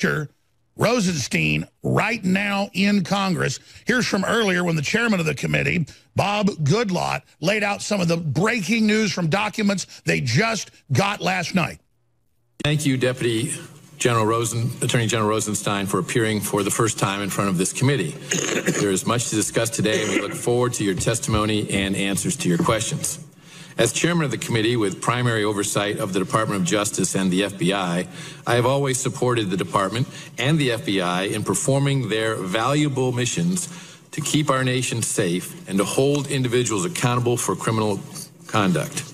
Mr. Rosenstein right now in Congress. Here's from earlier when the chairman of the committee, Bob Goodlatte, laid out some of the breaking news from documents they just got last night. Thank you, Attorney General Rosenstein, for appearing for the first time in front of this committee. There is much to discuss today, and we look forward to your testimony and answers to your questions. As chairman of the committee with primary oversight of the Department of Justice and the FBI, I have always supported the department and the FBI in performing their valuable missions to keep our nation safe and to hold individuals accountable for criminal conduct.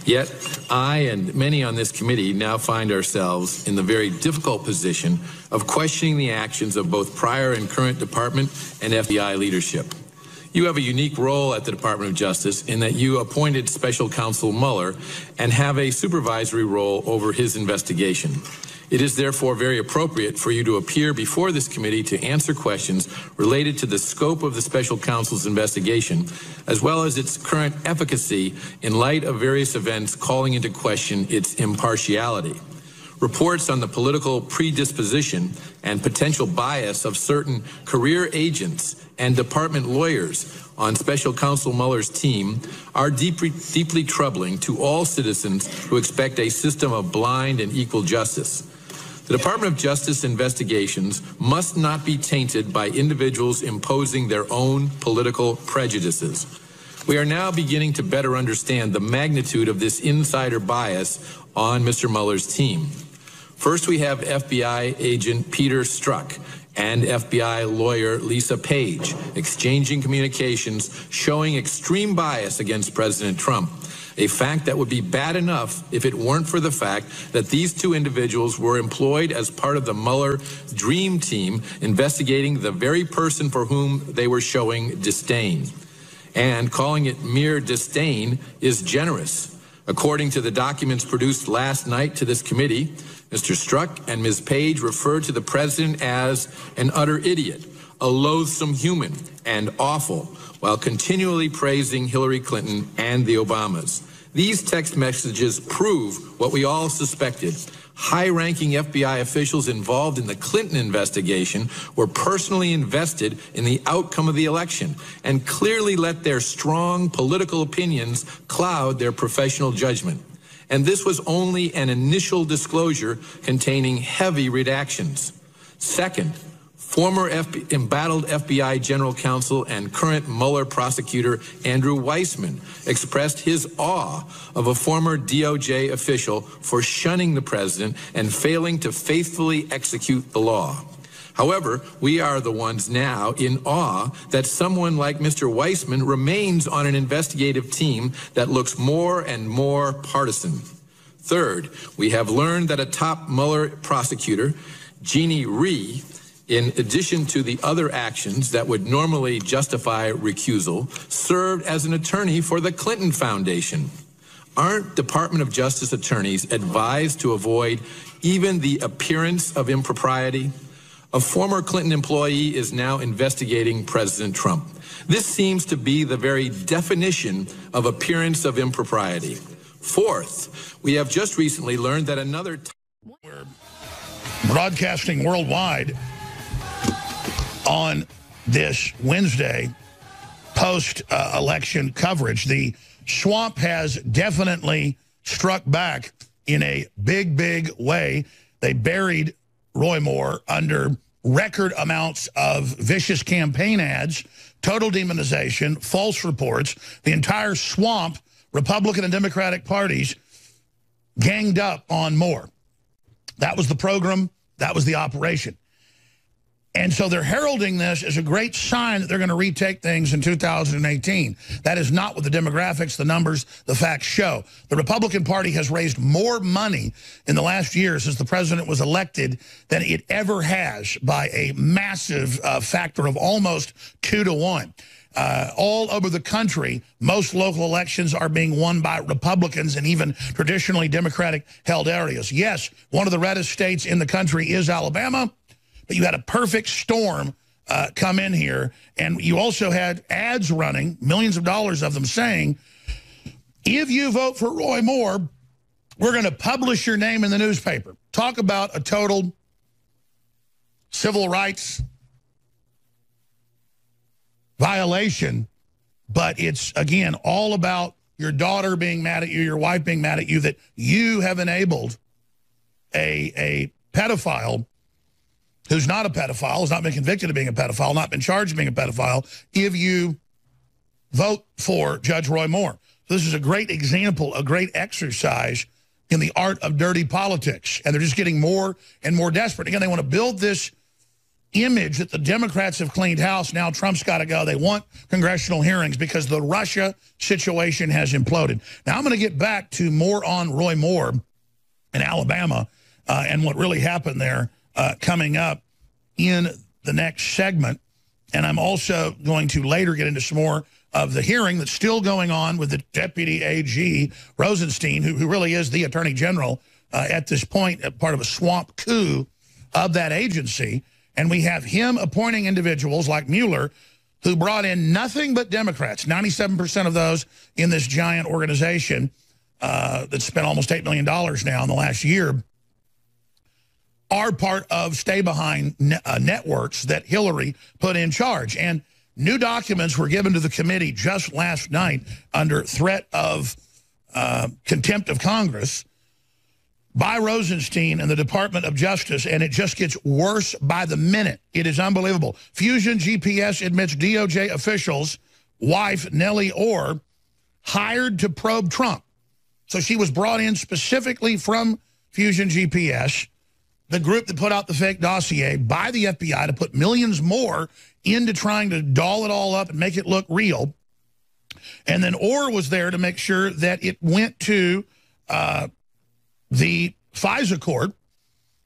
Yet, I and many on this committee now find ourselves in the very difficult position of questioning the actions of both prior and current department and FBI leadership. You have a unique role at the Department of Justice in that you appointed Special Counsel Mueller and have a supervisory role over his investigation. It is therefore very appropriate for you to appear before this committee to answer questions related to the scope of the Special Counsel's investigation, as well as its current efficacy in light of various events calling into question its impartiality. Reports on the political predisposition and potential bias of certain career agents and department lawyers on Special Counsel Mueller's team are deeply troubling to all citizens who expect a system of blind and equal justice. The Department of Justice investigations must not be tainted by individuals imposing their own political prejudices. We are now beginning to better understand the magnitude of this insider bias on Mr. Mueller's team. First, we have FBI agent Peter Strzok and FBI lawyer Lisa Page exchanging communications showing extreme bias against President Trump, a fact that would be bad enough if it weren't for the fact that these two individuals were employed as part of the Mueller Dream Team investigating the very person for whom they were showing disdain. And calling it mere disdain is generous. According to the documents produced last night to this committee, Mr. Strzok and Ms. Page referred to the president as an utter idiot, a loathsome human, and awful, while continually praising Hillary Clinton and the Obamas. These text messages prove what we all suspected. High-ranking FBI officials involved in the Clinton investigation were personally invested in the outcome of the election and clearly let their strong political opinions cloud their professional judgment. And this was only an initial disclosure containing heavy redactions. Second, former embattled FBI General Counsel and current Mueller prosecutor Andrew Weissman expressed his awe of a former DOJ official for shunning the president and failing to faithfully execute the law. However, we are the ones now in awe that someone like Mr. Weissman remains on an investigative team that looks more and more partisan. Third, we have learned that a top Mueller prosecutor, Jeannie Rhee, in addition to the other actions that would normally justify recusal, served as an attorney for the Clinton Foundation. Aren't Department of Justice attorneys advised to avoid even the appearance of impropriety? A former Clinton employee is now investigating President Trump. This seems to be the very definition of appearance of impropriety. Fourth, we have just recently learned that another... We're broadcasting worldwide on this Wednesday post-election coverage. The swamp has definitely struck back in a big, big way. They buried Roy Moore under record amounts of vicious campaign ads, total demonization, false reports. The entire swamp, Republican and Democratic parties, ganged up on Moore. That was the program. That was the operation. And so they're heralding this as a great sign that they're going to retake things in 2018. That is not what the demographics, the numbers, the facts show. The Republican Party has raised more money in the last year since the president was elected than it ever has by a massive factor of almost 2 to 1. All over the country, most local elections are being won by Republicans and even traditionally Democratic-held areas. Yes, one of the reddest states in the country is Alabama, but you had a perfect storm come in here, and you also had ads running, millions of dollars of them, saying, if you vote for Roy Moore, we're going to publish your name in the newspaper. Talk about a total civil rights violation, but it's, again, all about your daughter being mad at you, your wife being mad at you, that you have enabled a pedophile who's not a pedophile, has not been convicted of being a pedophile, not been charged of being a pedophile, if you vote for Judge Roy Moore. This is a great example, a great exercise in the art of dirty politics. And they're just getting more and more desperate. Again, they want to build this image that the Democrats have cleaned house. Now Trump's got to go. They want congressional hearings because the Russia situation has imploded. Now I'm going to get back to more on Roy Moore in Alabama and what really happened there coming up in the next segment. And I'm also going to later get into some more of the hearing that's still going on with the Deputy AG Rosenstein, who really is the Attorney General at this point, part of a swamp coup of that agency. And we have him appointing individuals like Mueller, who brought in nothing but Democrats, 97% of those in this giant organization that spent almost $8 million now in the last year, are part of stay-behind networks that Hillary put in charge. And new documents were given to the committee just last night under threat of contempt of Congress by Rosenstein and the Department of Justice, and it just gets worse by the minute. It is unbelievable. Fusion GPS admits DOJ officials' wife, Nellie Orr, hired to probe Trump. So she was brought in specifically from Fusion GPS, the group that put out the fake dossier, by the FBI to put millions more into trying to doll it all up and make it look real. And then Orr was there to make sure that it went to the FISA court,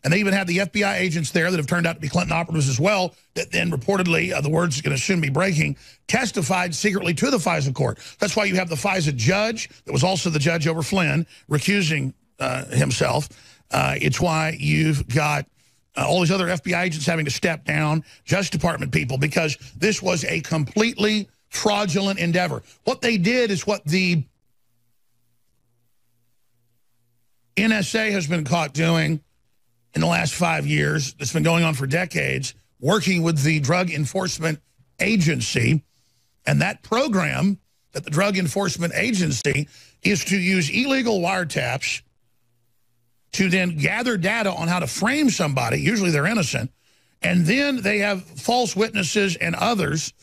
and they even had the FBI agents there that have turned out to be Clinton operatives as well, that then reportedly, the word's going to soon be breaking, testified secretly to the FISA court. That's why you have the FISA judge, that was also the judge over Flynn, recusing himself. It's why you've got all these other FBI agents having to step down, Justice Department people, because this was a completely fraudulent endeavor. What they did is what the NSA has been caught doing in the last 5 years. It's been going on for decades, working with the Drug Enforcement Agency. And that program that the Drug Enforcement Agency is to use illegal wiretaps to then gather data on how to frame somebody. Usually they're innocent. And then they have false witnesses and others,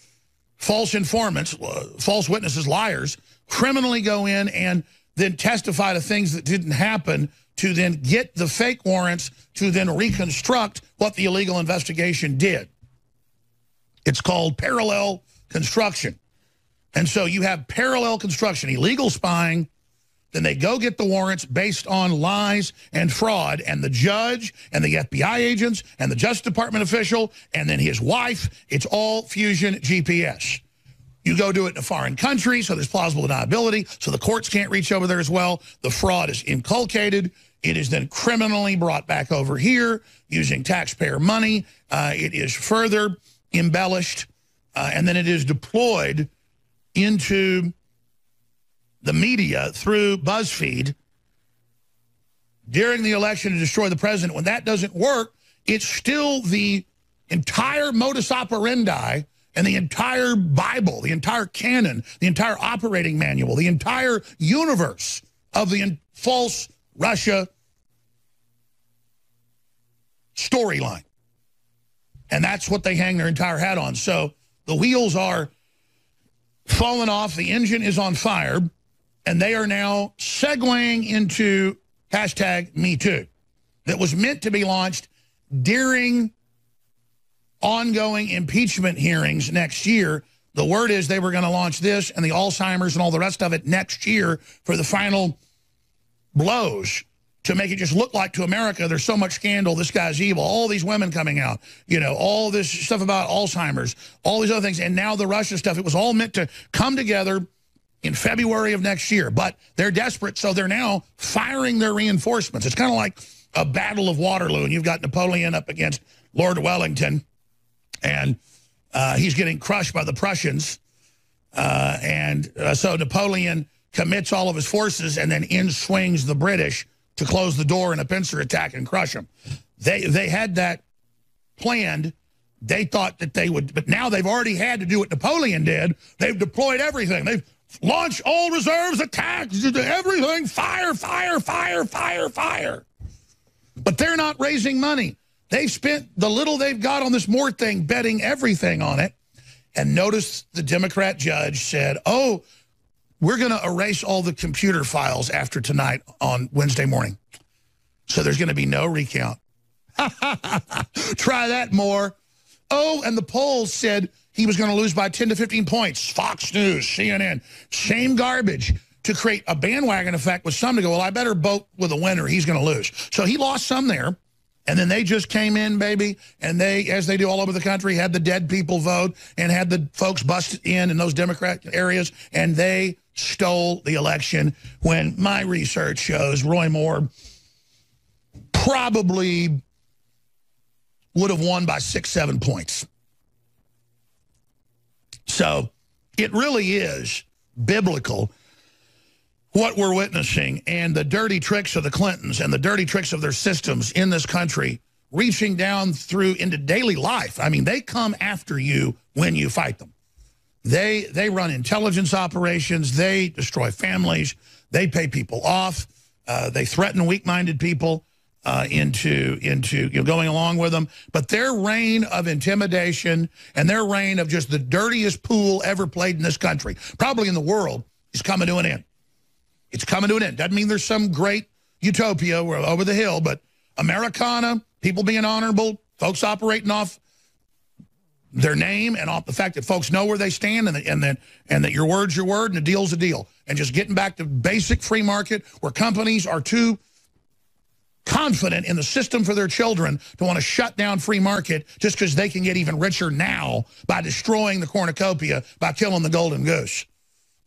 false informants, false witnesses, liars, criminally go in and then testify to things that didn't happen to then get the fake warrants to then reconstruct what the illegal investigation did. It's called parallel construction. And so you have parallel construction, illegal spying, then they go get the warrants based on lies and fraud, and the judge and the FBI agents and the Justice Department official and then his wife, it's all Fusion GPS. You go do it in a foreign country, so there's plausible deniability, so the courts can't reach over there as well. The fraud is inculcated. It is then criminally brought back over here using taxpayer money. It is further embellished, and then it is deployed into the media through BuzzFeed during the election to destroy the president. When that doesn't work, it's still the entire modus operandi and the entire Bible, the entire canon, the entire operating manual, the entire universe of the false Russia storyline. And that's what they hang their entire hat on. So the wheels are falling off, the engine is on fire, and they are now segueing into #MeToo that was meant to be launched during ongoing impeachment hearings next year. The word is they were going to launch this and the Alzheimer's and all the rest of it next year for the final blows to make it just look like to America there's so much scandal, this guy's evil, all these women coming out, you know, all this stuff about Alzheimer's, all these other things, and now the Russia stuff. It was all meant to come together in February of next year, but they're desperate, so they're now firing their reinforcements. It's kind of like a battle of Waterloo, and you've got Napoleon up against Lord Wellington, and he's getting crushed by the Prussians. So Napoleon commits all of his forces and then in swings the British to close the door in a pincer attack and crush them. They had that planned. They thought that they would, but now they've already had to do what Napoleon did. They've deployed everything. They've launched all reserves, attacks, everything, fire, fire, fire, fire, fire. But they're not raising money. They've spent the little they've got on this Moore thing, betting everything on it. And notice the Democrat judge said, oh, we're going to erase all the computer files after tonight on Wednesday morning. So there's going to be no recount. Try that, Moore. Oh, and the polls said he was going to lose by 10 to 15 points. Fox News, CNN, same garbage to create a bandwagon effect with some to go, well, I better vote with a winner. He's going to lose. So he lost some there. And then they just came in, baby, and they, as they do all over the country, had the dead people vote and had the folks busted in those Democrat areas, and they stole the election when my research shows Roy Moore probably would have won by 6-7 points. So it really is biblical what we're witnessing, and the dirty tricks of the Clintons and the dirty tricks of their systems in this country reaching down through into daily life. I mean, they come after you when you fight them. They run intelligence operations. They destroy families. They pay people off. They threaten weak-minded people into going along with them. But their reign of intimidation and their reign of just the dirtiest pool ever played in this country, probably in the world, is coming to an end. It's coming to an end. Doesn't mean there's some great utopia over the hill, but Americana, people being honorable, folks operating off their name and off the fact that folks know where they stand and that your word's your word and a deal's a deal. And just getting back to basic free market where companies are too confident in the system for their children to want to shut down free market just because they can get even richer now by destroying the cornucopia, by killing the golden goose.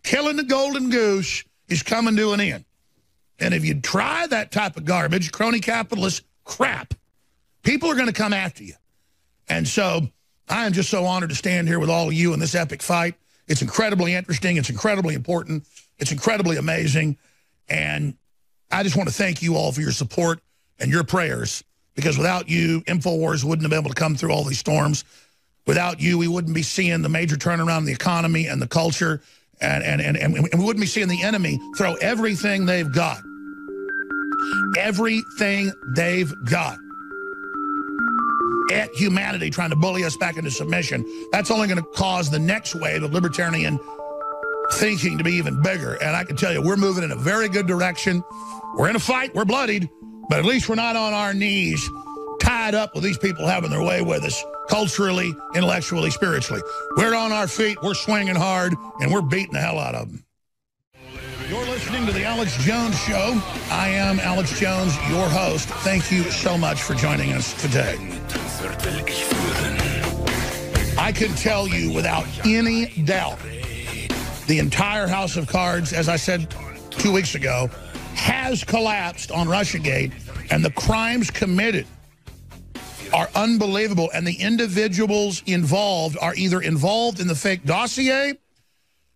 Killing the golden goose is coming to an end. And if you try that type of garbage, crony capitalist crap, people are going to come after you. And so I am just so honored to stand here with all of you in this epic fight. It's incredibly interesting. It's incredibly important. It's incredibly amazing. And I just want to thank you all for your support and your prayers, because without you, INFOWARS wouldn't have been able to come through all these storms. Without you, we wouldn't be seeing the major turnaround in the economy and the culture. And we wouldn't be seeing the enemy throw everything they've got. Everything they've got at humanity, trying to bully us back into submission. That's only going to cause the next wave of libertarian thinking to be even bigger. And I can tell you, we're moving in a very good direction. We're in a fight. We're bloodied. But at least we're not on our knees, tied up with these people having their way with us. Culturally, intellectually, spiritually. We're on our feet, we're swinging hard, and we're beating the hell out of them. You're listening to The Alex Jones Show. I am Alex Jones, your host. Thank you so much for joining us today. I can tell you without any doubt, the entire house of cards, as I said 2 weeks ago, has collapsed on Russiagate, and the crimes committed are unbelievable, and the individuals involved are either involved in the fake dossier,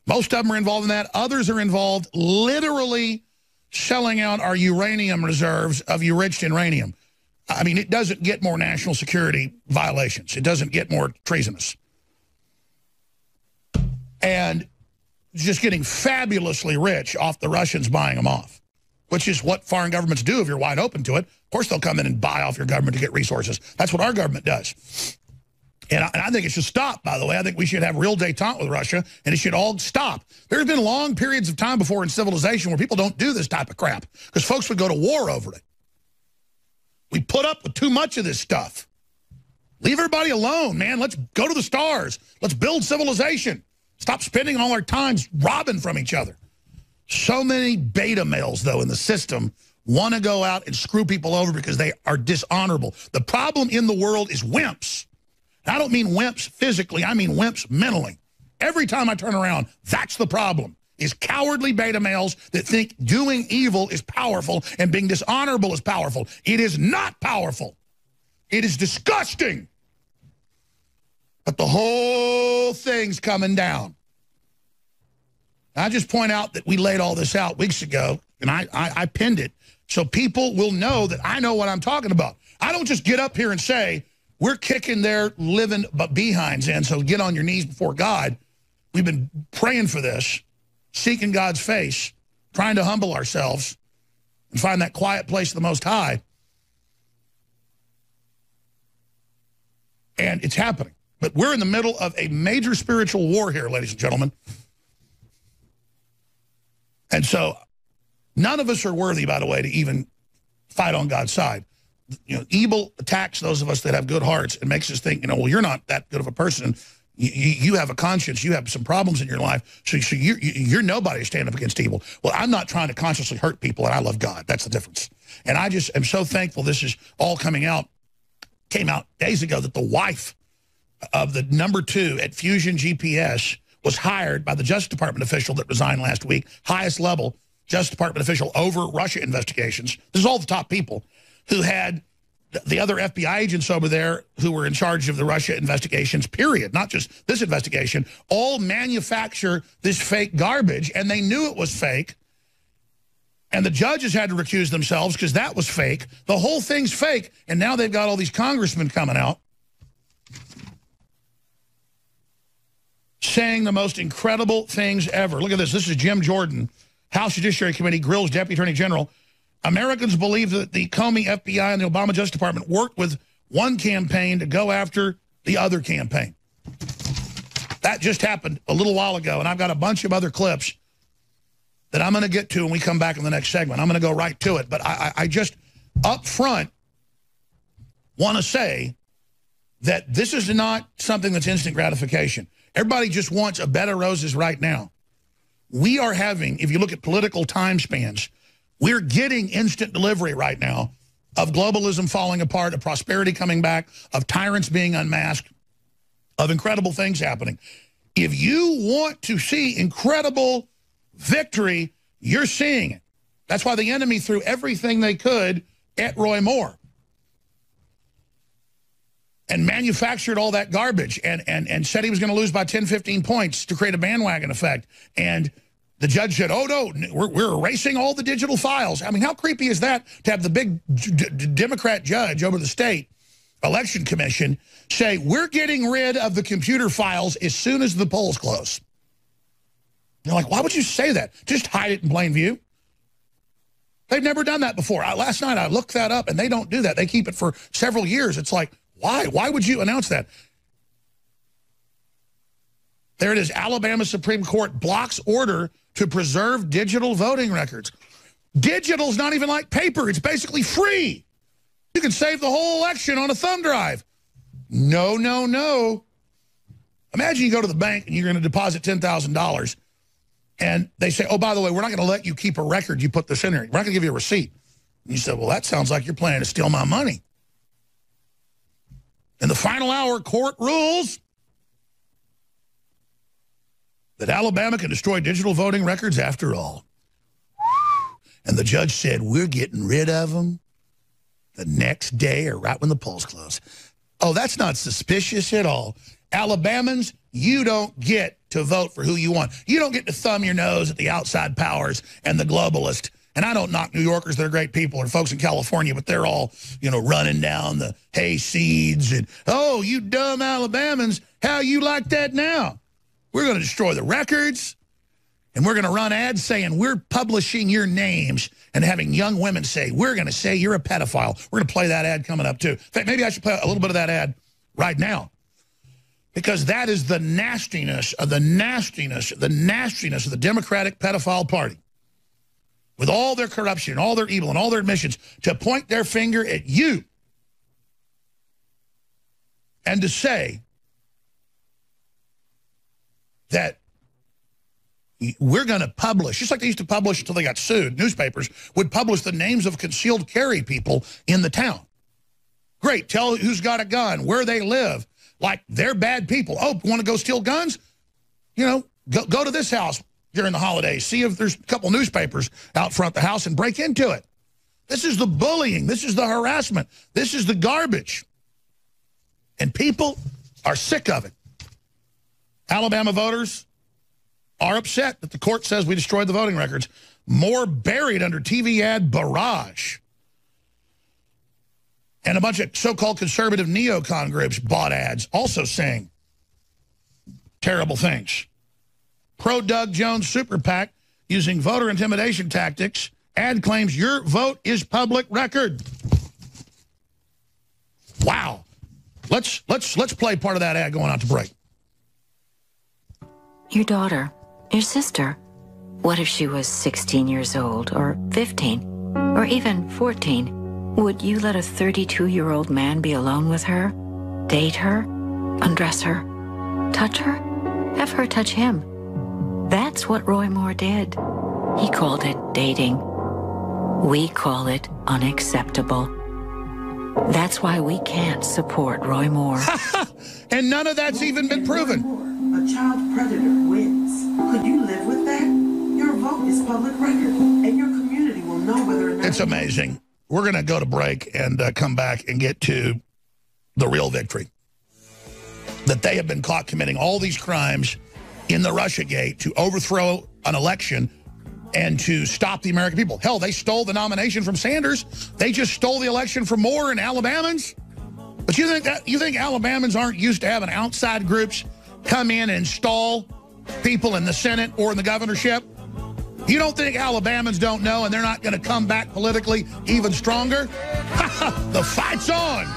most of them are involved in that, others are involved literally selling out our uranium reserves of enriched uranium. I mean, it doesn't get more national security violations. It doesn't get more treasonous. And just getting fabulously rich off the Russians buying them off, which is what foreign governments do if you're wide open to it. Of course, they'll come in and buy off your government to get resources. That's what our government does. And I think it should stop, by the way. I think we should have real détente with Russia, and it should all stop. There's been long periods of time before in civilization where people don't do this type of crap because folks would go to war over it. We put up with too much of this stuff. Leave everybody alone, man. Let's go to the stars. Let's build civilization. Stop spending all our time robbing from each other. So many beta males, though, in the system want to go out and screw people over because they are dishonorable. The problem in the world is wimps. I don't mean wimps physically. I mean wimps mentally. Every time I turn around, that's the problem, is cowardly beta males that think doing evil is powerful and being dishonorable is powerful. It is not powerful. It is disgusting. But the whole thing's coming down. I just point out that we laid all this out weeks ago, and I pinned it, so people will know that I know what I'm talking about. I don't just get up here and say, we're kicking their living behinds in, so get on your knees before God. We've been praying for this, seeking God's face, trying to humble ourselves and find that quiet place of the Most High. And it's happening. But we're in the middle of a major spiritual war here, ladies and gentlemen. And so none of us are worthy, by the way, to even fight on God's side. You know, evil attacks those of us that have good hearts and makes us think, you know, well, you're not that good of a person. You have a conscience. You have some problems in your life. So you're nobody to stand up against evil. Well, I'm not trying to consciously hurt people, and I love God. That's the difference. And I just am so thankful this is all came out days ago, that the wife of the #2 at Fusion GPS was hired by the Justice Department official that resigned last week, highest level Justice Department official over Russia investigations. This is all the top people who had the other FBI agents over there who were in charge of the Russia investigations, period, not just this investigation, all manufacture this fake garbage, and they knew it was fake. And the judges had to recuse themselves because that was fake. The whole thing's fake, and now they've got all these congressmen coming out saying the most incredible things ever. Look at this. This is Jim Jordan, House Judiciary Committee, grills Deputy Attorney General. Americans believe that the Comey FBI and the Obama Justice Department worked with one campaign to go after the other campaign. That just happened a little while ago, and I've got a bunch of other clips that I'm going to get to when we come back in the next segment. I'm going to go right to it. But I just, up front, want to say that this is not something that's instant gratification. Everybody just wants a bed of roses right now. We are having, if you look at political time spans, we're getting instant delivery right now of globalism falling apart, of prosperity coming back, of tyrants being unmasked, of incredible things happening. If you want to see incredible victory, you're seeing it. That's why the enemy threw everything they could at Roy Moore and manufactured all that garbage and said he was going to lose by 10, 15 points to create a bandwagon effect. And the judge said, oh, no, we're erasing all the digital files. I mean, how creepy is that to have the big Democrat judge over the state election commission say, we're getting rid of the computer files as soon as the polls close? You're like, why would you say that? Just hide it in plain view. They've never done that before. Last night I looked that up, and they don't do that. They keep it for several years. It's like, why? Why would you announce that? There it is. Alabama Supreme Court blocks order to preserve digital voting records. Digital's not even like paper. It's basically free. You can save the whole election on a thumb drive. No, no, no. Imagine you go to the bank and you're going to deposit $10,000. And they say, oh, by the way, we're not going to let you keep a record. You put this in there. We're not going to give you a receipt. And you said, well, that sounds like you're planning to steal my money. In the final hour, court rules that Alabama can destroy digital voting records after all. And the judge said, we're getting rid of them the next day or right when the polls close. Oh, that's not suspicious at all. Alabamans, you don't get to vote for who you want. You don't get to thumb your nose at the outside powers and the globalists. And I don't knock New Yorkers, they're great people, or folks in California, but they're all, you know, running down the hay seeds and, oh, you dumb Alabamans, how you like that now? We're going to destroy the records, and we're going to run ads saying we're publishing your names and having young women say, we're going to say you're a pedophile. We're going to play that ad coming up, too. In fact, maybe I should play a little bit of that ad right now, because that is the nastiness of the nastiness of the Democratic pedophile party, with all their corruption and all their evil and all their admissions, to point their finger at you and to say that we're going to publish, just like they used to publish until they got sued, newspapers would publish the names of concealed carry people in the town. Great, tell who's got a gun, where they live, like they're bad people. Oh, want to go steal guns? You know, go to this house during the holidays, see if there's a couple newspapers out front of the house and break into it. This is the bullying. This is the harassment. This is the garbage. And people are sick of it. Alabama voters are upset that the court says we destroyed the voting records. More buried under TV ad barrage. And a bunch of so-called conservative neocon groups bought ads also saying terrible things. Pro-Doug Jones super PAC using voter intimidation tactics. Ad claims your vote is public record. Wow. Let's play part of that ad going out to break. Your daughter, your sister, what if she was 16 years old or 15 or even 14? Would you let a 32-year-old man be alone with her, date her, undress her, touch her, have her touch him? That's what Roy Moore did. He called it dating. We call it unacceptable. That's why we can't support Roy Moore. And none of that's even been proven. A child predator wins. Could you live with that? Your vote is public record, and your community will know whether or not... It's amazing. We're going to go to break and come back and get to the real victory. That they have been caught committing all these crimes in the Russiagate to overthrow an election and to stop the American people. Hell, they stole the nomination from Sanders. They just stole the election from Moore and Alabamans. But you think Alabamans aren't used to having outside groups come in and install people in the Senate or in the governorship? You don't think Alabamans don't know and they're not going to come back politically even stronger? The fight's on.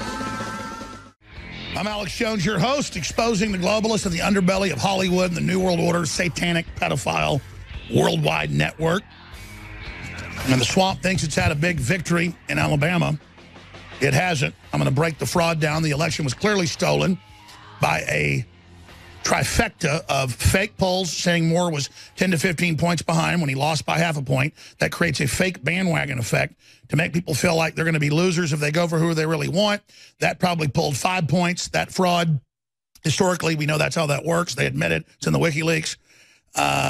I'm Alex Jones, your host, exposing the globalists and the underbelly of Hollywood and the New World Order satanic pedophile worldwide network. And the swamp thinks it's had a big victory in Alabama. It hasn't. I'm going to break the fraud down. The election was clearly stolen by a trifecta of fake polls saying Moore was 10 to 15 points behind when he lost by half a point. That creates a fake bandwagon effect to make people feel like they're going to be losers if they go for who they really want. That probably pulled 5 points. That fraud, historically, we know that's how that works. They admit it. It's in the WikiLeaks.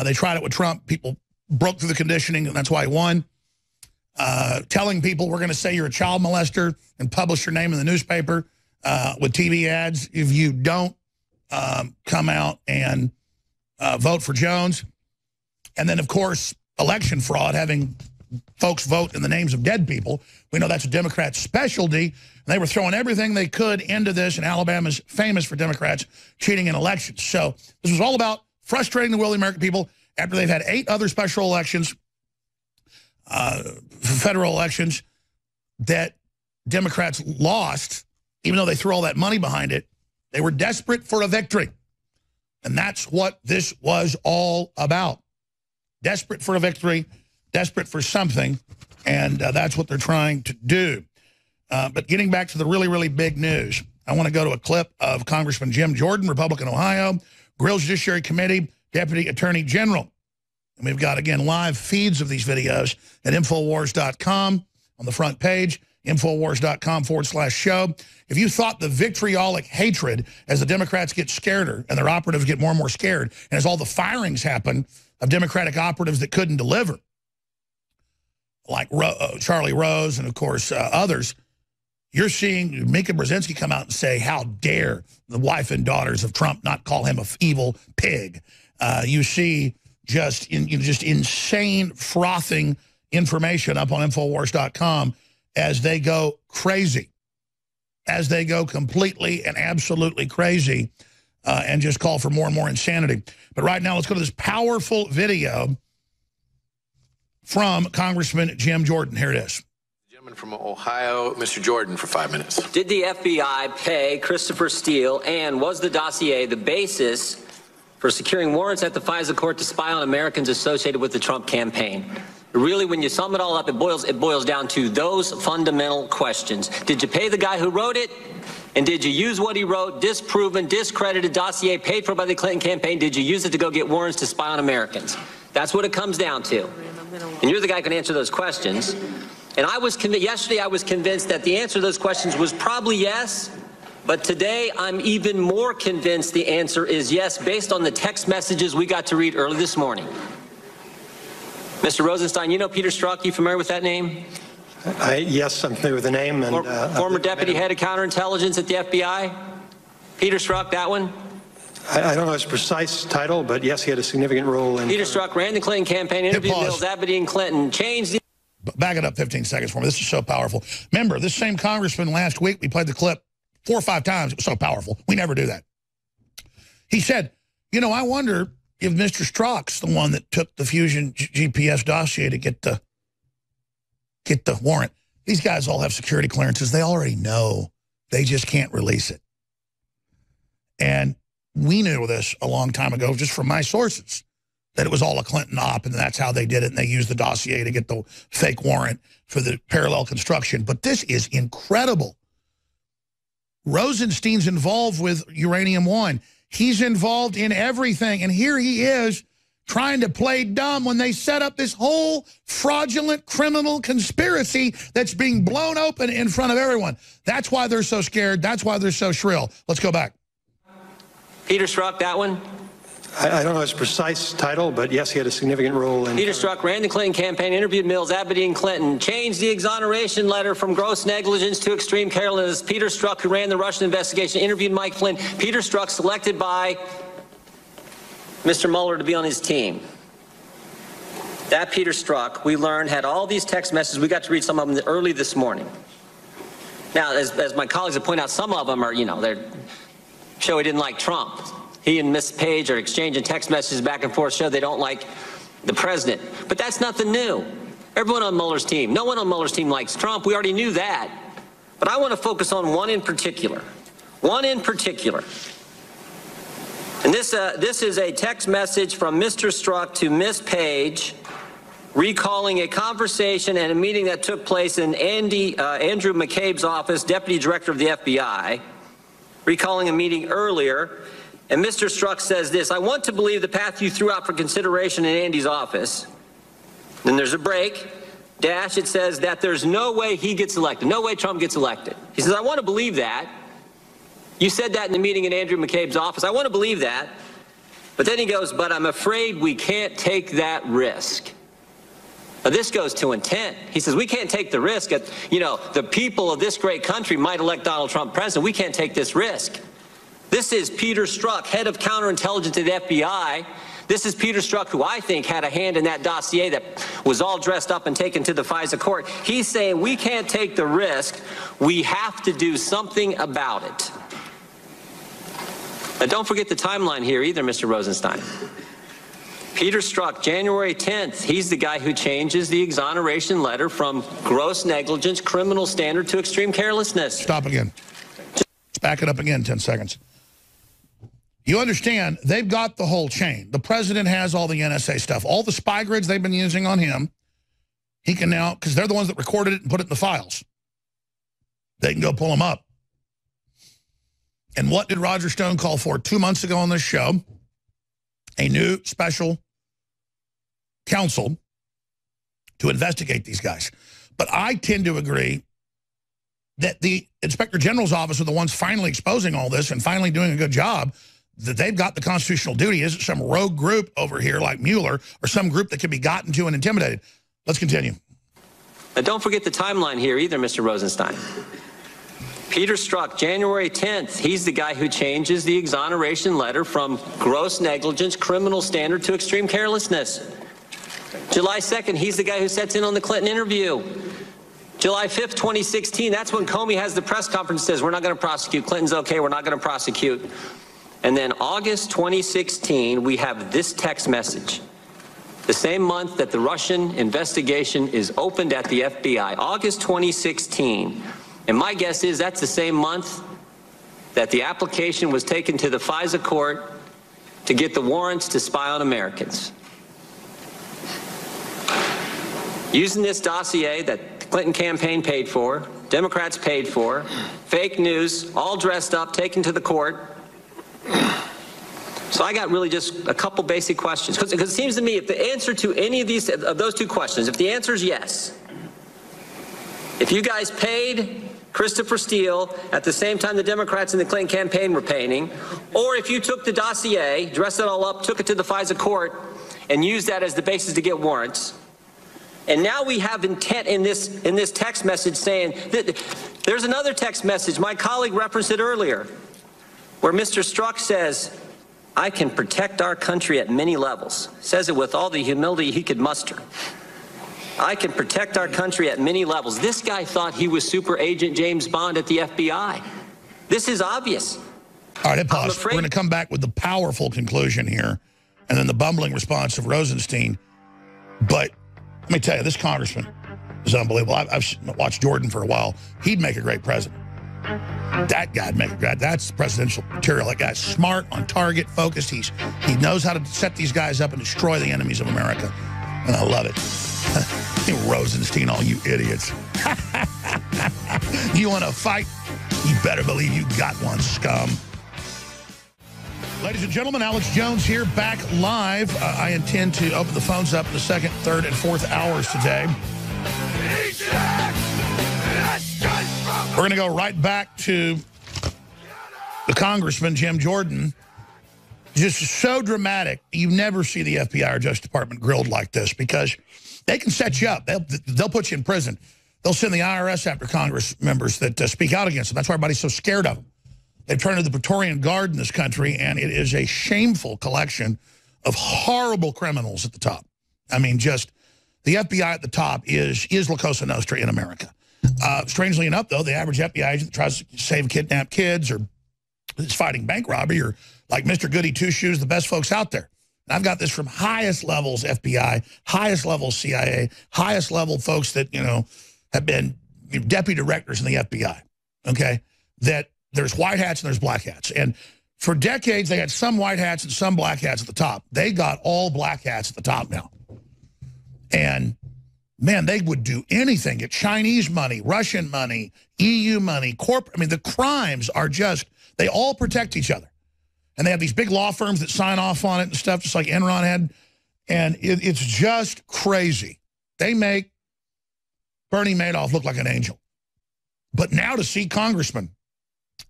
They tried it with Trump. People broke through the conditioning, and that's why he won. Telling people we're going to say you're a child molester and publish your name in the newspaper with TV ads if you don't come out and vote for Jones. And then, of course, election fraud, having folks vote in the names of dead people. We know that's a Democrat specialty. And they were throwing everything they could into this, and Alabama's famous for Democrats cheating in elections. So this was all about frustrating the will of the American people after they've had 8 other special elections, federal elections, that Democrats lost, even though they threw all that money behind it. They were desperate for a victory. And that's what this was all about. Desperate for a victory, desperate for something, and that's what they're trying to do. But getting back to the really, really big news, I want to go to a clip of Congressman Jim Jordan, Republican, Ohio, grills Judiciary Committee, Deputy Attorney General. And we've got, again, live feeds of these videos at INFOWARS.com on the front page, INFOWARS.com/show. If you thought the vitriolic hatred as the Democrats get scareder and their operatives get more and more scared, and as all the firings happen of Democratic operatives that couldn't deliver, like Charlie Rose and, of course, others, you're seeing Mika Brzezinski come out and say, how dare the wife and daughters of Trump not call him an evil pig. You see just insane frothing information up on INFOWARS.com as they go crazy, as they go completely and absolutely crazy and just call for more and more insanity. But right now, let's go to this powerful video from Congressman Jim Jordan. Here it is. Gentleman from Ohio, Mr. Jordan, for 5 minutes. Did the FBI pay Christopher Steele, and was the dossier the basis for securing warrants at the FISA court to spy on Americans associated with the Trump campaign? Really, when you sum it all up, it boils down to those fundamental questions. Did you pay the guy who wrote it? And did you use what he wrote, disproven, discredited dossier paid for by the Clinton campaign? Did you use it to go get warrants to spy on Americans? That's what it comes down to. And you're the guy who can answer those questions. And yesterday I was convinced that the answer to those questions was probably yes. But today I'm even more convinced the answer is yes, based on the text messages we got to read early this morning. Mr. Rosenstein, you know Peter Strzok, you familiar with that name? Yes, I'm familiar with the name. And, former deputy head of counterintelligence at the FBI? Peter Strzok, that one? I don't know his precise title, but yes, he had a significant role in... Peter Strzok ran the Clinton campaign, interviewed Mills, Aberdeen, Clinton, changed the... Back it up 15 seconds for me. This is so powerful. Remember, this same congressman last week, we played the clip 4 or 5 times. It was so powerful. We never do that. He said, you know, I wonder if Mr. Strzok's the one that took the Fusion GPS dossier to get the warrant. These guys all have security clearances. They already know. They just can't release it. And we knew this a long time ago, just from my sources, that it was all a Clinton op, and that's how they did it, and they used the dossier to get the fake warrant for the parallel construction. But this is incredible. Rosenstein's involved with Uranium One. He's involved in everything, and here he is trying to play dumb when they set up this whole fraudulent criminal conspiracy that's being blown open in front of everyone. That's why they're so scared. That's why they're so shrill. Let's go back. Peter Strzok, that one? I don't know his precise title, but yes, he had a significant role in... Peter Strzok ran the Clinton campaign, interviewed Mills, Aberdeen, Clinton, changed the exoneration letter from gross negligence to extreme carelessness. Peter Strzok, who ran the Russian investigation, interviewed Mike Flynn. Peter Strzok selected by Mr. Mueller to be on his team. That Peter Strzok, we learned, had all these text messages. We got to read some of them early this morning. Now, as my colleagues have pointed out, some of them are, you know, they're show he didn't like Trump. He and Miss Page are exchanging text messages back and forth, show they don't like the president. But that's nothing new. Everyone on Mueller's team, no one on Mueller's team likes Trump. We already knew that. But I want to focus on one in particular. One in particular. And this is a text message from Mr. Strzok to Miss Page, recalling a conversation and a meeting that took place in Andrew McCabe's office, Deputy Director of the FBI, recalling a meeting earlier. And Mr. Strzok says this: I want to believe the path you threw out for consideration in Andy's office. Then there's a break. Dash, it says that there's no way he gets elected. No way Trump gets elected. He says, I want to believe that. You said that in the meeting in Andrew McCabe's office. I want to believe that. But then he goes, but I'm afraid we can't take that risk. Now, this goes to intent. He says, we can't take the risk. You know, the people of this great country might elect Donald Trump president. We can't take this risk. This is Peter Strzok, head of counterintelligence at the FBI. This is Peter Strzok, who I think had a hand in that dossier that was all dressed up and taken to the FISA court. He's saying we can't take the risk. We have to do something about it. Now, don't forget the timeline here either, Mr. Rosenstein. Peter Strzok, January 10th, he's the guy who changes the exoneration letter from gross negligence, criminal standard, to extreme carelessness. Stop again. Let's back it up again, 10 seconds. You understand, they've got the whole chain. The president has all the NSA stuff. All the spy grids they've been using on him, he can now, because they're the ones that recorded it and put it in the files. They can go pull them up. And what did Roger Stone call for 2 months ago on this show? A new special counsel to investigate these guys. But I tend to agree that the Inspector General's office are the ones finally exposing all this and finally doing a good job, that they've got the constitutional duty. Isn't some rogue group over here like Mueller or some group that can be gotten to and intimidated. Let's continue. Now, don't forget the timeline here either, Mr. Rosenstein. Peter Strzok, January 10th, he's the guy who changes the exoneration letter from gross negligence, criminal standard, to extreme carelessness. July 2nd, he's the guy who sets in on the Clinton interview. July 5th, 2016, that's when Comey has the press conference and says, we're not going to prosecute. Clinton's okay, we're not going to prosecute. And then August 2016, we have this text message. The same month that the Russian investigation is opened at the FBI, August 2016. And my guess is that's the same month that the application was taken to the FISA court to get the warrants to spy on Americans. Using this dossier that the Clinton campaign paid for, Democrats paid for, fake news, all dressed up, taken to the court. So I got really just a couple basic questions. Because it seems to me if the answer to any of those two questions, if the answer is yes, if you guys paid Christopher Steele at the same time the Democrats in the Clinton campaign were paying, or if you took the dossier, dressed it all up, took it to the FISA court, and used that as the basis to get warrants, and now we have intent in this text message saying that there's another text message, my colleague referenced it earlier, where Mr. Strzok says, I can protect our country at many levels. Says it with all the humility he could muster. I can protect our country at many levels. This guy thought he was Super Agent James Bond at the FBI. This is obvious. All right, pause. We're going to come back with the powerful conclusion here and then the bumbling response of Rosenstein. But let me tell you, this congressman is unbelievable. I've watched Jordan for a while. He'd make a great president. That guy'd make a great. That's presidential material. That guy's smart, on target, focused. He knows how to set these guys up and destroy the enemies of America. And I love it. Rosenstein, all you idiots. You want to fight? You better believe you got one, scum. Ladies and gentlemen, Alex Jones here, back live. I intend to open the phones up in the second, third, and fourth hours today. We're going to go right back to the Congressman, Jim Jordan. Just so dramatic. You never see the FBI or Justice Department grilled like this because they can set you up. They'll put you in prison. They'll send the IRS after Congress members that speak out against them. That's why everybody's so scared of them. They've turned to the Praetorian Guard in this country, and it is a shameful collection of horrible criminals at the top. I mean, just the FBI at the top is La Cosa Nostra in America. Strangely enough, though, the average FBI agent that tries to save kidnapped kids or is fighting bank robbery or like Mr. Goody Two-Shoes, the best folks out there. And I've got this from highest levels FBI, highest levels CIA, highest level folks that, you know, have been deputy directors in the FBI, okay, that there's white hats and there's black hats. And for decades, they had some white hats and some black hats at the top. They got all black hats at the top now. And, man, they would do anything. Get Chinese money, Russian money, EU money, corporate. I mean, the crimes are just, they all protect each other. And they have these big law firms that sign off on it and stuff, just like Enron had. And it's just crazy. They make Bernie Madoff look like an angel. But now to see congressmen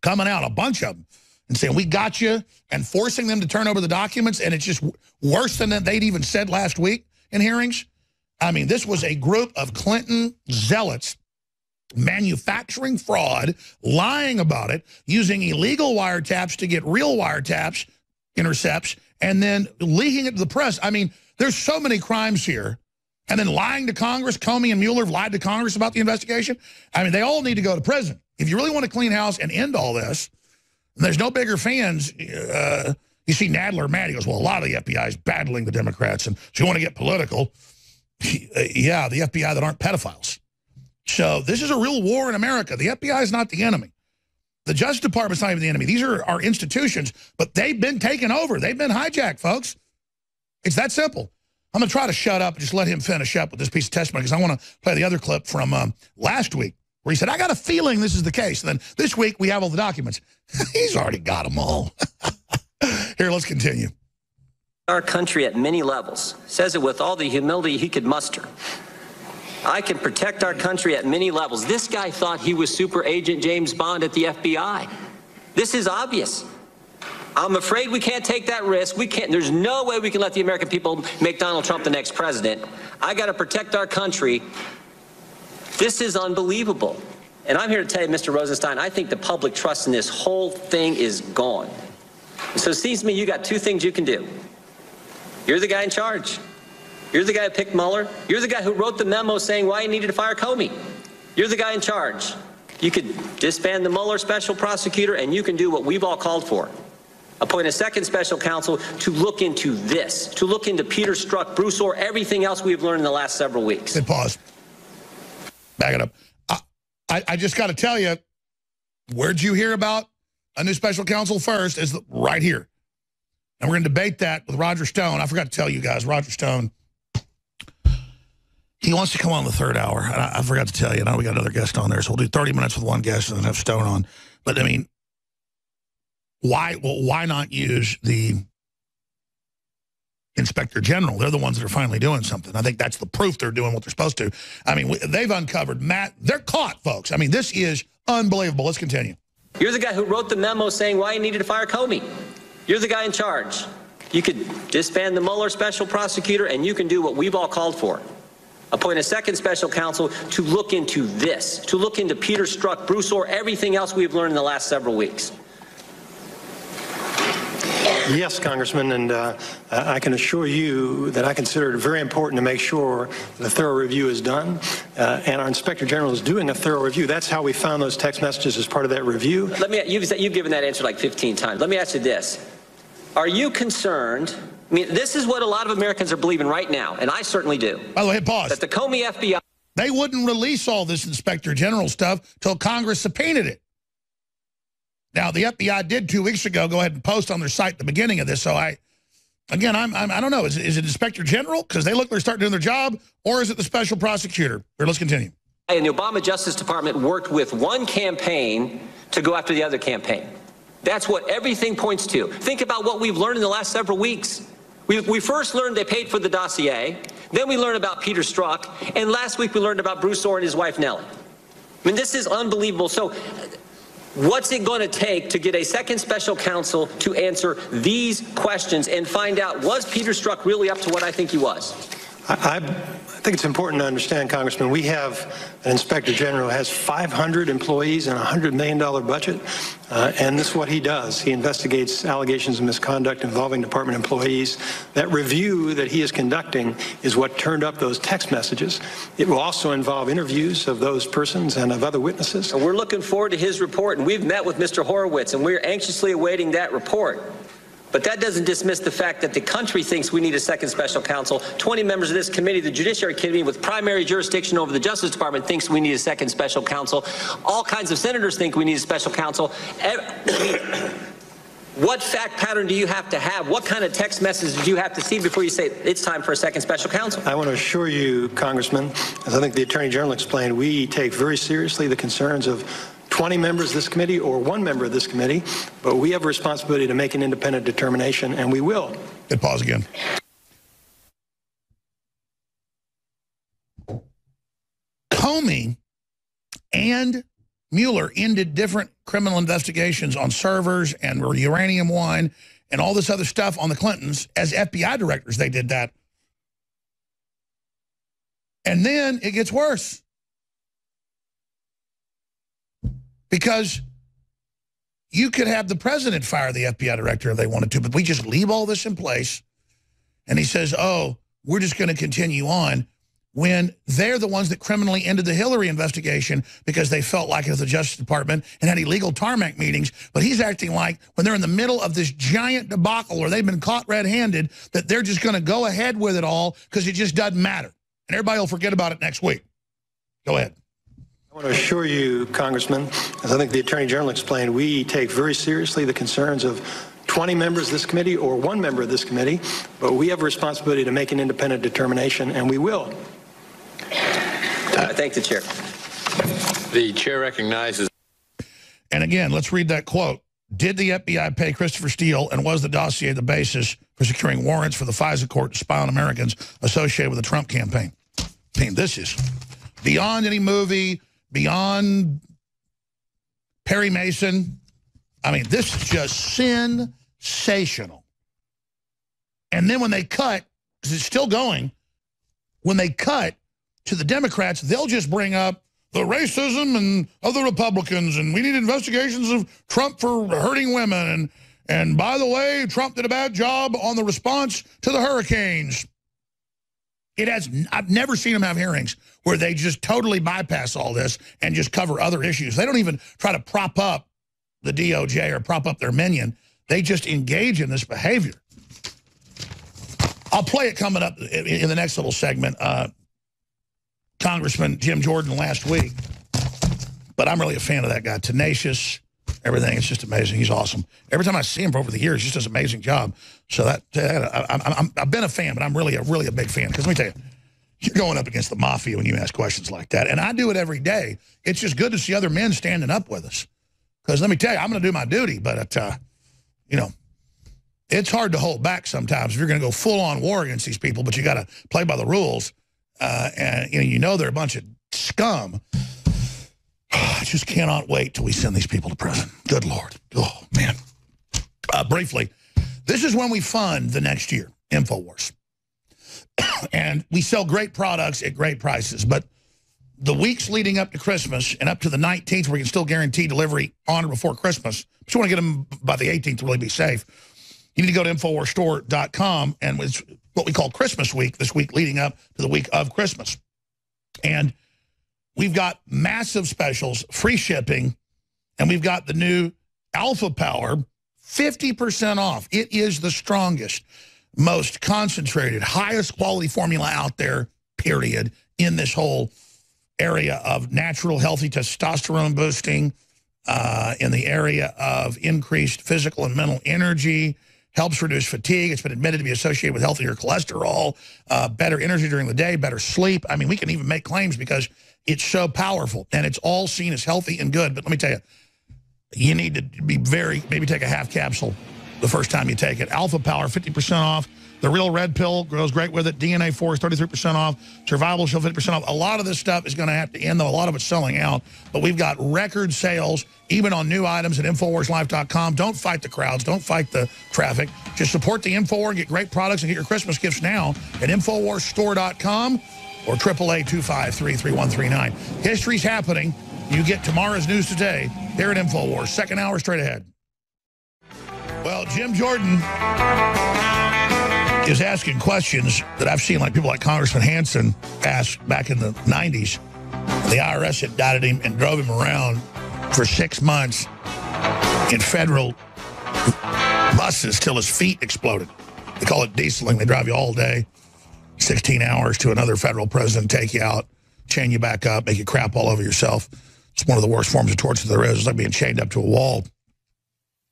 coming out, a bunch of them, and saying, we got you, and forcing them to turn over the documents, and it's just worse than they'd even said last week in hearings. I mean, this was a group of Clinton zealots manufacturing fraud, lying about it, using illegal wiretaps to get real wiretaps, intercepts, and then leaking it to the press. I mean, there's so many crimes here. And then lying to Congress. Comey and Mueller have lied to Congress about the investigation. I mean, they all need to go to prison. If you really want to clean house and end all this, and there's no bigger fans. You see Nadler mad. He goes, well, a lot of the FBI is battling the Democrats. And so you want to get political. Yeah, the FBI that aren't pedophiles. So this is a real war in America. The FBI is not the enemy. The Justice Department's not even the enemy. These are our institutions, but they've been taken over. They've been hijacked, folks. It's that simple. I'm going to try to shut up and just let him finish up with this piece of testimony because I want to play the other clip from last week where he said, I got a feeling this is the case. And then this week we have all the documents. He's already got them all. Here, let's continue. Our country at many levels, says it with all the humility he could muster. I can protect our country at many levels. This guy thought he was Super Agent James Bond at the FBI. This is obvious. I'm afraid we can't take that risk. We can't. There's no way we can let the American people make Donald Trump the next president. I got to protect our country. This is unbelievable. And I'm here to tell you, Mr. Rosenstein, I think the public trust in this whole thing is gone. So it seems to me you got two things you can do. You're the guy in charge. You're the guy who picked Mueller. You're the guy who wrote the memo saying why he needed to fire Comey. You're the guy in charge. You could disband the Mueller special prosecutor, and you can do what we've all called for. Appoint a second special counsel to look into this, to look into Peter Strzok, Bruce Orr, everything else we've learned in the last several weeks. Good pause. Back it up. I just got to tell you, where'd you hear about a new special counsel first? Is right here. And we're going to debate that with Roger Stone. I forgot to tell you guys, Roger Stone, he wants to come on the third hour. And I forgot to tell you, now we got another guest on there, so we'll do 30 minutes with one guest and then have Stone on. But, I mean, why not use the Inspector General? They're the ones that are finally doing something. I think that's the proof they're doing what they're supposed to. I mean, they've uncovered they're caught, folks. I mean, this is unbelievable. Let's continue. You're the guy who wrote the memo saying why he needed to fire Comey. You're the guy in charge. You could disband the Mueller special prosecutor, and you can do what we've all called for. Appoint a second special counsel to look into this, to look into Peter Strzok, Bruce Orr, everything else we've learned in the last several weeks. Yes, Congressman, and I can assure you that I consider it very important to make sure the thorough review is done, and our Inspector General is doing a thorough review. That's how we found those text messages as part of that review. You've given that answer like 15 times. Let me ask you this. Are you concerned? I mean, this is what a lot of Americans are believing right now, and I certainly do. By the way, pause. That the Comey FBI... They wouldn't release all this Inspector General stuff till Congress subpoenaed it. Now, the FBI did 2 weeks ago go ahead and post on their site the beginning of this. So I don't know. Is it Inspector General? Because they look they're starting doing their job, or is it the special prosecutor? Or let's continue. And the Obama Justice Department worked with one campaign to go after the other campaign. That's what everything points to. Think about what we've learned in the last several weeks. We first learned they paid for the dossier. Then we learned about Peter Strzok. And last week we learned about Bruce Orr and his wife, Nellie. I mean, this is unbelievable. So what's it going to take to get a second special counsel to answer these questions and find out, was Peter Strzok really up to what I think he was? I think it's important to understand, Congressman, we have an Inspector General who has 500 employees and a $100 million budget, and this is what he does. He investigates allegations of misconduct involving department employees. That review that he is conducting is what turned up those text messages. It will also involve interviews of those persons and of other witnesses. And we're looking forward to his report, and we've met with Mr. Horowitz, and we're anxiously awaiting that report. But that doesn't dismiss the fact that the country thinks we need a second special counsel. 20 members of this committee, the Judiciary Committee with primary jurisdiction over the Justice Department, thinks we need a second special counsel. All kinds of senators think we need a special counsel. What fact pattern do you have to have? What kind of text messages do you have to see before you say it's time for a second special counsel? I want to assure you, Congressman, as I think the Attorney General explained, we take very seriously the concerns of 20 members of this committee or one member of this committee, but we have a responsibility to make an independent determination, and we will. Good pause again. Comey and Mueller ended different criminal investigations on servers and uranium wine and all this other stuff on the Clintons. As FBI directors, they did that. And then it gets worse. Because you could have the president fire the FBI director if they wanted to, but we just leave all this in place. And he says, oh, we're just going to continue on, when they're the ones that criminally ended the Hillary investigation because they felt like it was the Justice Department and had illegal tarmac meetings. But he's acting like when they're in the middle of this giant debacle where they've been caught red-handed, that they're just going to go ahead with it all because it just doesn't matter. And everybody will forget about it next week. Go ahead. I want to assure you, Congressman, as I think the Attorney General explained, we take very seriously the concerns of 20 members of this committee or one member of this committee, but we have a responsibility to make an independent determination, and we will. Thank the chair. The chair recognizes. And again, let's read that quote. Did the FBI pay Christopher Steele, and was the dossier the basis for securing warrants for the FISA court to spy on Americans associated with the Trump campaign? I mean, this is beyond any movie, beyond Perry Mason. I mean, this is just sensational. And then when they cut, because it's still going, when they cut to the Democrats, they'll just bring up the racism and other Republicans, and we need investigations of Trump for hurting women. And by the way, Trump did a bad job on the response to the hurricanes. I've never seen them have hearings where they just totally bypass all this and just cover other issues. They don't even try to prop up the DOJ or prop up their minion. They just engage in this behavior. I'll play it coming up in the next little segment. Congressman Jim Jordan last week. But I'm really a fan of that guy. Tenacious, everything. It's just amazing. He's awesome. Every time I see him for over the years, he just does an amazing job. So I've been a fan, but I'm really a big fan. Because let me tell you, you're going up against the mafia when you ask questions like that. And I do it every day. It's just good to see other men standing up with us. Because let me tell you, I'm going to do my duty. But, you know, it's hard to hold back sometimes if you're going to go full-on war against these people, but you got to play by the rules. And you know they're a bunch of scum. I just cannot wait till we send these people to prison. Good Lord. Oh, man. Briefly, this is when we fund the next year, INFOWARS. And we sell great products at great prices. But the weeks leading up to Christmas and up to the 19th, we can still guarantee delivery on or before Christmas. But you want to get them by the 18th to really be safe. you need to go to InfoWarsStore.com, and it's what we call Christmas week, this week leading up to the week of Christmas. And we've got massive specials, free shipping, and we've got the new Alpha Power, 50% off. It is the strongest, most concentrated, highest quality formula out there, period, in this whole area of natural, healthy testosterone boosting, in the area of increased physical and mental energy, helps reduce fatigue. It's been admitted to be associated with healthier cholesterol, better energy during the day, better sleep. I mean, we can even make claims because it's so powerful, and it's all seen as healthy and good. But let me tell you, you need to be maybe take a half capsule the first time you take it. Alpha Power, 50% off. The Real Red Pill goes great with it. DNA Force, 33% off. Survival Shield, 50% off. A lot of this stuff is going to have to end, though. A lot of it's selling out. But we've got record sales, even on new items at InfoWarsLife.com. Don't fight the crowds. Don't fight the traffic. Just support the InfoWars, get great products, and get your Christmas gifts now at InfoWarsStore.com or 888-253-3139. History's happening. You get tomorrow's news today here at InfoWars. Second hour straight ahead. Well, Jim Jordan is asking questions that I've seen like people like Congressman Hansen asked back in the 90s. The IRS had indicted him and drove him around for 6 months in federal buses till his feet exploded. They call it dieseling. They drive you all day, 16 hours to another federal president, take you out, chain you back up, make you crap all over yourself. It's one of the worst forms of torture there is. It's like being chained up to a wall.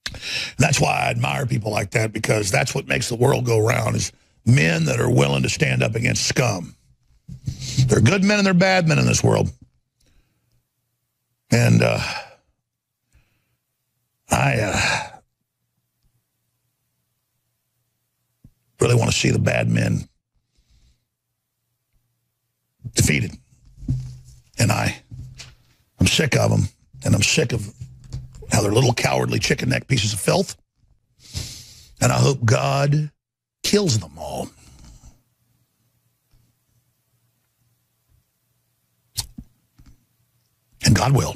And that's why I admire people like that, because that's what makes the world go round, is men that are willing to stand up against scum. There are good men and there are bad men in this world. And I really want to see the bad men defeated. And I'm sick of them, and I'm sick of how they're little cowardly chicken neck pieces of filth. And I hope God kills them all. And God will.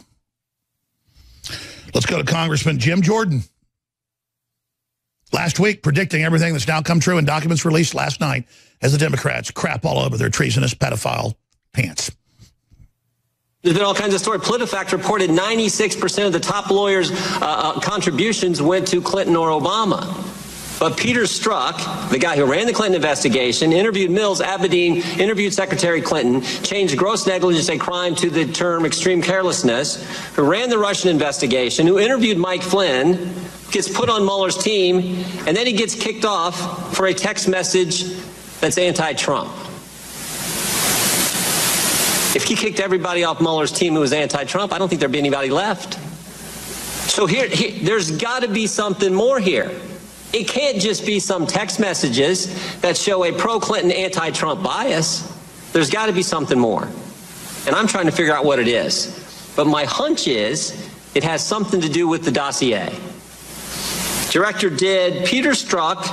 Let's go to Congressman Jim Jordan. Last week, predicting everything that's now come true in documents released last night as the Democrats crap all over their treasonous pedophile pants. There's been all kinds of stories. PolitiFact reported 96% of the top lawyers' contributions went to Clinton or Obama. But Peter Strzok, the guy who ran the Clinton investigation, interviewed Mills, Abedin, interviewed Secretary Clinton, changed gross negligence a crime to the term extreme carelessness, who ran the Russian investigation, who interviewed Mike Flynn, gets put on Mueller's team, and then he gets kicked off for a text message that's anti-Trump. If he kicked everybody off Mueller's team who was anti-Trump, I don't think there'd be anybody left. So here there's got to be something more here. It can't just be some text messages that show a pro-Clinton, anti-Trump bias. There's got to be something more. And I'm trying to figure out what it is. But my hunch is it has something to do with the dossier. Director, did Peter Strzok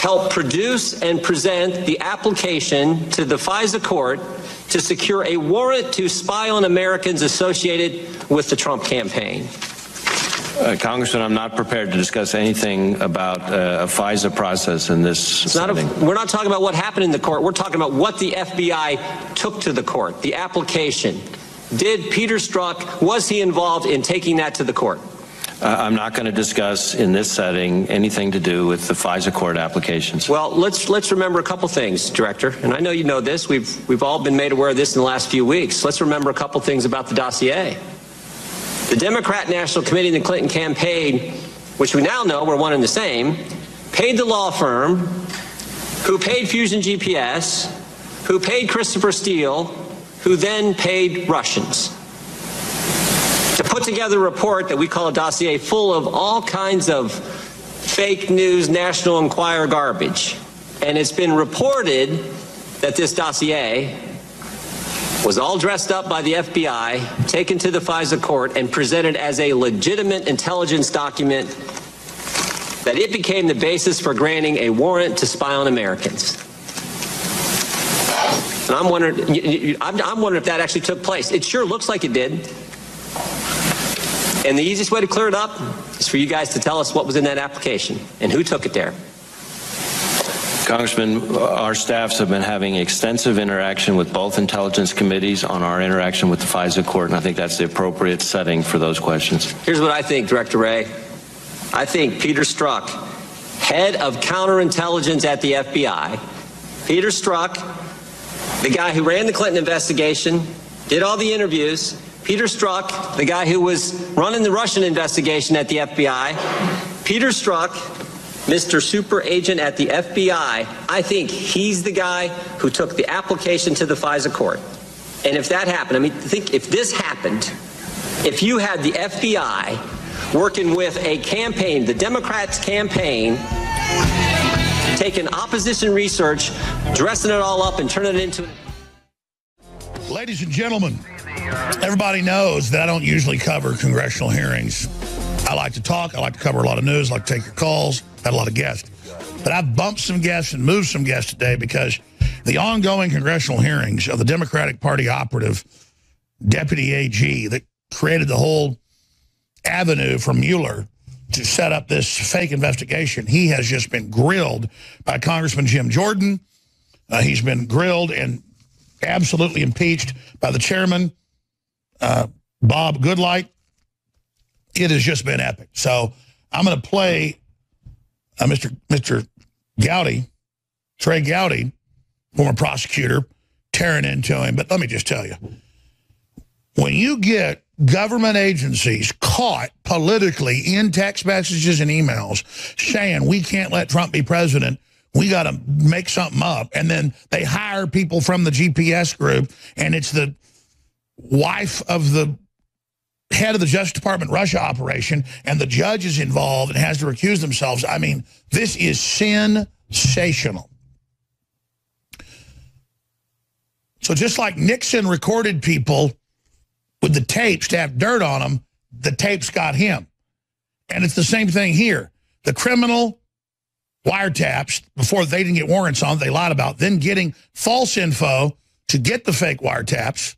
help produce and present the application to the FISA court to secure a warrant to spy on Americans associated with the Trump campaign? Congressman, I'm not prepared to discuss anything about a FISA process in this setting. We're not talking about what happened in the court. We're talking about what the FBI took to the court, the application. Did Peter Strzok, was he involved in taking that to the court? I'm not going to discuss in this setting anything to do with the FISA court applications. Well, let's remember a couple things, Director. And I know you know this. We've all been made aware of this in the last few weeks. Let's remember a couple things about the dossier. The Democrat National Committee and the Clinton campaign, which we now know were one and the same, paid the law firm who paid Fusion GPS, who paid Christopher Steele, who then paid Russians, to put together a report that we call a dossier full of all kinds of fake news, National Enquirer garbage. And it's been reported that this dossier was all dressed up by the FBI, taken to the FISA court, and presented as a legitimate intelligence document, that it became the basis for granting a warrant to spy on Americans. And I'm wondering if that actually took place. It sure looks like it did. And the easiest way to clear it up is is for you guys to tell us what was in that application and who took it there. Congressman, our staffs have been having extensive interaction with both intelligence committees on our interaction with the FISA court, and I think that's the appropriate setting for those questions. Here's what I think, Director Wray. I think Peter Strzok, head of counterintelligence at the FBI, Peter Strzok, the guy who ran the Clinton investigation, did all the interviews, Peter Strzok, the guy who was running the Russian investigation at the FBI, Peter Strzok, Mr. Super Agent at the FBI, I think he's the guy who took the application to the FISA court. And if that happened, I mean, think if this happened, if you had the FBI working with a campaign, the Democrats' campaign, taking opposition research, dressing it all up and turning it into... Ladies and gentlemen, everybody knows that I don't usually cover congressional hearings. I like to talk. I like to cover a lot of news. I like to take your calls. Had a lot of guests. But I've bumped some guests and moved some guests today because the ongoing congressional hearings of the Democratic Party operative deputy AG that created the whole avenue for Mueller to set up this fake investigation, he has just been grilled by Congressman Jim Jordan. He's been grilled and absolutely impeached by the chairman, Bob Goodlight. It has just been epic. So I'm going to play Mr. Gowdy, Trey Gowdy, former prosecutor, tearing into him. But let me just tell you, when you get government agencies caught politically in text messages and emails saying we can't let Trump be president, we got to make something up, and then they hire people from the GPS group, and it's the wife of the head of the Justice Department Russia operation, and the judge is involved and has to recuse themselves. I mean, this is sensational. So just like Nixon recorded people with the tapes to have dirt on them, the tapes got him. And it's the same thing here. The criminal wiretaps, before they didn't get warrants on, they lied about, then getting false info to get the fake wiretaps.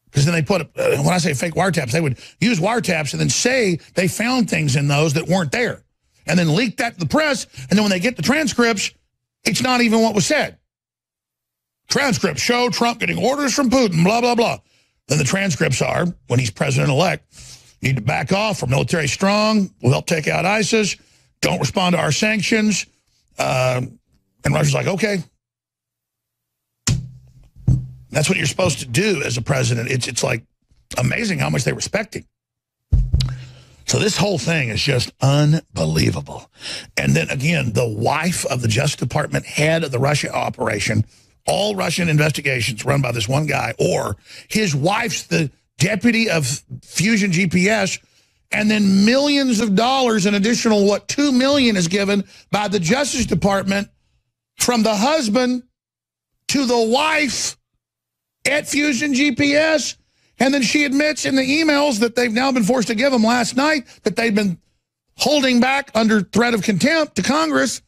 Because then they put, when I say fake wiretaps, they would use wiretaps and then say they found things in those that weren't there. And then leak that to the press, and then when they get the transcripts, it's not even what was said. Transcripts show Trump getting orders from Putin, blah, blah, blah. Then the transcripts are, when he's president-elect, need to back off, we're military strong, we'll help take out ISIS, don't respond to our sanctions. And Russia's like, okay. That's what you're supposed to do as a president. It's like amazing how much they respect him. So this whole thing is just unbelievable. And then again, the wife of the Justice Department head of the Russia operation, all Russian investigations run by this one guy, or his wife's the deputy of Fusion GPS, and then millions of dollars, an additional, $2 million is given by the Justice Department from the husband to the wife at Fusion GPS. And then she admits in the emails that they've now been forced to give them last night that they've been holding back under threat of contempt to Congress.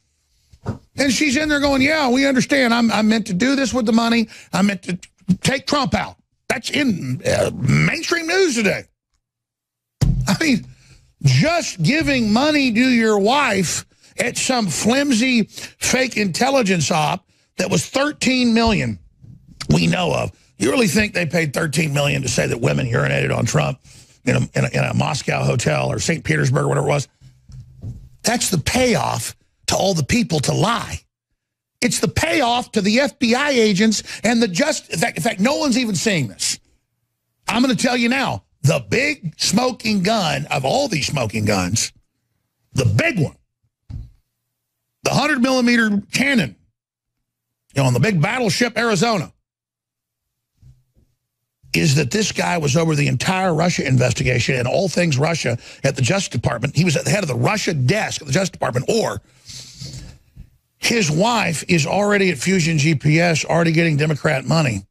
And she's in there going, yeah, we understand. I meant to do this with the money. I meant to take Trump out. That's in mainstream news today. I mean, just giving money to your wife at some flimsy fake intelligence op that was $13 million we know of. You really think they paid $13 million to say that women urinated on Trump in a Moscow hotel or St. Petersburg or whatever it was? That's the payoff to all the people to lie. It's the payoff to the FBI agents and the in fact, no one's even seeing this. I'm going to tell you now, the big smoking gun of all these smoking guns, the big one, the 100-millimeter cannon, on the big battleship Arizona, is that this guy was over the entire Russia investigation and all things Russia at the Justice Department. He was at the head of the Russia desk at the Justice Department, or his wife is already at Fusion GPS, already getting Democrat money.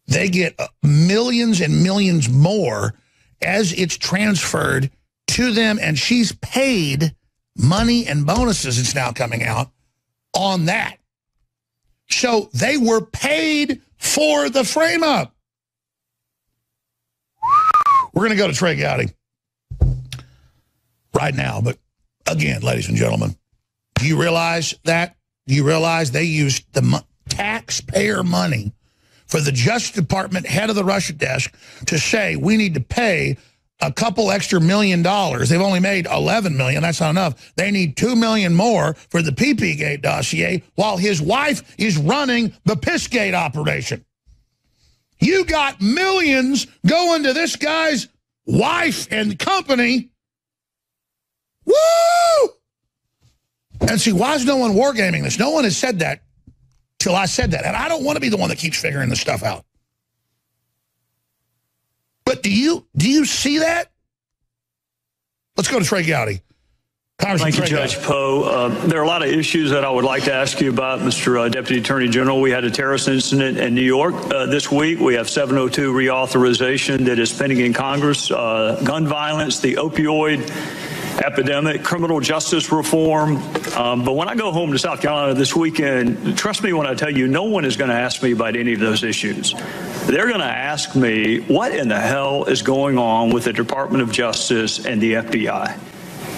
They get millions and millions more as it's transferred to them, and she's paid money and bonuses, it's now coming out, on that. So they were paid for the frame-up. We're going to go to Trey Gowdy. right now. But again, ladies and gentlemen, do you realize that? Do you realize they used the taxpayer money for the Justice Department head of the Russia desk to say we need to pay a couple extra $1 million. They've only made $11 million. That's not enough. They need $2 million more for the PP-Gate dossier while his wife is running the Pissgate operation. You got millions going to this guy's wife and company. Woo! And see, why is no one wargaming this? No one has said that till I said that. And I don't want to be the one that keeps figuring this stuff out. But do you see that? Let's go to Trey Gowdy. Thank you, Judge Poe. There are a lot of issues that I would like to ask you about, Mr. Deputy Attorney General. We had a terrorist incident in New York this week. We have 702 reauthorization that is pending in Congress. Gun violence, the opioid epidemic, criminal justice reform. But when I go home to South Carolina this weekend, trust me when I tell you, no one is going to ask me about any of those issues. They're going to ask me, what in the hell is going on with the Department of Justice and the FBI?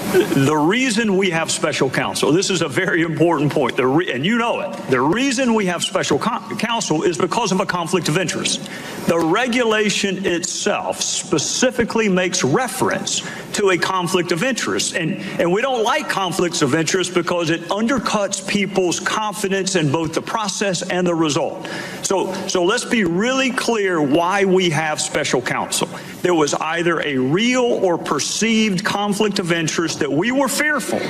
The reason we have special counsel, this is a very important point, and you know it. The reason we have special counsel is because of a conflict of interest. The regulation itself specifically makes reference to a conflict of interest. And we don't like conflicts of interest because it undercuts people's confidence in both the process and the result. So let's be really clear why we have special counsel. There was either a real or perceived conflict of interest that we were fearful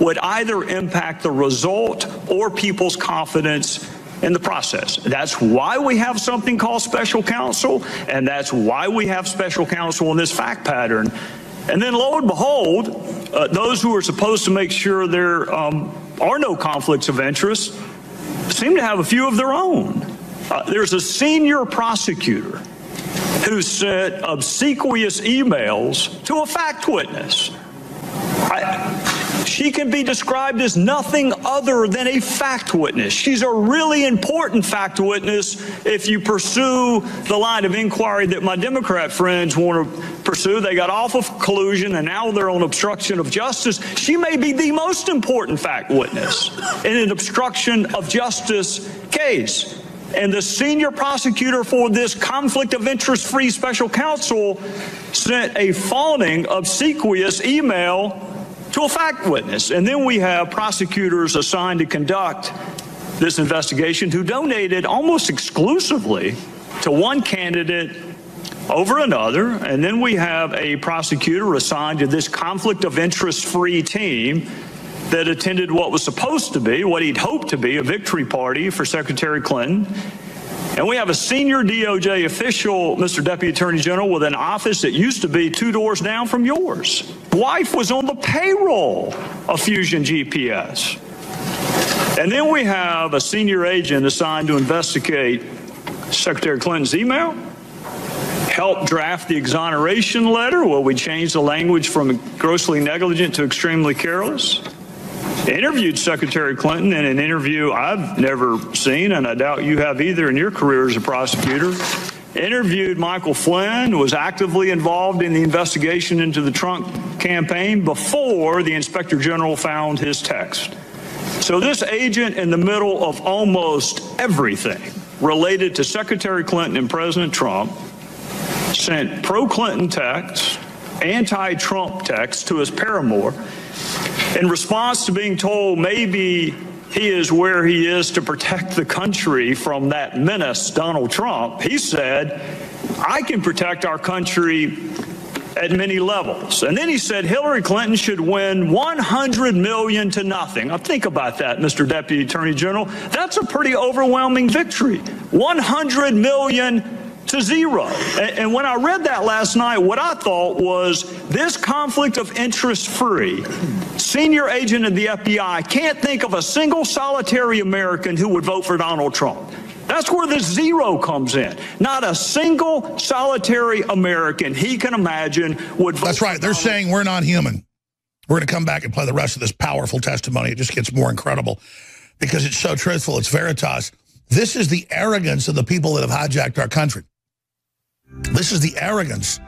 would either impact the result or people's confidence in the process. That's why we have something called special counsel, and that's why we have special counsel in this fact pattern. And then lo and behold, those who are supposed to make sure there are no conflicts of interest seem to have a few of their own. There's a senior prosecutor who sent obsequious emails to a fact witness. She can be described as nothing other than a fact witness. She's a really important fact witness if you pursue the line of inquiry that my Democrat friends want to pursue. They got off of collusion and now they're on obstruction of justice. She may be the most important fact witness in an obstruction of justice case. And the senior prosecutor for this conflict of interest-free special counsel sent a fawning, obsequious email to a fact witness. And then we have prosecutors assigned to conduct this investigation who donated almost exclusively to one candidate over another. And then we have a prosecutor assigned to this conflict of interest-free team that attended what was supposed to be, what he'd hoped to be, a victory party for Secretary Clinton. And we have a senior DOJ official, Mr. Deputy Attorney General, with an office that used to be 2 doors down from yours. Wife was on the payroll of Fusion GPS. And then we have a senior agent assigned to investigate Secretary Clinton's email, help draft the exoneration letter, where we changed the language from grossly negligent to extremely careless, interviewed Secretary Clinton in an interview I've never seen, and I doubt you have either in your career as a prosecutor, interviewed Michael Flynn, was actively involved in the investigation into the Trump campaign before the Inspector General found his text. So this agent, in the middle of almost everything related to Secretary Clinton and President Trump, sent pro-Clinton texts, anti-Trump texts to his paramour, in response to being told maybe he is where he is to protect the country from that menace, Donald Trump. He said, I can protect our country at many levels. And then he said Hillary Clinton should win 100 million to nothing. Now think about that, Mr. Deputy Attorney General. That's a pretty overwhelming victory. 100 million to 0. And when I read that last night, what I thought was this conflict of interest free senior agent of the FBI can't think of a single solitary American who would vote for Donald Trump. That's where the 0 comes in. Not a single solitary American he can imagine would vote. That's right. They're saying we're not human. We're going to come back and play the rest of this powerful testimony. It just gets more incredible because it's so truthful. It's Veritas. This is the arrogance of the people that have hijacked our country. This is the arrogance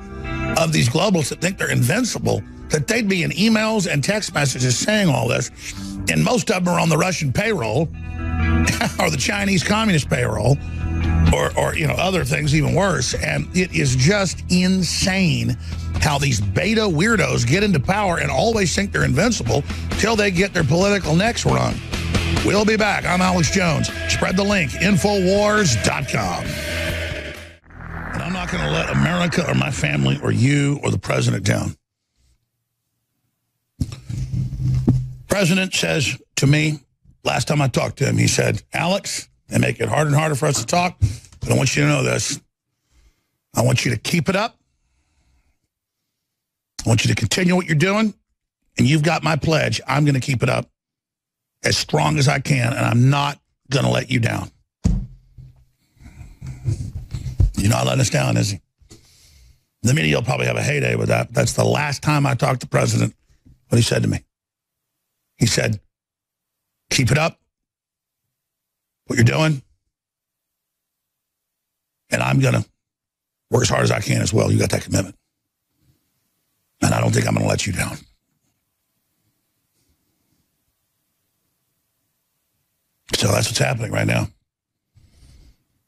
of these globalists that think they're invincible that they'd be in emails and text messages saying all this, and most of them are on the Russian payroll or the Chinese communist payroll or you know, other things even worse. And it is just insane how these beta weirdos get into power and always think they're invincible till they get their political necks wrung. We'll be back. I'm Alex Jones. Spread the link, INFOWARS.com. And I'm not going to let America or my family or you or the president down. President says to me, last time I talked to him, he said, Alex, they make it harder and harder for us to talk, but I want you to know this. I want you to keep it up. I want you to continue what you're doing, and you've got my pledge. I'm going to keep it up as strong as I can, and I'm not going to let you down. You're not letting us down, is he? The media will probably have a heyday with that. That's the last time I talked to the president, what he said to me. He said, keep it up, what you're doing, and I'm going to work as hard as I can as well. You got that commitment. And I don't think I'm going to let you down. So that's what's happening right now.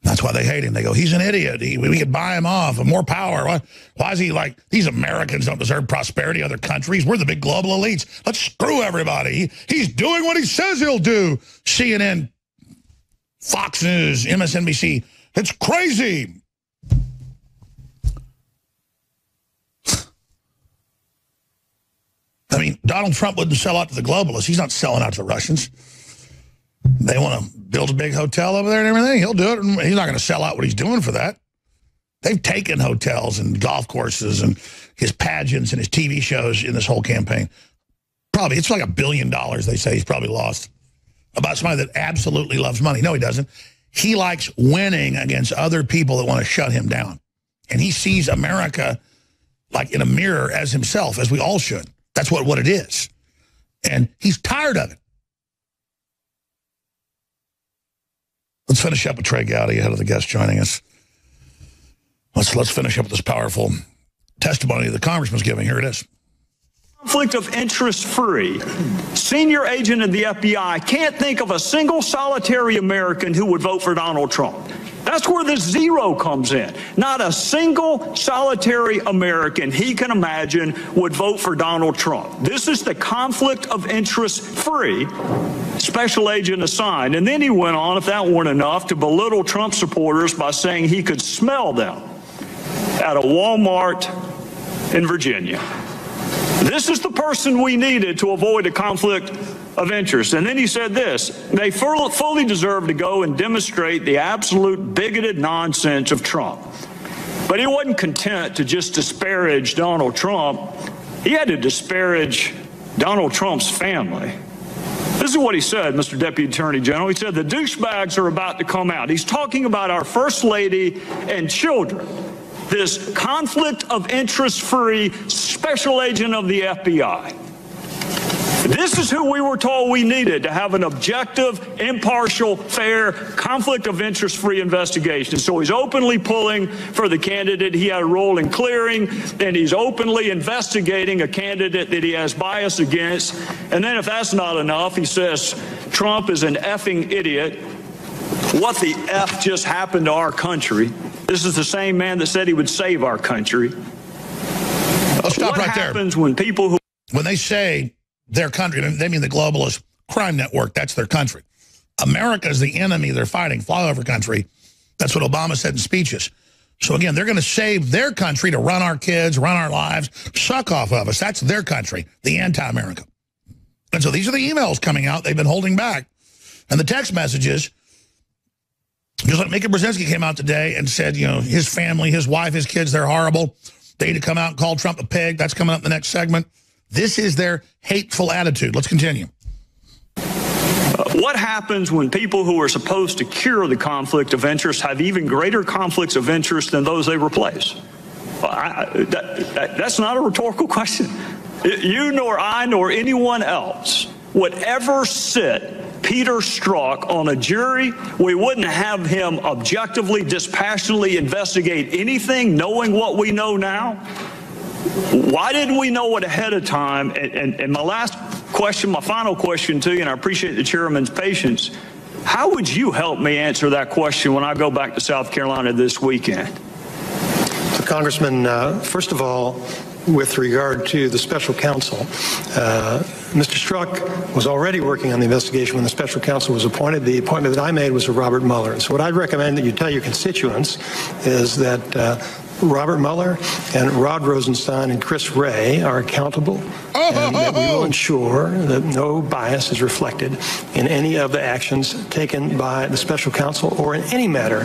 That's why they hate him. They go, he's an idiot. We could buy him off. More power. Why is he like, these Americans don't deserve prosperity, other countries. We're the big global elites. Let's screw everybody. He's doing what he says he'll do. CNN, Fox News, MSNBC. It's crazy. I mean, Donald Trump wouldn't sell out to the globalists. He's not selling out to the Russians. They want to build a big hotel over there and everything. He'll do it. And he's not going to sell out what he's doing for that. They've taken hotels and golf courses and his pageants and his TV shows in this whole campaign. Probably, it's like $1 billion, they say, he's probably lost. About somebody that absolutely loves money. No, he doesn't. He likes winning against other people that want to shut him down. And he sees America like in a mirror as himself, as we all should. That's what it is. And he's tired of it. Let's finish up with Trey Gowdy, ahead of the guest joining us. Let's finish up with this powerful testimony the congressman's giving. Here it is. Conflict of interest free. Senior agent in the FBI can't think of a single solitary American who would vote for Donald Trump. That's where this zero comes in. Not a single solitary American he can imagine would vote for Donald Trump. This is the conflict of interest free special agent assigned. And then he went on, if that weren't enough, to belittle Trump supporters by saying he could smell them at a Walmart in Virginia. This is the person we needed to avoid a conflict of interest. And then he said this, they fully deserve to go and demonstrate the absolute bigoted nonsense of Trump. But he wasn't content to just disparage Donald Trump. He had to disparage Donald Trump's family. This is what he said, Mr. Deputy Attorney General. He said the douchebags are about to come out. He's talking about our First Lady and children. This conflict of interest-free special agent of the FBI. This is who we were told we needed to have an objective, impartial, fair, conflict of interest-free investigation. So he's openly pulling for the candidate he had a role in clearing, and he's openly investigating a candidate that he has bias against. And then if that's not enough, he says Trump is an effing idiot. What the F just happened to our country? This is the same man that said he would save our country. I'll stop right there. What happens when people who... When they say their country, they mean the globalist crime network. That's their country. America is the enemy they're fighting, flyover country. That's what Obama said in speeches. So again, they're going to save their country to run our kids, run our lives, suck off of us. That's their country, the anti-America. And so these are the emails coming out they've been holding back. And the text messages, just like Mika Brzezinski came out today and said, you know, his family, his wife, his kids, they're horrible. They need to come out and call Trump a pig. That's coming up in the next segment. This is their hateful attitude. Let's continue. What happens when people who are supposed to cure the conflict of interest have even greater conflicts of interest than those they replace? That's not a rhetorical question. You nor I nor anyone else would ever sit Peter Strzok on a jury. We wouldn't have him objectively, dispassionately investigate anything, knowing what we know now. Why didn't we know it ahead of time? And my last question, my final question to you, and I appreciate the chairman's patience, how would you help me answer that question when I go back to South Carolina this weekend? So, Congressman, first of all, with regard to the special counsel, Mr. Strzok was already working on the investigation when the special counsel was appointed. The appointment that I made was of Robert Mueller. So what I'd recommend that you tell your constituents is that Robert Mueller and Rod Rosenstein and Chris Wray are accountable, and that we will ensure that no bias is reflected in any of the actions taken by the special counsel or in any matter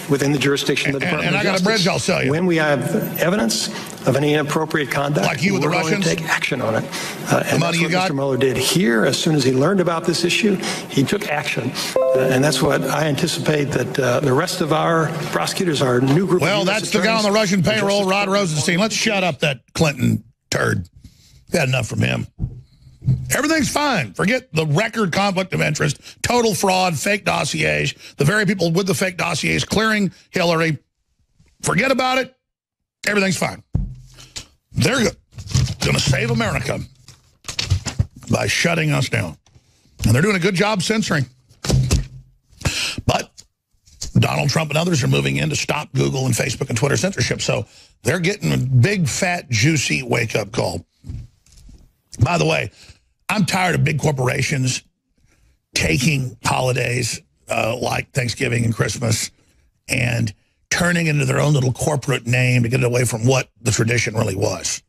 within the jurisdiction of the Department of Justice. And I got a bridge I'll sell you. When we have evidence of any inappropriate conduct, like you with the Russians, take action on it. And that's what Mr. Mueller did here. As soon as he learned about this issue, he took action. And that's what I anticipate that the rest of our prosecutors, our new group of Well, that's the guy on the Russian payroll, Rod Rosenstein. Let's shut up that Clinton turd. Got enough from him. Everything's fine. Forget the record conflict of interest, total fraud, fake dossiers, the very people with the fake dossiers clearing Hillary. Forget about it. Everything's fine. They're going to save America by shutting us down. And they're doing a good job censoring. But Donald Trump and others are moving in to stop Google and Facebook and Twitter censorship. So they're getting a big, fat, juicy wake-up call. By the way, I'm tired of big corporations taking holidays like Thanksgiving and Christmas and turning into their own little corporate name to get it away from what the tradition really was.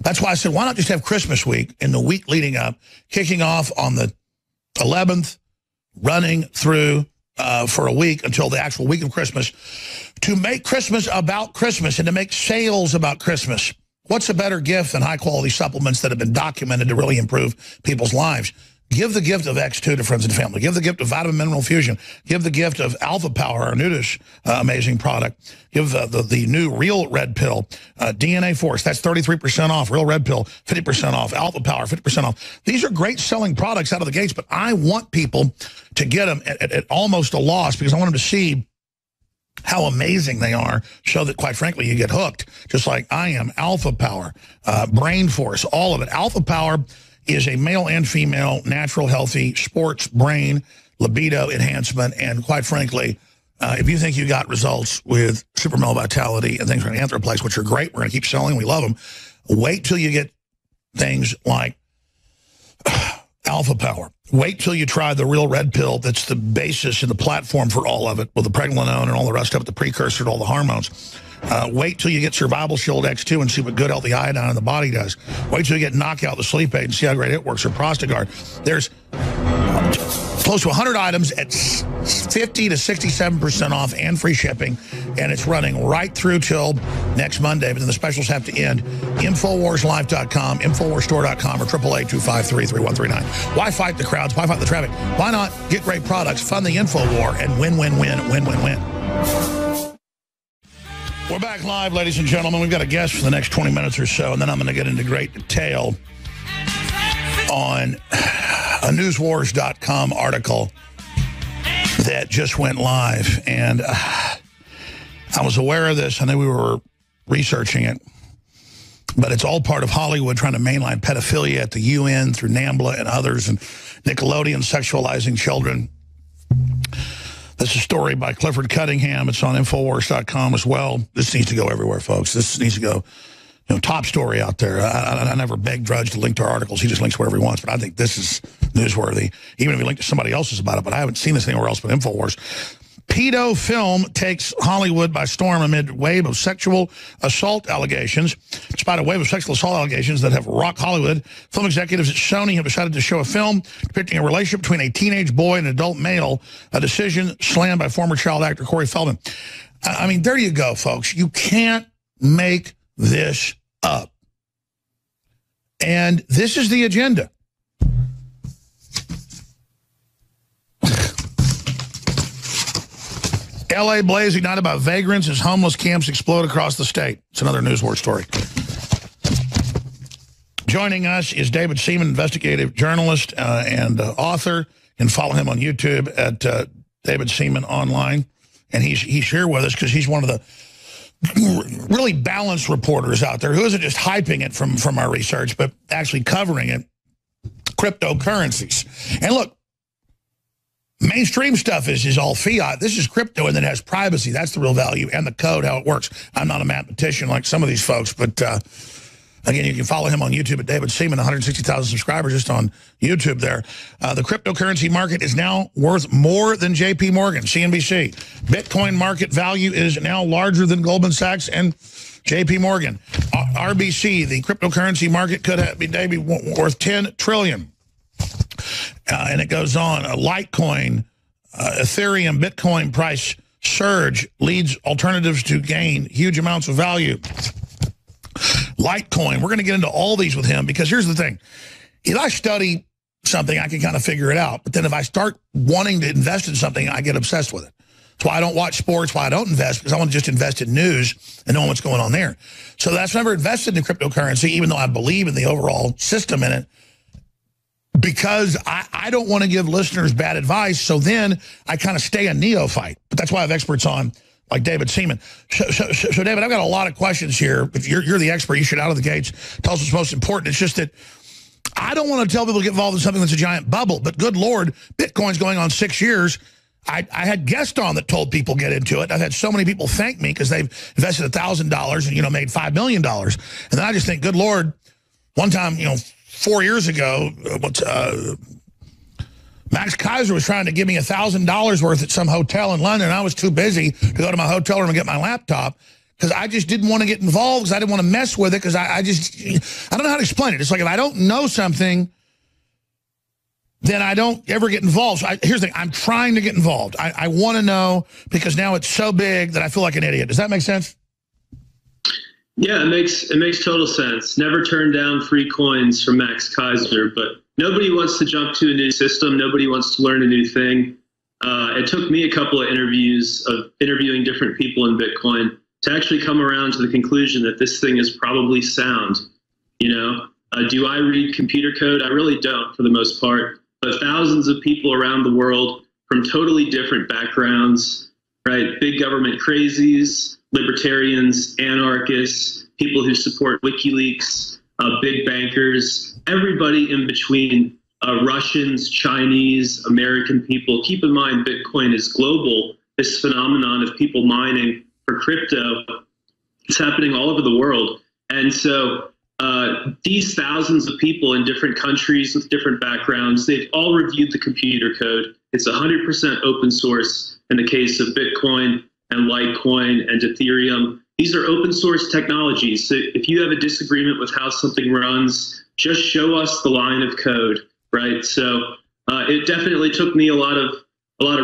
That's why I said, why not just have Christmas week in the week leading up, kicking off on the 11th, running through for a week until the actual week of Christmas, to make Christmas about Christmas and to make sales about Christmas. What's a better gift than high-quality supplements that have been documented to really improve people's lives? Give the gift of X2 to friends and family. Give the gift of Vitamin Mineral Fusion. Give the gift of Alpha Power, our newest amazing product. Give the new Real Red Pill, DNA Force. That's 33% off. Real Red Pill, 50% off. Alpha Power, 50% off. These are great selling products out of the gates, but I want people to get them at almost a loss because I want them to see how amazing they are, so that, quite frankly, you get hooked, just like I am. Alpha Power, Brain Force, all of it. Alpha Power is a male and female, natural, healthy sports brain libido enhancement. And quite frankly, if you think you got results with Super Male Vitality and things like Anthroplex, which are great, we're going to keep selling, we love them, wait till you get things like Alpha Power. Wait till you try the Real Red Pill that's the basis and the platform for all of it, with the pregnenolone and all the rest of it, the precursor to all the hormones. Wait till you get Survival Shield X2 and see what good healthy iodine in the body does. Wait till you get Knockout, the sleep aid, and see how great it works, or Prostagard. There's close to 100 items at 50 to 67% off and free shipping, and it's running right through till next Monday, but then the specials have to end. InfoWarsLife.com, InfoWarsStore.com, or 888-253-3139. Why fight the crowds? Why fight the traffic? Why not get great products, fund the InfoWar, and win, win, win, win, win, win. We're back live, ladies and gentlemen. We've got a guest for the next 20 minutes or so, and then I'm going to get into great detail on a NewsWars.com article that just went live. And I was aware of this. I knew we were researching it. But it's all part of Hollywood trying to mainline pedophilia at the UN through NAMBLA and others, and Nickelodeon sexualizing children. This is a story by Clifford Cunningham. It's on InfoWars.com as well. This needs to go everywhere, folks. This needs to go, top story out there. I never beg Drudge to link to our articles. He just links wherever he wants. But I think this is newsworthy, even if he linked to somebody else's about it. But I haven't seen this anywhere else but InfoWars. Pedo film takes Hollywood by storm amid wave of sexual assault allegations. Despite a wave of sexual assault allegations that have rocked Hollywood, film executives at Sony have decided to show a film depicting a relationship between a teenage boy and an adult male, a decision slammed by former child actor Corey Feldman. I mean, there you go, folks. You can't make this up. And this is the agenda. L.A. blaze ignited by vagrants as homeless camps explode across the state. It's another NewsWars story. Joining us is David Seaman, investigative journalist and author. You can follow him on YouTube at David Seaman Online. And he's here with us because he's one of the really balanced reporters out there who isn't just hyping it from our research, but actually covering it, cryptocurrencies. And look, mainstream stuff is all fiat. This is crypto, and then it has privacy. That's the real value, and the code, how it works. I'm not a mathematician like some of these folks, but again, you can follow him on YouTube at David Seaman, 160,000 subscribers just on YouTube there. The cryptocurrency market is now worth more than JP Morgan, CNBC. Bitcoin market value is now larger than Goldman Sachs and JP Morgan. RBC, the cryptocurrency market could be maybe worth 10 trillion. And it goes on. Litecoin, Ethereum, Bitcoin price surge leads alternatives to gain huge amounts of value. Litecoin, we're going to get into all these with him because here's the thing. If I study something, I can kind of figure it out. But then if I start wanting to invest in something, I get obsessed with it. That's why I don't watch sports, why I don't invest, because I want to just invest in news and know what's going on there. So that's never invested in cryptocurrency, even though I believe in the overall system in it, because I don't want to give listeners bad advice. So then I kind of stay a neophyte. But that's why I have experts on like David Seaman. So David, I've got a lot of questions here. If you're the expert, you should out of the gates tell us what's most important. It's just that I don't want to tell people to get involved in something that's a giant bubble. But good Lord, Bitcoin's going on 6 years. I had guests on that told people get into it. I've had so many people thank me because they've invested $1,000 and, made $5 million. And then I just think, good Lord, one time, 4 years ago, Max Kaiser was trying to give me $1,000 worth at some hotel in London. And I was too busy to go to my hotel room and get my laptop because I just didn't want to get involved because I didn't want to mess with it because I don't know how to explain it. It's like if I don't know something, then I don't ever get involved. So here's the thing. I'm trying to get involved. I want to know because now it's so big that I feel like an idiot. Does that make sense? Yeah, it makes total sense. Never turn down free coins from Max Kaiser, but nobody wants to jump to a new system. Nobody wants to learn a new thing. It took me a couple of interviews of interviewing different people in Bitcoin to actually come around to the conclusion that this thing is probably sound. Do I read computer code? I really don't for the most part, but thousands of people around the world from totally different backgrounds, right? Big government crazies, libertarians, anarchists, people who support WikiLeaks, big bankers, everybody in between, Russians, Chinese, American people. Keep in mind, Bitcoin is global. This phenomenon of people mining for crypto, it's happening all over the world. And so these thousands of people in different countries with different backgrounds, they've all reviewed the computer code. It's 100% open source in the case of Bitcoin and Litecoin and Ethereum. These are open source technologies. So if you have a disagreement with how something runs, just show us the line of code, right? So it definitely took me a lot of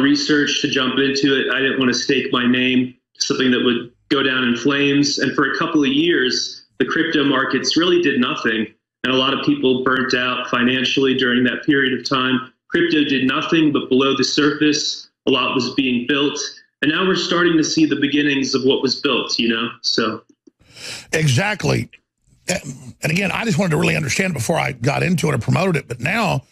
research to jump into it. I didn't want to stake my name to something that would go down in flames. And for a couple of years, the crypto markets really did nothing. And a lot of people burnt out financially during that period of time. Crypto did nothing, but below the surface, a lot was being built. And now we're starting to see the beginnings of what was built, so. Exactly. And again, I just wanted to really understand it before I got into it or promoted it. But now,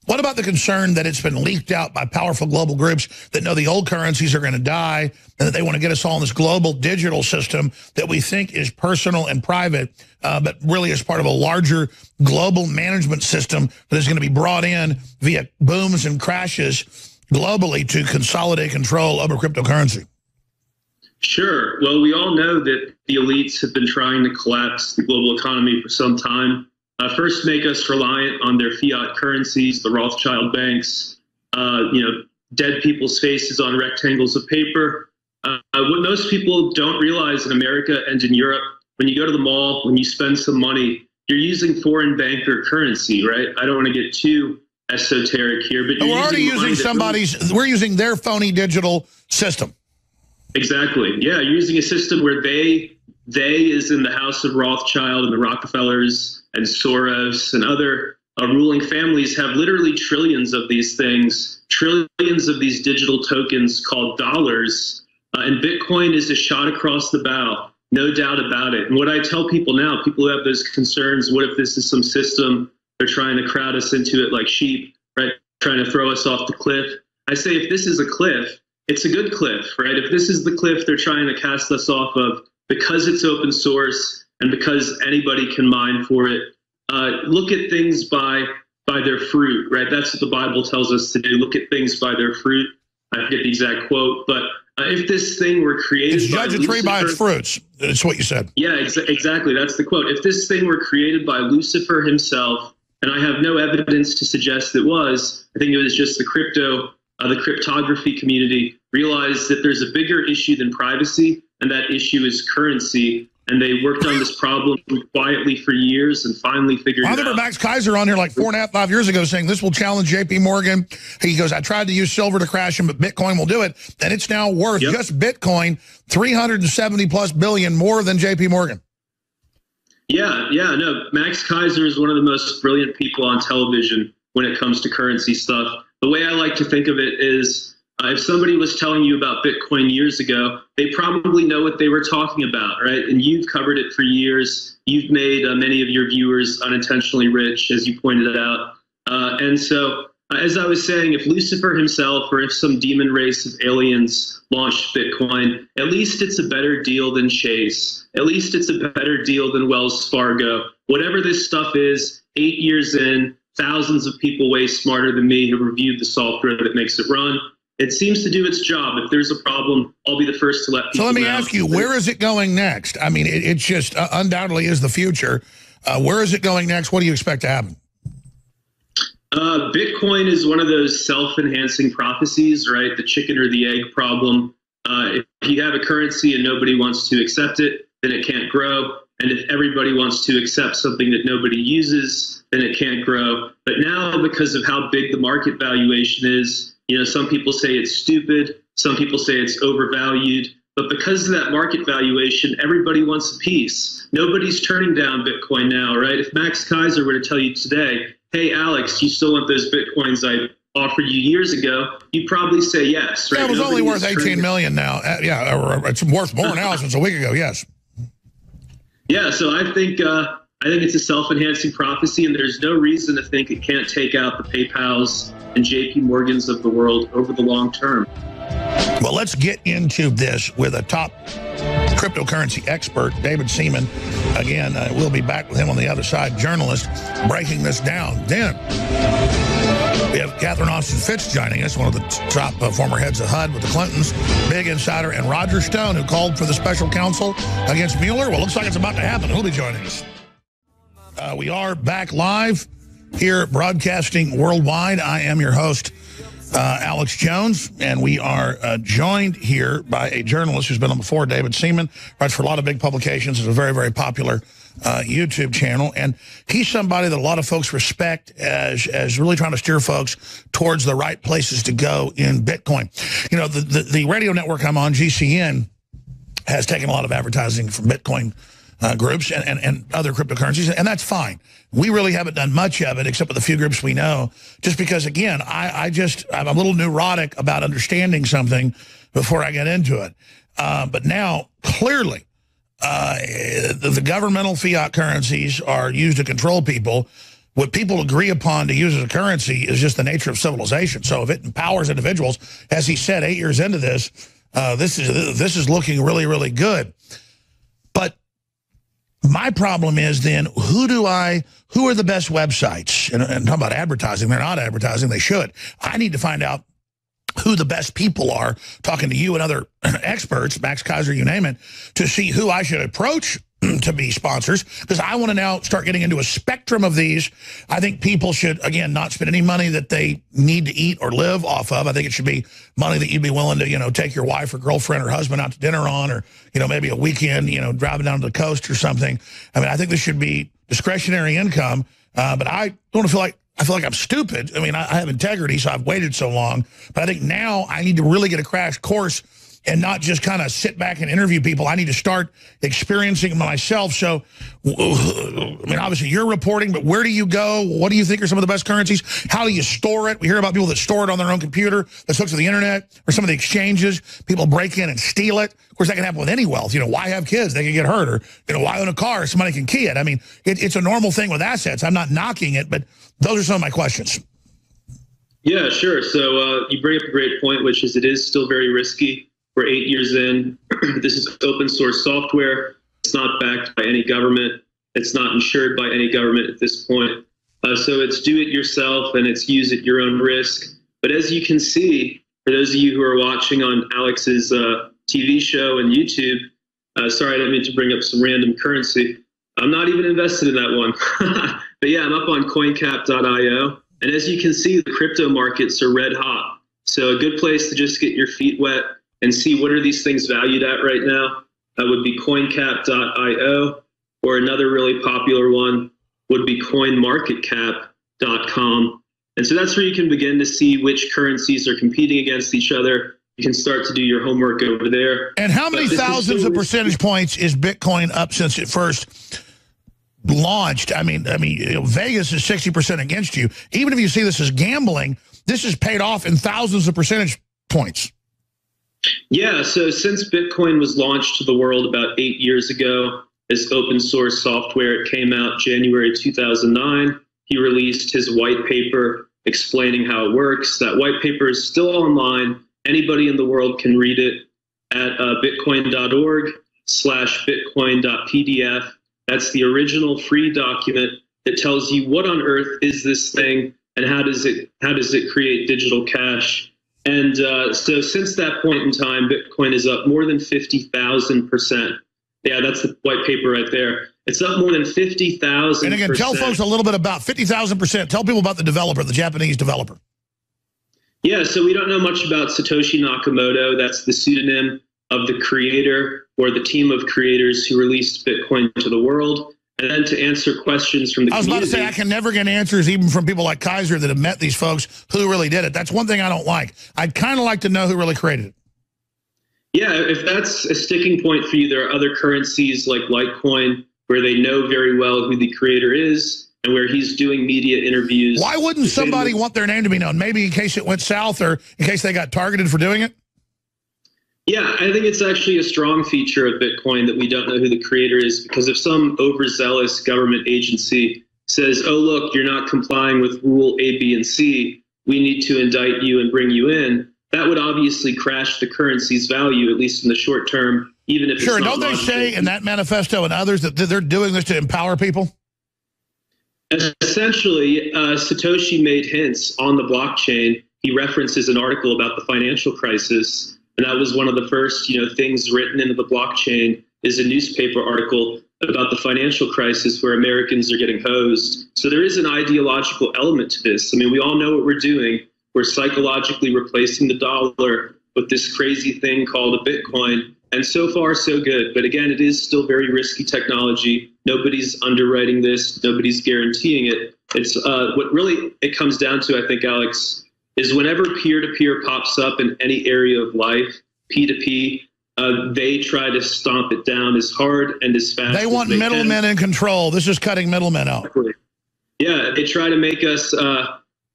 what about the concern that it's been leaked out by powerful global groups that know the old currencies are going to die and that they want to get us all in this global digital system that we think is personal and private, but really is part of a larger global management system that is going to be brought in via booms and crashes globally to consolidate control over cryptocurrency? Sure. Well, we all know that the elites have been trying to collapse the global economy for some time. First, make us reliant on their fiat currencies, the Rothschild banks, dead people's faces on rectangles of paper. What most people don't realize in America and in Europe, when you go to the mall, when you spend some money, you're using foreign banker currency, right? I don't want to get too esoteric here, but we're already using we're using their phony digital system. Exactly. Yeah, you're using a system where they is in the house of Rothschild and the Rockefellers and Soros and other ruling families have literally trillions of these things, trillions of these digital tokens called dollars. And Bitcoin is a shot across the bow, no doubt about it. And what I tell people now, people who have those concerns, what if this is some system, they're trying to crowd us into it like sheep, right? Trying to throw us off the cliff. I say, if this is a cliff, it's a good cliff, right? If this is the cliff they're trying to cast us off of, because it's open source and because anybody can mine for it. Look at things by their fruit, right? That's what the Bible tells us to do. Look at things by their fruit. I forget the exact quote, but if this thing were created it's judge a tree by its fruits. That's what you said. Yeah, exactly. That's the quote. If this thing were created by Lucifer himself, and I have no evidence to suggest it was, I think it was just the cryptography community realized that there's a bigger issue than privacy, and that issue is currency. And they worked on this problem quietly for years and finally figured it out. I remember Max Kaiser on here like 4.5, 5 years ago saying this will challenge JP Morgan. He goes, I tried to use silver to crash him, but Bitcoin will do it. And it's now worth just Bitcoin $370+ billion more than JP Morgan. Yeah, no. Max Kaiser is one of the most brilliant people on television when it comes to currency stuff. The way I like to think of it is, if somebody was telling you about Bitcoin years ago, they probably know what they were talking about, right? And you've covered it for years. You've made many of your viewers unintentionally rich, as you pointed out. And so, as I was saying, if Lucifer himself or if some demon race of aliens launched Bitcoin, at least it's a better deal than Chase. At least it's a better deal than Wells Fargo. Whatever this stuff is, 8 years in, thousands of people way smarter than me have reviewed the software that makes it run. It seems to do its job. If there's a problem, I'll be the first to let people know. So let me ask you, where is it going next? I mean, it just undoubtedly is the future. Where is it going next? What do you expect to happen? Bitcoin is one of those self-enhancing prophecies, right? The chicken or the egg problem. If you have a currency and nobody wants to accept it, then it can't grow. And if everybody wants to accept something that nobody uses, then it can't grow. But now, because of how big the market valuation is, some people say it's stupid, some people say it's overvalued, but because of that market valuation, everybody wants a piece. Nobody's turning down Bitcoin now, right? If Max Kaiser were to tell you today, hey, Alex, you still want those Bitcoins I offered you years ago, you'd probably say yes, right? Yeah, it was only worth $18 million now. It's worth more now since a week ago, yes. Yeah, so I think it's a self-enhancing prophecy, and there's no reason to think it can't take out the PayPals and JP Morgans of the world over the long term. Well, let's get into this with a top cryptocurrency expert, David Seaman. Again, we'll be back with him on the other side, journalist, breaking this down. Then we have Catherine Austin-Fitts joining us, one of the top former heads of HUD with the Clintons, big insider, and Roger Stone, who called for the special counsel against Mueller. Well, looks like it's about to happen. He'll be joining us. We are back live here, broadcasting worldwide. I am your host, Alex Jones, and we are joined here by a journalist who's been on before, David Seaman, writes for a lot of big publications, is a very, very popular YouTube channel, and he's somebody that a lot of folks respect as really trying to steer folks towards the right places to go in Bitcoin. The radio network I'm on, GCN, has taken a lot of advertising from Bitcoin groups and other cryptocurrencies, and that's fine. We really haven't done much of it except with a few groups we know, just because, again, I'm a little neurotic about understanding something before I get into it. But now, clearly, the governmental fiat currencies are used to control people. What people agree upon to use as a currency is just the nature of civilization. So if it empowers individuals, as he said 8 years into this, this is looking really, really good. But my problem is then, who are the best websites? And talk about advertising. They're not advertising. They should. I need to find out who the best people are, talking to you and other experts, Max Kaiser, you name it, to see who I should approach to be sponsors, because I want to now start getting into a spectrum of these. I think people should, again, not spend any money that they need to eat or live off of. I think it should be money that you'd be willing to, take your wife or girlfriend or husband out to dinner on, or, maybe a weekend, driving down to the coast or something. I mean, I think this should be discretionary income, but I don't feel like I'm stupid. I mean, I have integrity, so I've waited so long. But I think now I need to really get a crash course and not just kind of sit back and interview people. I need to start experiencing it myself. So, I mean, obviously you're reporting, but where do you go? What do you think are some of the best currencies? How do you store it? We hear about people that store it on their own computer, that's hooked to the internet, or some of the exchanges. People break in and steal it. Of course, that can happen with any wealth. Why have kids? They can get hurt. Or, why own a car? Somebody can key it. I mean, it's a normal thing with assets. I'm not knocking it, but those are some of my questions. Yeah, sure. So you bring up a great point, which is it is still very risky. We're 8 years in. This is open source software. It's not backed by any government. It's not insured by any government at this point. So it's do it yourself and it's use at your own risk. But as you can see, for those of you who are watching on Alex's TV show and YouTube, sorry, I didn't mean to bring up some random currency. I'm not even invested in that one. But yeah, I'm up on coincap.io. And as you can see, the crypto markets are red hot. So a good place to just get your feet wet and see what are these things valued at right now would be coincap.io, or another really popular one would be coinmarketcap.com. And so that's where you can begin to see which currencies are competing against each other. You can start to do your homework over there. And how many thousands of percentage points is Bitcoin up since it first launched? I mean, Vegas is 60% against you. Even if you see this as gambling, this is paid off in thousands of percentage points. Yeah, so since Bitcoin was launched to the world about 8 years ago as open source software, it came out January 2009. He released his white paper explaining how it works. That white paper is still online. Anybody in the world can read it at bitcoin.org/bitcoin.pdf. That's the original free document that tells you what on earth is this thing and how does it create digital cash. And so since that point in time, Bitcoin is up more than 50,000%. Yeah, that's the white paper right there. It's up more than 50,000%. And again, tell folks a little bit about 50,000%. Tell people about the developer, the Japanese developer. Yeah, so we don't know much about Satoshi Nakamoto. That's the pseudonym of the creator or the team of creators who released Bitcoin to the world. And then to answer questions from the community. I was about to say, I can never get answers even from people like Kaiser that have met these folks who really did it. That's one thing I don't like. I'd kind of like to know who really created it. Yeah, if that's a sticking point for you, there are other currencies like Litecoin where they know very well who the creator is and where he's doing media interviews. Why wouldn't somebody want their name to be known? Maybe in case it went south or in case they got targeted for doing it? Yeah, I think it's actually a strong feature of Bitcoin that we don't know who the creator is, because if some overzealous government agency says, oh, look, you're not complying with rule A, B, and C, we need to indict you and bring you in, that would obviously crash the currency's value, at least in the short term, even if sure, it's not don't they say in that manifesto and others that they're doing this to empower people? Essentially, Satoshi made hints on the blockchain. He references an article about the financial crisis. And that was one of the first, things written into the blockchain is a newspaper article about the financial crisis where Americans are getting hosed. So there is an ideological element to this. I mean, we all know what we're doing. We're psychologically replacing the dollar with this crazy thing called a Bitcoin. And so far, so good. But again, it is still very risky technology. Nobody's underwriting this. Nobody's guaranteeing it. It's what really it comes down to, I think, Alex, is whenever peer-to-peer pops up in any area of life, P2P, they try to stomp it down as hard and as fast as they can. They want middlemen in control. This is cutting middlemen out. Yeah, they try to make us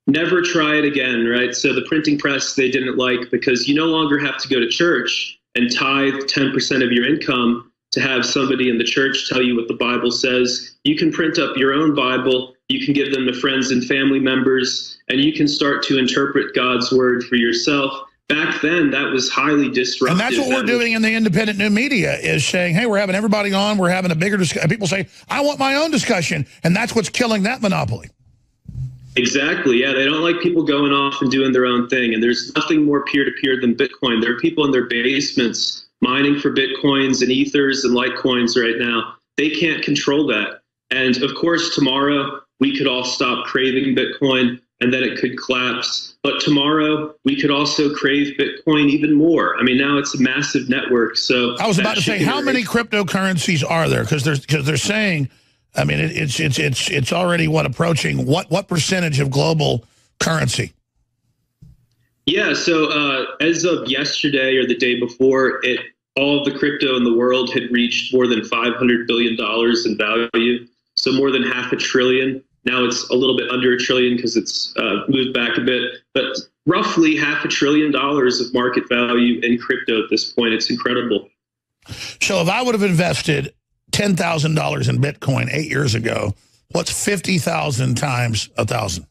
never try it again, right? So the printing press they didn't like because you no longer have to go to church and tithe 10% of your income to have somebody in the church tell you what the Bible says. You can print up your own Bible. You can give them to friends and family members, and you can start to interpret God's word for yourself. Back then, that was highly disruptive. And that's what we're doing in the independent new media is saying, hey, we're having everybody on. We're having a bigger discussion. People say, I want my own discussion. And that's what's killing that monopoly. Exactly. Yeah, they don't like people going off and doing their own thing. And there's nothing more peer-to-peer than Bitcoin. There are people in their basements mining for Bitcoins and Ethers and Litecoins right now. They can't control that. And of course, tomorrow, we could all stop craving Bitcoin and then it could collapse. But tomorrow, we could also crave Bitcoin even more. I mean, now it's a massive network. So I was about to say, how many cryptocurrencies are there? Because they're saying, I mean, it's already approaching what percentage of global currency? Yeah, so as of yesterday or the day before, all of the crypto in the world had reached more than $500 billion in value. So more than $500 billion. Now it's a little bit under $1 trillion because it's moved back a bit, but roughly $500 billion of market value in crypto at this point. It's incredible. So if I would have invested $10,000 in Bitcoin 8 years ago, what's 50,000 times 1,000?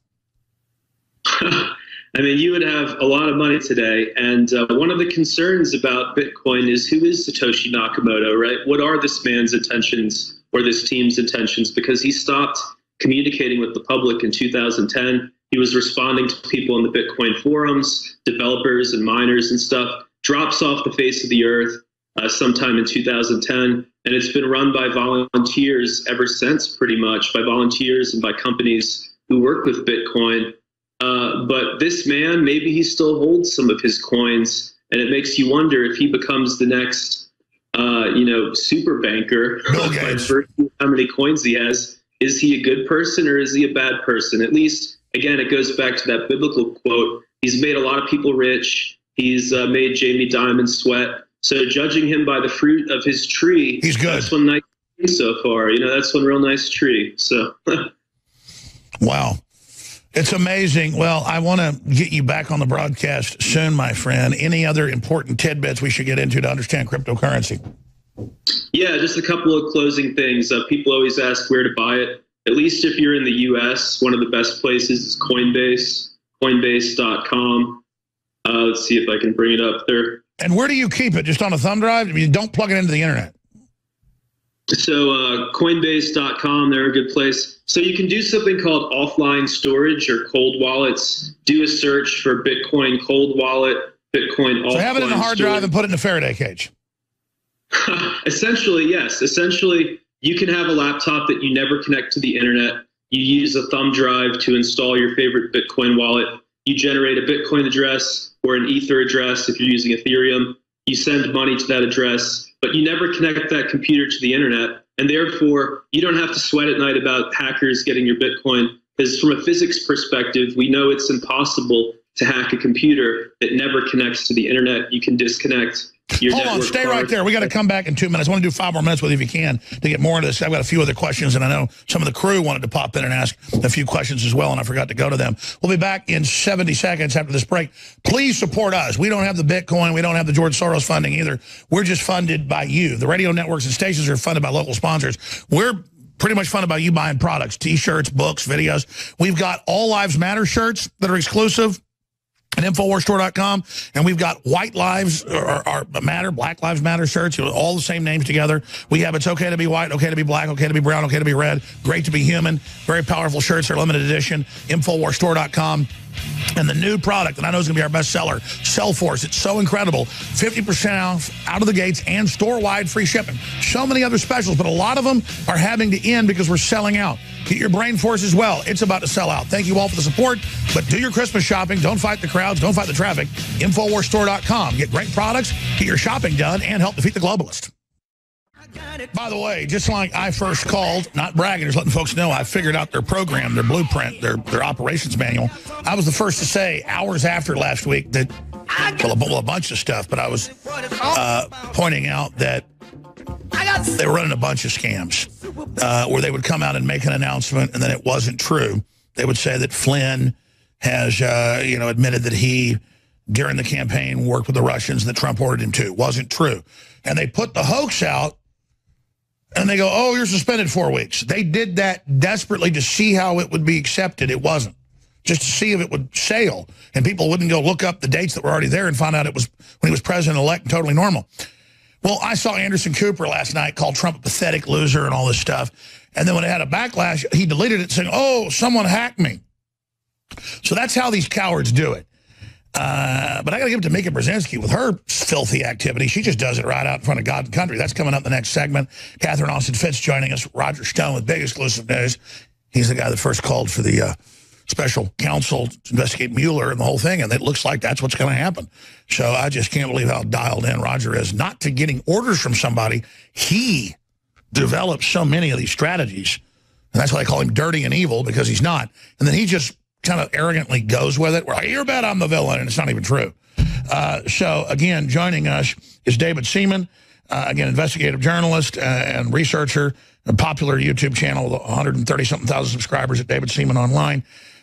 I mean, you would have a lot of money today. And one of the concerns about Bitcoin is, who is Satoshi Nakamoto, right? What are this man's intentions or this team's intentions? Because he stopped communicating with the public in 2010. He was responding to people in the Bitcoin forums, developers and miners and stuff, drops off the face of the earth sometime in 2010. And it's been run by volunteers ever since, pretty much, by volunteers and by companies who work with Bitcoin. But this man, maybe he still holds some of his coins, and it makes you wonder if he becomes the next, super banker by virtue of how many coins he has. Is he a good person or is he a bad person? At least, again, it goes back to that biblical quote. He's made a lot of people rich. He's made Jamie Dimon sweat. So judging him by the fruit of his tree, he's good. That's one nice tree so far. That's one real nice tree. So, wow. It's amazing. Well, I want to get you back on the broadcast soon, my friend. Any other important tidbits we should get into to understand cryptocurrency? Yeah, just a couple of closing things. People always ask where to buy it. At least if you're in the U.S., one of the best places is Coinbase, coinbase.com. Let's see if I can bring it up there. And where do you keep it? Just on a thumb drive? I mean, don't plug it into the internet. So coinbase.com, they're a good place. So you can do something called offline storage or cold wallets. Do a search for Bitcoin cold wallet, Bitcoin offline. So have it in a hard drive and put it in a Faraday cage. Essentially, yes. Essentially, you can have a laptop that you never connect to the internet. You use a thumb drive to install your favorite Bitcoin wallet. You generate a Bitcoin address or an Ether address if you're using Ethereum. You send money to that address, but you never connect that computer to the internet. And therefore, you don't have to sweat at night about hackers getting your Bitcoin, because from a physics perspective, we know it's impossible to hack a computer that never connects to the internet. You can disconnect your network. Hold on, stay right there. We got to come back in 2 minutes. I want to do 5 more minutes with you if you can to get more into this. I've got a few other questions, and I know some of the crew wanted to pop in and ask a few questions as well, and I forgot to go to them. We'll be back in 70 seconds after this break. Please support us. We don't have the Bitcoin. We don't have the George Soros funding either. We're just funded by you. The radio networks and stations are funded by local sponsors. We're pretty much funded by you buying products, T-shirts, books, videos. We've got All Lives Matter shirts that are exclusive at InfoWarsStore.com, and we've got White Lives Matter, Black Lives Matter shirts, all the same names together. We have It's Okay to be White, Okay to be Black, Okay to be Brown, Okay to be Red, Great to be Human. Very powerful shirts. They're limited edition. InfoWarsStore.com. And the new product that I know is going to be our best seller, Cellforce. It's so incredible. 50% off out of the gates and store-wide free shipping. So many other specials, but a lot of them are having to end because we're selling out. Get your brain force as well. It's about to sell out. Thank you all for the support, but do your Christmas shopping. Don't fight the crowds. Don't fight the traffic. InfoWarsStore.com. Get great products, get your shopping done, and help defeat the globalist. By the way, just like I first called, not bragging, just letting folks know I figured out their program, their blueprint, their operations manual. I was the first to say hours after last week that, well, a bunch of stuff, but I was pointing out that they were running a bunch of scams where they would come out and make an announcement and then it wasn't true. They would say that Flynn has, admitted that he, during the campaign, worked with the Russians and that Trump ordered him to. Wasn't true. And they put the hoax out and they go, oh, you're suspended 4 weeks. They did that desperately to see how it would be accepted. It wasn't. Just to see if it would sail. And people wouldn't go look up the dates that were already there and find out it was when he was president-elect and totally normal. Well, I saw Anderson Cooper last night call Trump a pathetic loser and all this stuff. And then when it had a backlash, he deleted it saying, oh, someone hacked me. So that's how these cowards do it. But I got to give it to Mika Brzezinski with her filthy activity. She just does it right out in front of God and country. That's coming up the next segment. Catherine Austin Fitz joining us. Roger Stone with big exclusive news. He's the guy that first called for the special counsel to investigate Mueller and the whole thing, and it looks like that's what's going to happen. So I just can't believe how dialed in Roger is. Not to getting orders from somebody. He develops so many of these strategies, and that's why they call him dirty and evil, because he's not. And then he just kind of arrogantly goes with it. We're like, you're bad, I'm the villain, and it's not even true. So, again, joining us is David Seaman, again, investigative journalist and researcher, a popular YouTube channel, 130-something thousand subscribers at David Seaman Online.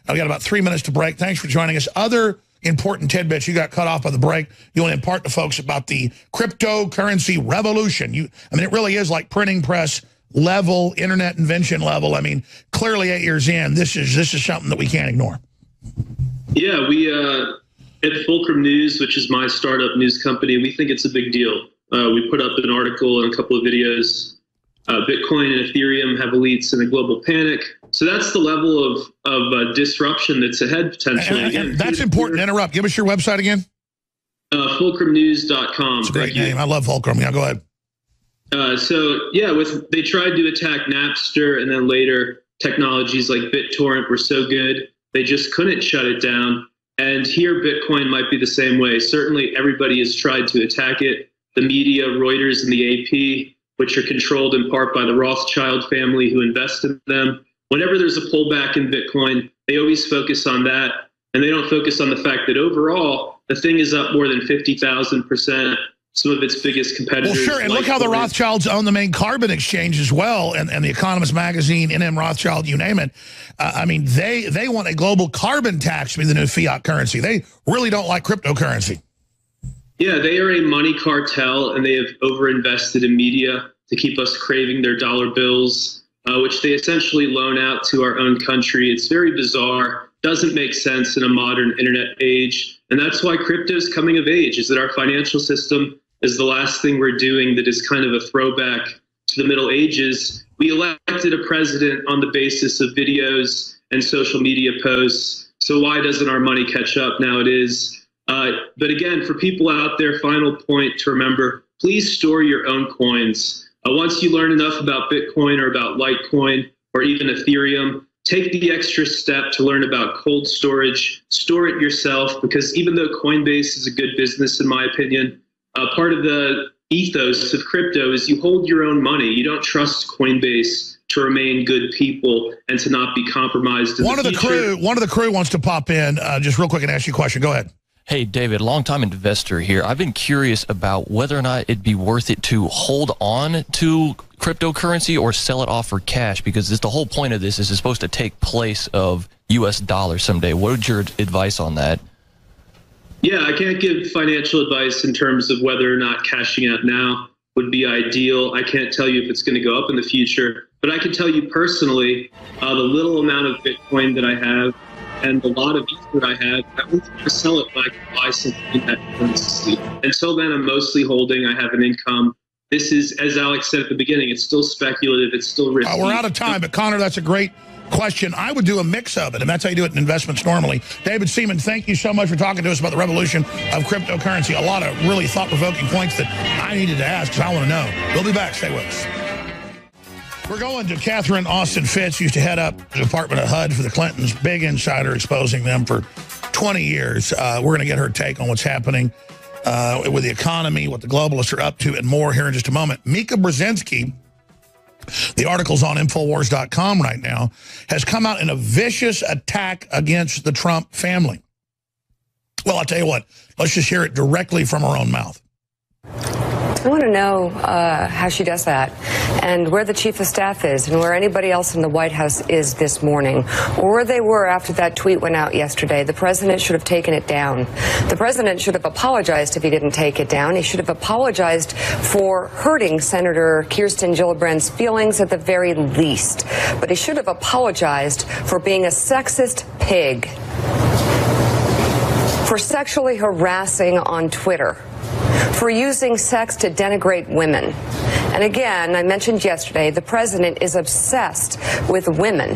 I've got about 3 minutes to break. Thanks for joining us. Other important tidbits, you got cut off by the break. You want to impart to folks about the cryptocurrency revolution. It really is like printing press level, internet invention level. I mean, clearly 8 years in, this is something that we can't ignore. Yeah, we at Fulcrum News, which is my startup news company, we think it's a big deal. We put up an article and a couple of videos. Bitcoin and Ethereum have elites in a global panic. So that's the level of disruption that's ahead potentially. And that's important to interrupt. Give us your website again. FulcrumNews.com. It's a great name. I love Fulcrum. Yeah, go ahead. They tried to attack Napster, and then later technologies like BitTorrent were so good, they just couldn't shut it down. And here, Bitcoin might be the same way. Certainly, everybody has tried to attack it. The media, Reuters and the AP, which are controlled in part by the Rothschild family who invest in them. Whenever there's a pullback in Bitcoin, they always focus on that. And they don't focus on the fact that overall, the thing is up more than 50,000%. Some of its biggest competitors. Well, sure, and look how the Rothschilds own the main carbon exchange as well, and the Economist magazine, NM Rothschild, you name it. I mean, they want a global carbon tax to be the new fiat currency. They really don't like cryptocurrency. Yeah, they are a money cartel, and they have overinvested in media to keep us craving their dollar bills, which they essentially loan out to our own country. It's very bizarre, doesn't make sense in a modern internet age, and that's why crypto is coming of age, is that our financial system is the last thing we're doing that is kind of a throwback to the Middle Ages. We elected a president on the basis of videos and social media posts, so why doesn't our money catch up? Now it is. But again, for people out there, final point to remember, please store your own coins. Once you learn enough about Bitcoin or about Litecoin or even Ethereum, take the extra step to learn about cold storage, store it yourself, because even though Coinbase is a good business, in my opinion, part of the ethos of crypto is you hold your own money. You don't trust Coinbase to remain good people and to not be compromised in the future. One of the crew wants to pop in just real quick and ask you a question. Go ahead. Hey, David, longtime investor here. I've been curious about whether or not it'd be worth it to hold on to cryptocurrency or sell it off for cash, because the whole point of this is it's supposed to take place of U.S. dollars someday. What is your advice on that? Yeah, I can't give financial advice in terms of whether or not cashing out now would be ideal. I can't tell you if it's going to go up in the future, but I can tell you personally, the little amount of Bitcoin that I have and the lot of Ether I have, I only want to sell it when I can buy something in that currency. Until then, I'm mostly holding. I have an income. This is, as Alex said at the beginning, it's still speculative. It's still risky. We're out of time, but Connor, that's a great question. I would do a mix of it, and that's how you do it in investments normally. David Seaman, thank you so much for talking to us about the revolution of cryptocurrency. A lot of really thought-provoking points that I needed to ask because I want to know. We'll be back. Stay with us. We're going to Catherine Austin Fitz, used to head up the Department of HUD for the Clintons, big insider exposing them for 20 years. We're going to get her take on what's happening with the economy, what the globalists are up to, and more here in just a moment. Mika Brzezinski, the article's on INFOWARS.com right now, has come out in a vicious attack against the Trump family. Well, I'll tell you what, let's just hear it directly from her own mouth. I want to know how she does that, and where the chief of staff is, and where anybody else in the White House is this morning, or where they were after that tweet went out yesterday. The president should have taken it down. The president should have apologized if he didn't take it down. He should have apologized for hurting Senator Kirsten Gillibrand's feelings at the very least. But he should have apologized for being a sexist pig, for sexually harassing on Twitter, for using sex to denigrate women. And again, I mentioned yesterday, the president is obsessed with women,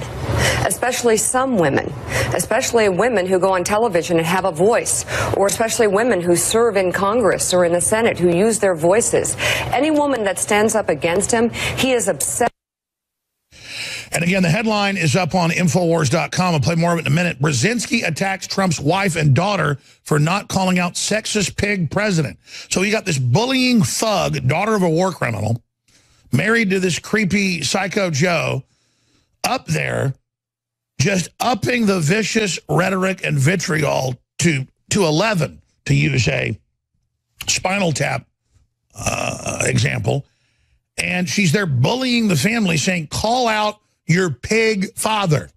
especially some women, especially women who go on television and have a voice, or especially women who serve in Congress or in the Senate who use their voices. Any woman that stands up against him, he is obsessed. And again, the headline is up on INFOWARS.com. I'll play more of it in a minute. Brzezinski attacks Trump's wife and daughter for not calling out sexist pig president. So you got this bullying thug, daughter of a war criminal, married to this creepy psycho Joe, up there just upping the vicious rhetoric and vitriol to 11, to use a Spinal Tap example. And she's there bullying the family, saying, call out your pig father.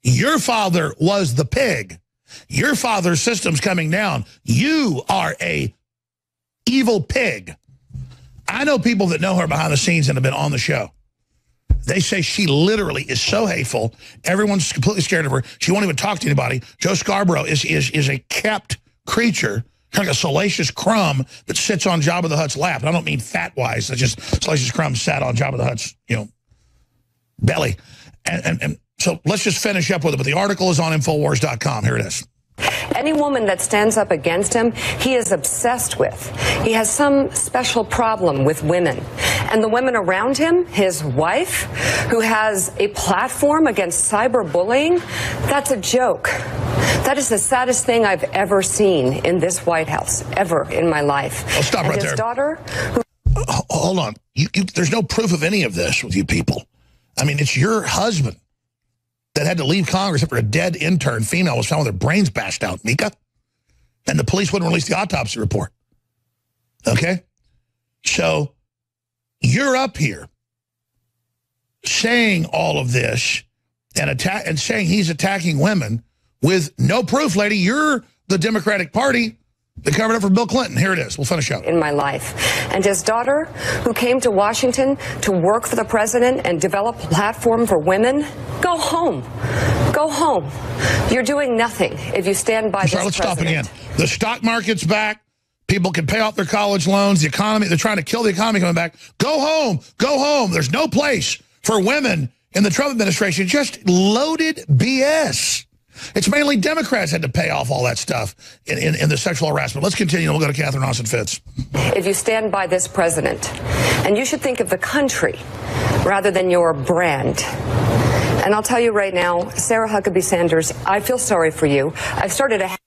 Your father was the pig. Your father's system's coming down. You are a evil pig. I know people that know her behind the scenes and have been on the show. They say she literally is so hateful. Everyone's completely scared of her. She won't even talk to anybody. Joe Scarborough is a kept creature, kind of like a salacious crumb that sits on Jabba the Hutt's lap. And I don't mean fat-wise. It's just salacious crumb sat on Jabba the Hutt's, belly. And so let's just finish up with it. But the article is on INFOWARS.com. Here it is. Any woman that stands up against him, he is obsessed with. He has some special problem with women. And the women around him, his wife, who has a platform against cyberbullying, that's a joke. That is the saddest thing I've ever seen in this White House, ever in my life. I'll stop right there. His daughter, who... Hold on. There's no proof of any of this with you people. I mean, it's your husband that had to leave Congress after a dead intern female was found with her brains bashed out, Mika. And the police wouldn't release the autopsy report. Okay? So you're up here saying all of this and saying he's attacking women with no proof, lady. You're the Democratic Party that covered up for Bill Clinton. Here it is. We'll finish up. In my life. And his daughter, who came to Washington to work for the president and develop a platform for women, go home. Go home. You're doing nothing if you stand by this let's president. Stop again. The stock market's back. People can pay off their college loans. The economy, they're trying to kill the economy coming back. Go home. Go home. There's no place for women in the Trump administration. Just loaded BS. It's mainly Democrats had to pay off all that stuff in the sexual harassment. Let's continue. We'll go to Catherine Austin Fitz. If you stand by this president, and you should think of the country rather than your brand. And I'll tell you right now, Sarah Huckabee Sanders, I feel sorry for you. I've started a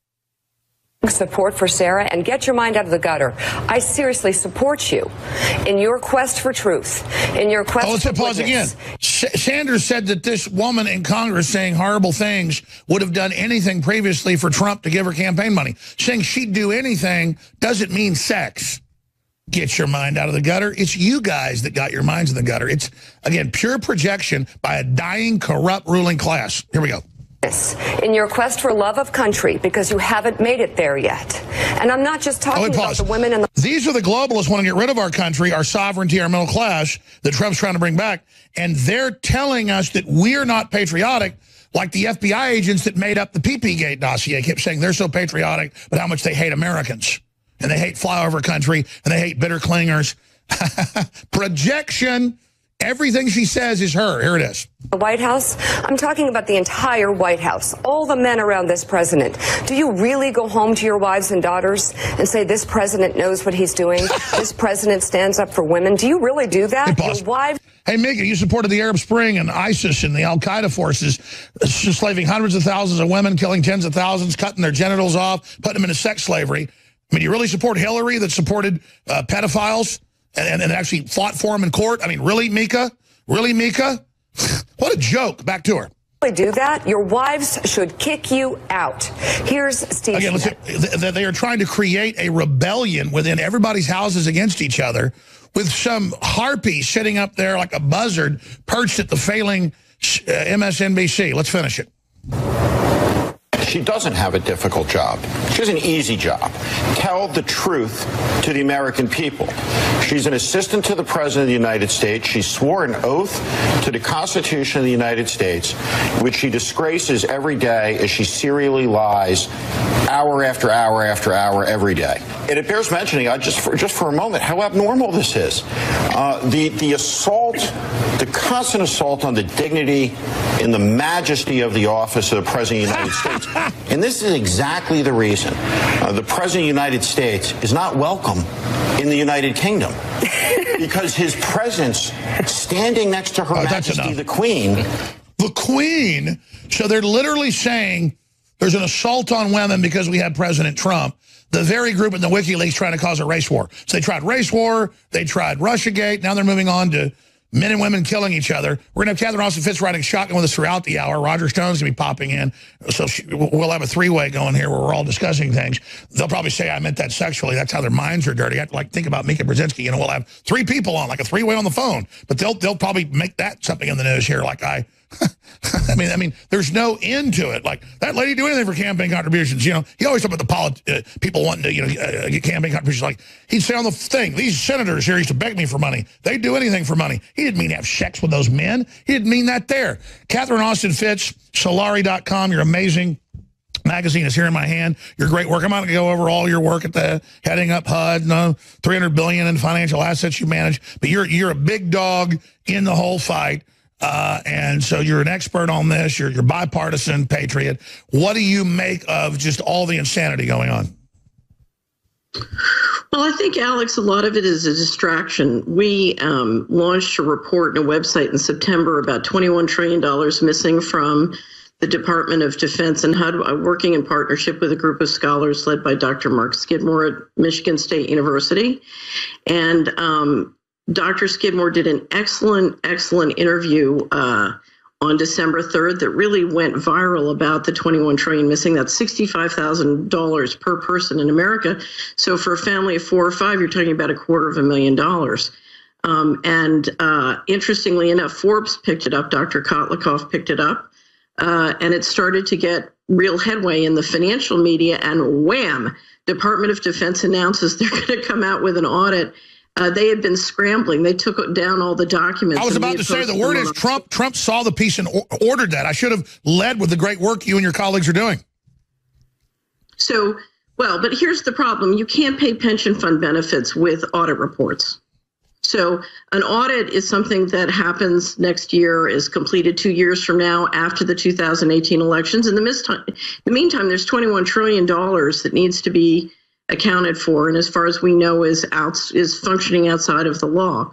support for Sarah, and get your mind out of the gutter. I seriously support you in your quest for truth, in your quest for let's pause again. Sanders said that this woman in Congress saying horrible things would have done anything previously for Trump to give her campaign money. Saying she'd do anything doesn't mean sex. Get your mind out of the gutter. It's you guys that got your minds in the gutter. It's, again, pure projection by a dying, corrupt ruling class. Here we go. In your quest for love of country, because you haven't made it there yet. And I'm not just talking about the women and the... These are the globalists wanting to get rid of our country, our sovereignty, our middle class that Trump's trying to bring back. And they're telling us that we're not patriotic, like the FBI agents that made up the PP-Gate dossier kept saying they're so patriotic, but how much they hate Americans. And they hate flyover country, and they hate bitter clingers. Projection. Everything she says is her. Here it is. The White House, I'm talking about the entire White House, all the men around this president. Do you really go home to your wives and daughters and say this president knows what he's doing? This president stands up for women? Do you really do that? Your wives... Hey, Mika, you supported the Arab Spring and ISIS and the al-Qaeda forces, enslaving hundreds of thousands of women, killing tens of thousands, cutting their genitals off, putting them into sex slavery. I mean, you really support Hillary that supported pedophiles? And actually fought for him in court? I mean, really, Mika? Really, Mika? What a joke. Back to her. Do that, your wives should kick you out. Here's Steve. Again, they are trying to create a rebellion within everybody's houses against each other with some harpy sitting up there like a buzzard perched at the failing MSNBC. Let's finish it. She doesn't have a difficult job. She has an easy job. Tell the truth to the American people. She's an assistant to the President of the United States. She swore an oath to the Constitution of the United States, which she disgraces every day as she serially lies hour after hour after hour every day. And it bears mentioning, just for a moment, how abnormal this is. The assault, the constant assault on the dignity and the majesty of the office of the President of the United States. And this is exactly the reason the President of the United States is not welcome in the United Kingdom. Because his presence standing next to Her Majesty the Queen. The Queen? So they're literally saying there's an assault on women because we had President Trump. The very group in the WikiLeaks trying to cause a race war. So they tried race war, they tried Russiagate, now they're moving on to men and women killing each other. We're going to have Catherine Austin Fitz riding shotgun with us throughout the hour. Roger Stone's going to be popping in. So we'll have a three-way going here where we're all discussing things. They'll probably say I meant that sexually. That's how their minds are dirty. I like think about Mika Brzezinski. We'll have three people on, like a three-way on the phone. But they'll probably make that something in the news here, like I I mean, there's no end to it. Like, that lady do anything for campaign contributions. You know, he always talked about the people wanting to, get campaign contributions. Like, he'd say on the thing, these senators here used to beg me for money. They'd do anything for money. He didn't mean to have sex with those men. He didn't mean that there. Catherine Austin Fitts, Solari.com, you're amazing. Magazine is here in my hand. Your great work. I'm not going to go over all your work at the heading up HUD, $300 billion in financial assets you manage, but you're a big dog in the whole fight. And so you're an expert on this. You're bipartisan patriot. What do you make of just all the insanity going on? Well, I think, Alex, a lot of it is a distraction. We launched a report and a website in September about $21 trillion missing from the Department of Defense and HUD, working in partnership with a group of scholars led by Dr. Mark Skidmore at Michigan State University. And Dr. Skidmore did an excellent interview on December 3rd that really went viral about the $21 trillion missing. That's $65,000 per person in America. So for a family of 4 or 5, you're talking about $250,000. And interestingly enough, Forbes picked it up. Dr. Kotlikoff picked it up. And it started to get real headway in the financial media, and wham, Department of Defense announces they're going to come out with an audit. They had been scrambling. They took down all the documents. I was about to say, the word is Trump saw the piece and ordered that. I should have led with the great work you and your colleagues are doing. So, well, but here's the problem. You can't pay pension fund benefits with audit reports. So an audit is something that happens next year, is completed 2 years from now after the 2018 elections. In the meantime, there's $21 trillion that needs to be accounted for, and as far as we know is functioning outside of the law.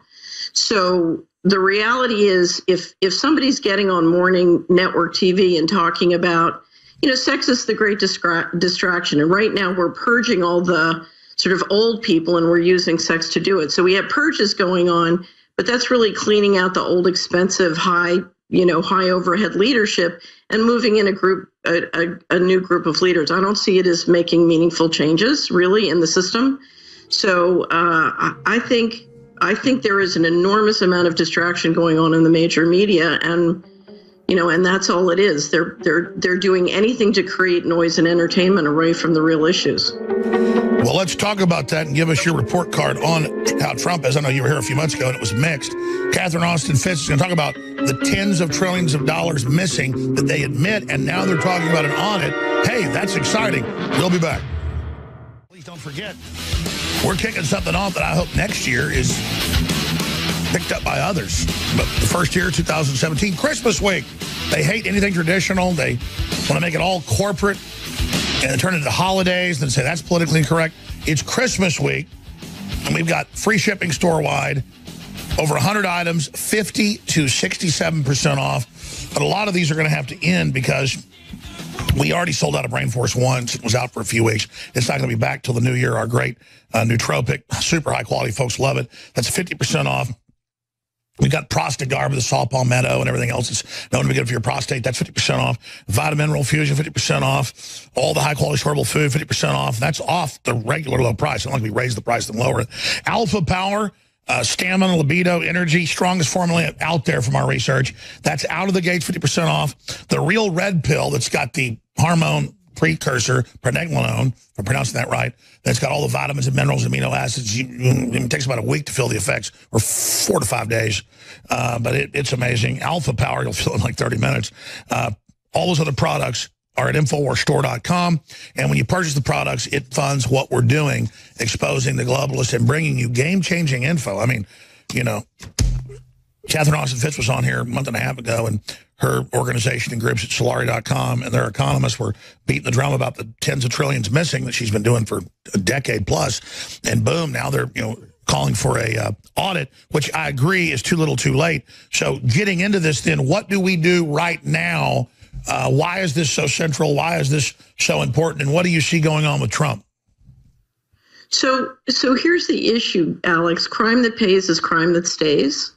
So the reality is, if somebody's getting on morning network TV and talking about, sex is the great distraction, and right now we're purging all the sort of old people, and we're using sex to do it. So we have purges going on, but that's really cleaning out the old, expensive, high overhead leadership and moving in a new group of leaders. I don't see it as making meaningful changes really in the system. So I think there is an enormous amount of distraction going on in the major media, and and that's all it is. They're doing anything to create noise and entertainment away from the real issues. Well, let's talk about that and give us your report card on how Trump is. I know you were here a few months ago and it was mixed. Catherine Austin Fitts is going to talk about the tens of trillions of dollars missing that they admit, and now they're talking about an audit. Hey, that's exciting. We'll be back. Please don't forget, we're kicking something off that I hope next year is picked up by others. But the first year, 2017, Christmas week. They hate anything traditional. They want to make it all corporate and turn it into holidays and say that's politically incorrect. It's Christmas week, and we've got free shipping store-wide, over 100 items, 50 to 67% off. But a lot of these are going to have to end because we already sold out of Brain Force once. It was out for a few weeks. It's not going to be back till the new year. Our great nootropic, super high-quality folks love it. That's 50% off. We got Prostagarb, the saw palmetto, and everything else that's known to be good for your prostate. That's 50% off. Vitamin Mineral Fusion, 50% off. All the high-quality storable food, 50% off. That's off the regular low price. It's not like we raise the price and lower it. Alpha Power, stamina, libido, energy, strongest formula out there from our research. That's out of the gates, 50% off. The Real Red Pill that's got the hormone precursor, pregnenolone, if I'm pronouncing that right, that's got all the vitamins and minerals, amino acids. It takes about a week to feel the effects, or 4 to 5 days. But it's amazing. Alpha Power, you'll feel it in like 30 minutes. All those other products are at InfoWarsStore.com. And when you purchase the products, it funds what we're doing, exposing the globalists and bringing you game-changing info. I mean, Catherine Austin Fitts was on here a month and a half ago, and her organization and groups at Solari.com and their economists were beating the drum about the tens of trillions missing that she's been doing for a decade plus. And boom, now they're calling for a audit, which I agree is too little too late. So getting into this then, what do we do right now? Why is this so central? Why is this so important? And what do you see going on with Trump? So here's the issue, Alex. Crime that pays is crime that stays.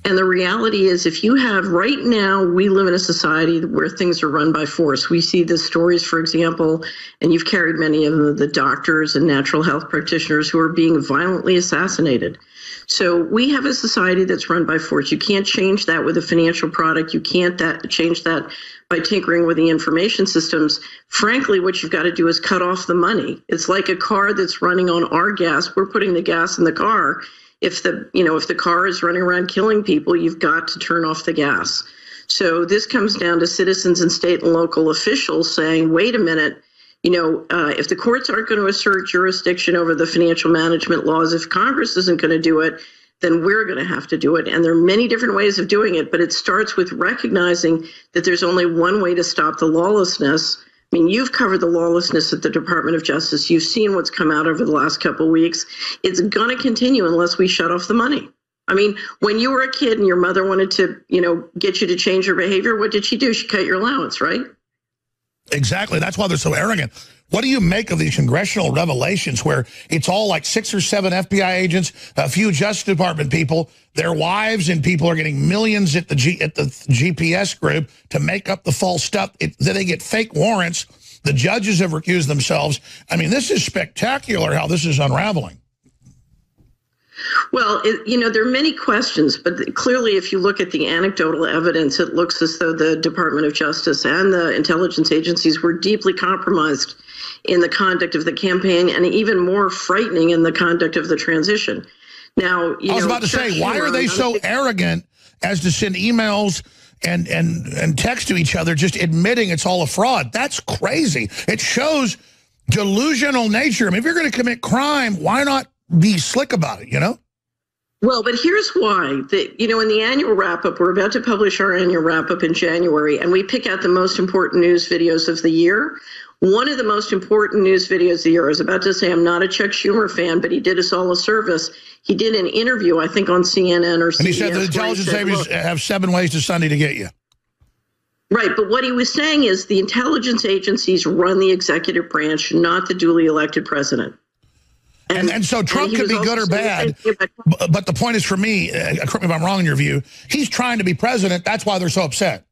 And the reality is, if you have, right now, we live in a society where things are run by force. We see the stories, for example, and you've carried many of the doctors and natural health practitioners who are being violently assassinated. So we have a society that's run by force. You can't change that with a financial product. You can't change that by tinkering with the information systems. Frankly, what you've got to do is cut off the money. It's like a car that's running on our gas. We're putting the gas in the car. If the car is running around killing people, you've got to turn off the gas. So this comes down to citizens and state and local officials saying, wait a minute, if the courts aren't going to assert jurisdiction over the financial management laws, if Congress isn't going to do it, then we're going to have to do it. And there are many different ways of doing it, but it starts with recognizing that there's only one way to stop the lawlessness. I mean, you've covered the lawlessness at the Department of Justice. You've seen what's come out over the last couple of weeks. It's going to continue unless we shut off the money. I mean, when you were a kid and your mother wanted to, get you to change your behavior, what did she do? She cut your allowance, right? Exactly. That's why they're so arrogant. What do you make of these congressional revelations where it's all like 6 or 7 FBI agents, a few Justice Department people, their wives and people are getting millions at the GPS group to make up the false stuff. Then they get fake warrants. The judges have recused themselves. I mean, this is spectacular how this is unraveling. Well, there are many questions, but clearly if you look at the anecdotal evidence, it looks as though the Department of Justice and the intelligence agencies were deeply compromised in the conduct of the campaign, and even more frightening in the conduct of the transition. Now, I was about to say, why are they so arrogant as to send emails and text to each other just admitting it's all a fraud? That's crazy. It shows delusional nature. I mean, if you're going to commit crime, why not be slick about it, Well, but here's why. In the annual wrap-up, we're about to publish our annual wrap-up in January, and we pick out the most important news videos of the year. One of the most important news videos of the year, I was about to say I'm not a Chuck Schumer fan, but he did us all a service. He did an interview, I think, on CNN or CBS. And he said the intelligence agencies have 7 ways to Sunday to get you. Right, but what he was saying is the intelligence agencies run the executive branch, not the duly elected president. And so Trump could be good or bad, but the point is, for me, correct me if I'm wrong in your view, he's trying to be president. That's why they're so upset.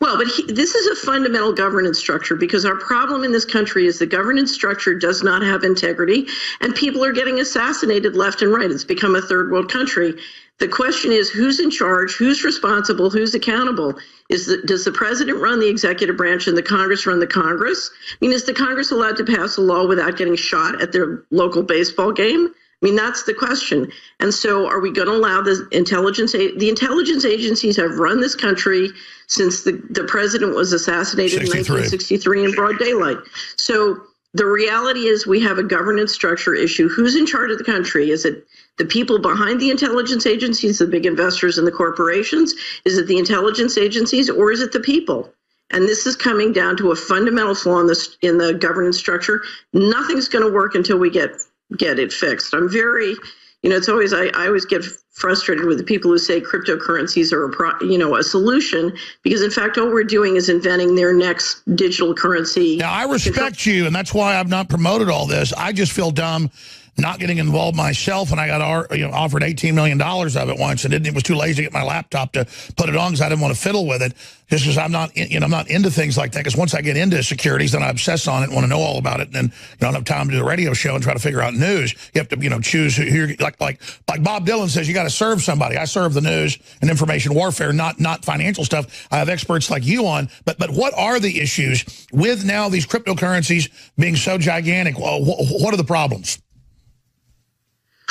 Well, but this is a fundamental governance structure, because our problem in this country is the governance structure does not have integrity, and people are getting assassinated left and right. It's become a third world country. The question is, who's in charge, who's responsible, who's accountable? Does the president run the executive branch and the Congress run the Congress? I mean, is the Congress allowed to pass a law without getting shot at their local baseball game? I mean, that's the question. And so are we going to allow the intelligence agencies have run this country since the president was assassinated in 1963 in broad daylight. So the reality is we have a governance structure issue. Who's in charge of the country? Is it the people behind the intelligence agencies, the big investors and the corporations? Is it the intelligence agencies, or is it the people? And this is coming down to a fundamental flaw in the governance structure. Nothing's going to work until we get it fixed. I'm very, it's always, I always get frustrated with the people who say cryptocurrencies are a solution, because in fact, all we're doing is inventing their next digital currency. Now, I respect you, and that's why I've not promoted all this. I just feel dumb not getting involved myself, and I got offered $18 million of it once, and it was too lazy to get my laptop to put it on because I didn't want to fiddle with it. Just because I'm not, I'm not into things like that. Because once I get into securities, then I obsess on it, and want to know all about it, and then I don't have time to do a radio show and try to figure out news. You have to, choose who you're like Bob Dylan says, you got to serve somebody. I serve the news and information warfare, not financial stuff. I have experts like you on. But what are the issues with now these cryptocurrencies being so gigantic? What are the problems?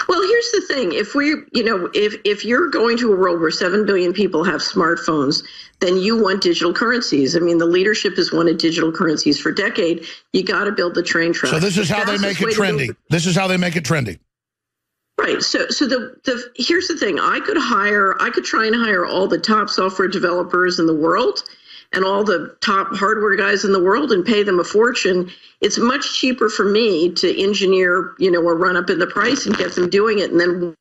Well, here's the thing. If if you're going to a world where 7 billion people have smartphones, then you want digital currencies. I mean, the leadership has wanted digital currencies for a decade. You got to build the train track. So this is how they make it trendy. This is how they make it trendy. Right. So here's the thing. I could try and hire all the top software developers in the world and all the top hardware guys in the world and pay them a fortune. It's much cheaper for me to engineer, a run up in the price and get them doing it. And then when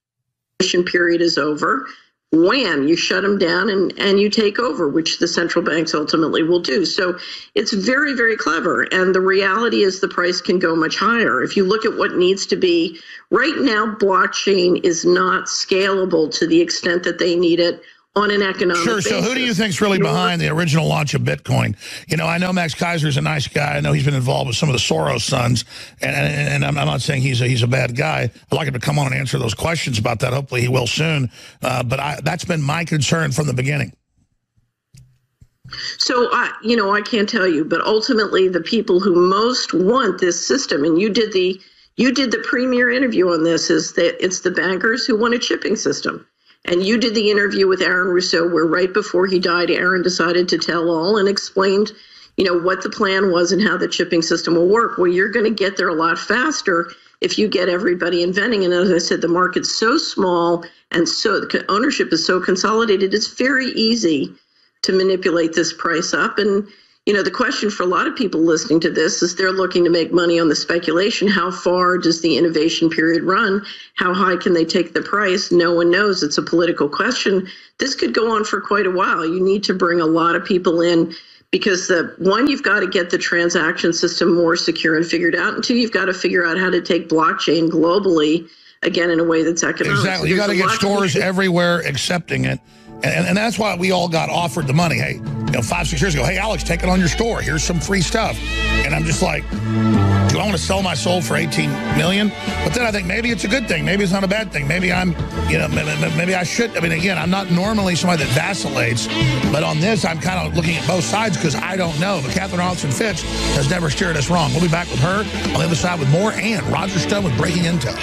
the period is over, wham, you shut them down and you take over, which the central banks ultimately will do. So it's very, very clever. And the reality is the price can go much higher. If you look at what needs to be, right now, blockchain is not scalable to the extent that they need it on an economic basis. So who do you think's really behind the original launch of Bitcoin? You know, I know Max Kaiser's a nice guy. I know he's been involved with some of the Soros sons, and I'm not saying he's a bad guy. I'd like him to come on and answer those questions about that. Hopefully he will soon. But that's been my concern from the beginning. So, I can't tell you, but ultimately the people who most want this system, and you did the premier interview on this, is that it's the bankers who want a chipping system. And you did the interview with Aaron Rousseau, where right before he died, Aaron decided to tell all and explained, what the plan was and how the chipping system will work. Well, you're going to get there a lot faster if you get everybody inventing. And as I said, the market's so small and so the ownership is so consolidated, it's very easy to manipulate this price up. And the question for a lot of people listening to this is they're looking to make money on the speculation. How far does the innovation period run? How high can they take the price? No one knows. It's a political question. This could go on for quite a while. You need to bring a lot of people in because you've got to get the transaction system more secure and figured out. And two, you've got to figure out how to take blockchain globally, again, in a way that's economic. Exactly. You got to get stores everywhere accepting it. And that's why we all got offered the money. Hey, 5-6 years ago, hey, Alex, take it on your store. Here's some free stuff. And I'm just like, do I want to sell my soul for $18 million? But then I think maybe it's a good thing. Maybe it's not a bad thing. Maybe maybe I should. I mean, again, I'm not normally somebody that vacillates. But on this, I'm kind of looking at both sides because I don't know. But Catherine Austin-Fitts has never steered us wrong. We'll be back with her on the other side with more, and Roger Stone with Breaking Intel.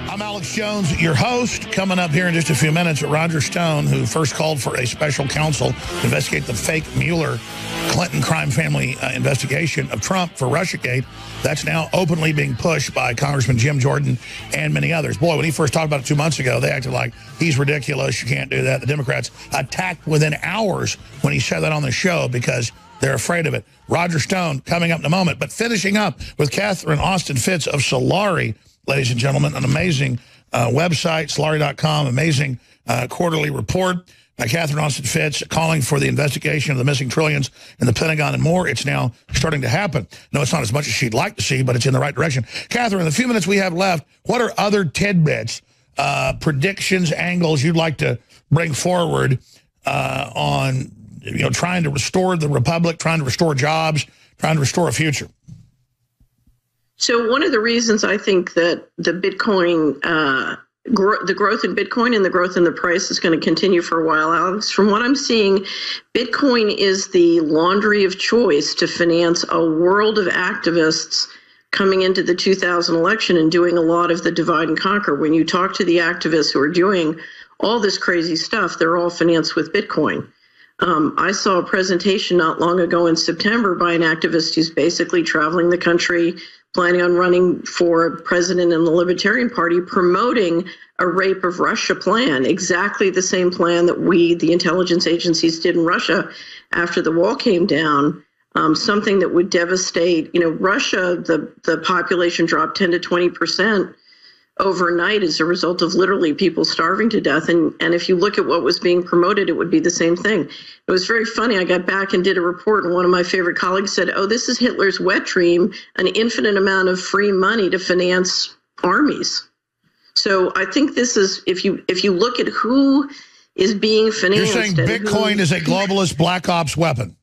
I'm Alex Jones, your host. Coming up here in just a few minutes, Roger Stone, who first called for a special counsel to investigate the fake Mueller Clinton crime family investigation of Trump for Russiagate. That's now openly being pushed by Congressman Jim Jordan and many others. Boy, when he first talked about it 2 months ago, they acted like he's ridiculous. You can't do that. The Democrats attacked within hours when he said that on the show because they're afraid of it. Roger Stone coming up in a moment. But finishing up with Catherine Austin-Fitts of Solari, ladies and gentlemen, an amazing website, Solari.com, amazing quarterly report by Catherine Austin-Fitts calling for the investigation of the missing trillions in the Pentagon and more. It's now starting to happen. No, it's not as much as she'd like to see, but it's in the right direction. Catherine, in the few minutes we have left, what are other tidbits, predictions, angles you'd like to bring forward on trying to restore the republic, trying to restore jobs, trying to restore a future? So one of the reasons I think that the Bitcoin, the growth in Bitcoin and the growth in the price is going to continue for a while, Alex, from what I'm seeing, Bitcoin is the laundry of choice to finance a world of activists coming into the 2000 election and doing a lot of the divide and conquer. When you talk to the activists who are doing all this crazy stuff, they're all financed with Bitcoin. I saw a presentation not long ago in September by an activist who's basically traveling the country, planning on running for president in the Libertarian Party, promoting a rape of Russia plan, exactly the same plan that the intelligence agencies, did in Russia after the wall came down, something that would devastate, Russia, the population dropped 10 to 20% overnight as a result of literally people starving to death. And if you look at what was being promoted, it would be the same thing. It was very funny. I got back and did a report, and one of my favorite colleagues said, oh, this is Hitler's wet dream, an infinite amount of free money to finance armies. So I think this is, if you look at who is being financed. You're saying Bitcoin is a globalist black ops weapon.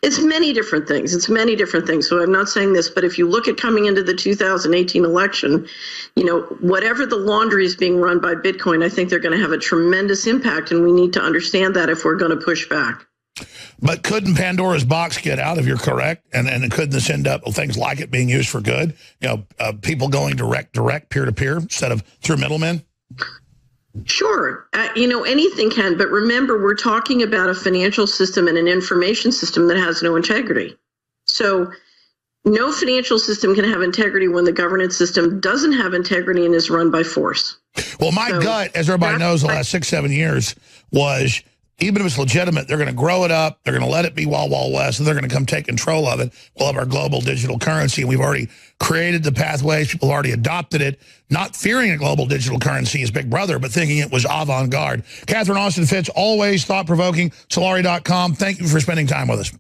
It's many different things. It's many different things. So I'm not saying this, but if you look at coming into the 2018 election, whatever the laundry is being run by Bitcoin, I think they're going to have a tremendous impact, and we need to understand that if we're going to push back. But couldn't Pandora's box get out, if you're correct? And couldn't this end up with things like it being used for good? People going direct, peer-to-peer instead of through middlemen? Sure. Anything can. But remember, we're talking about a financial system and an information system that has no integrity. So no financial system can have integrity when the governance system doesn't have integrity and is run by force. Well, my gut, as everybody knows, the last 6-7 years was even if it's legitimate, they're going to grow it up. They're going to let it be Wild Wild West, and they're going to come take control of it. We'll have our global digital currency, and we've already created the pathways. People have already adopted it, not fearing a global digital currency as Big Brother, but thinking it was avant-garde. Catherine Austin Fitts, always thought-provoking. Solari.com. Thank you for spending time with us.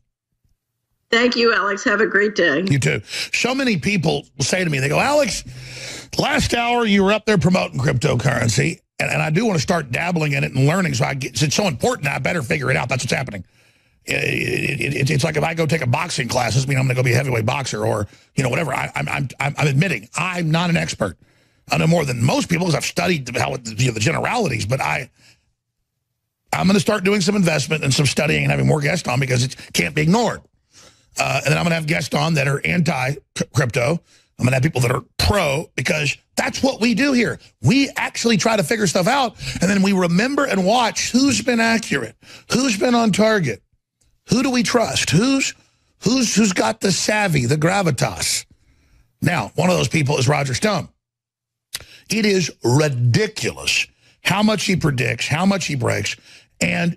Thank you, Alex. Have a great day. You too. So many people say to me, they go, Alex, last hour you were up there promoting cryptocurrency, and I do want to start dabbling in it and learning. So it's so important. I better figure it out. That's what's happening. It's like if I go take a boxing class, doesn't mean I'm going to go be a heavyweight boxer or whatever. I'm admitting I'm not an expert. I know more than most people because I've studied the generalities. But I'm going to start doing some investment and some studying and having more guests on because it can't be ignored. And then I'm going to have guests on that are anti-crypto. I'm going to have people that are pro, because that's what we do here. We actually try to figure stuff out, and then we remember and watch who's been accurate, who's been on target, who do we trust, who's got the savvy, the gravitas. Now, one of those people is Roger Stone. It is ridiculous how much he predicts, how much he breaks, and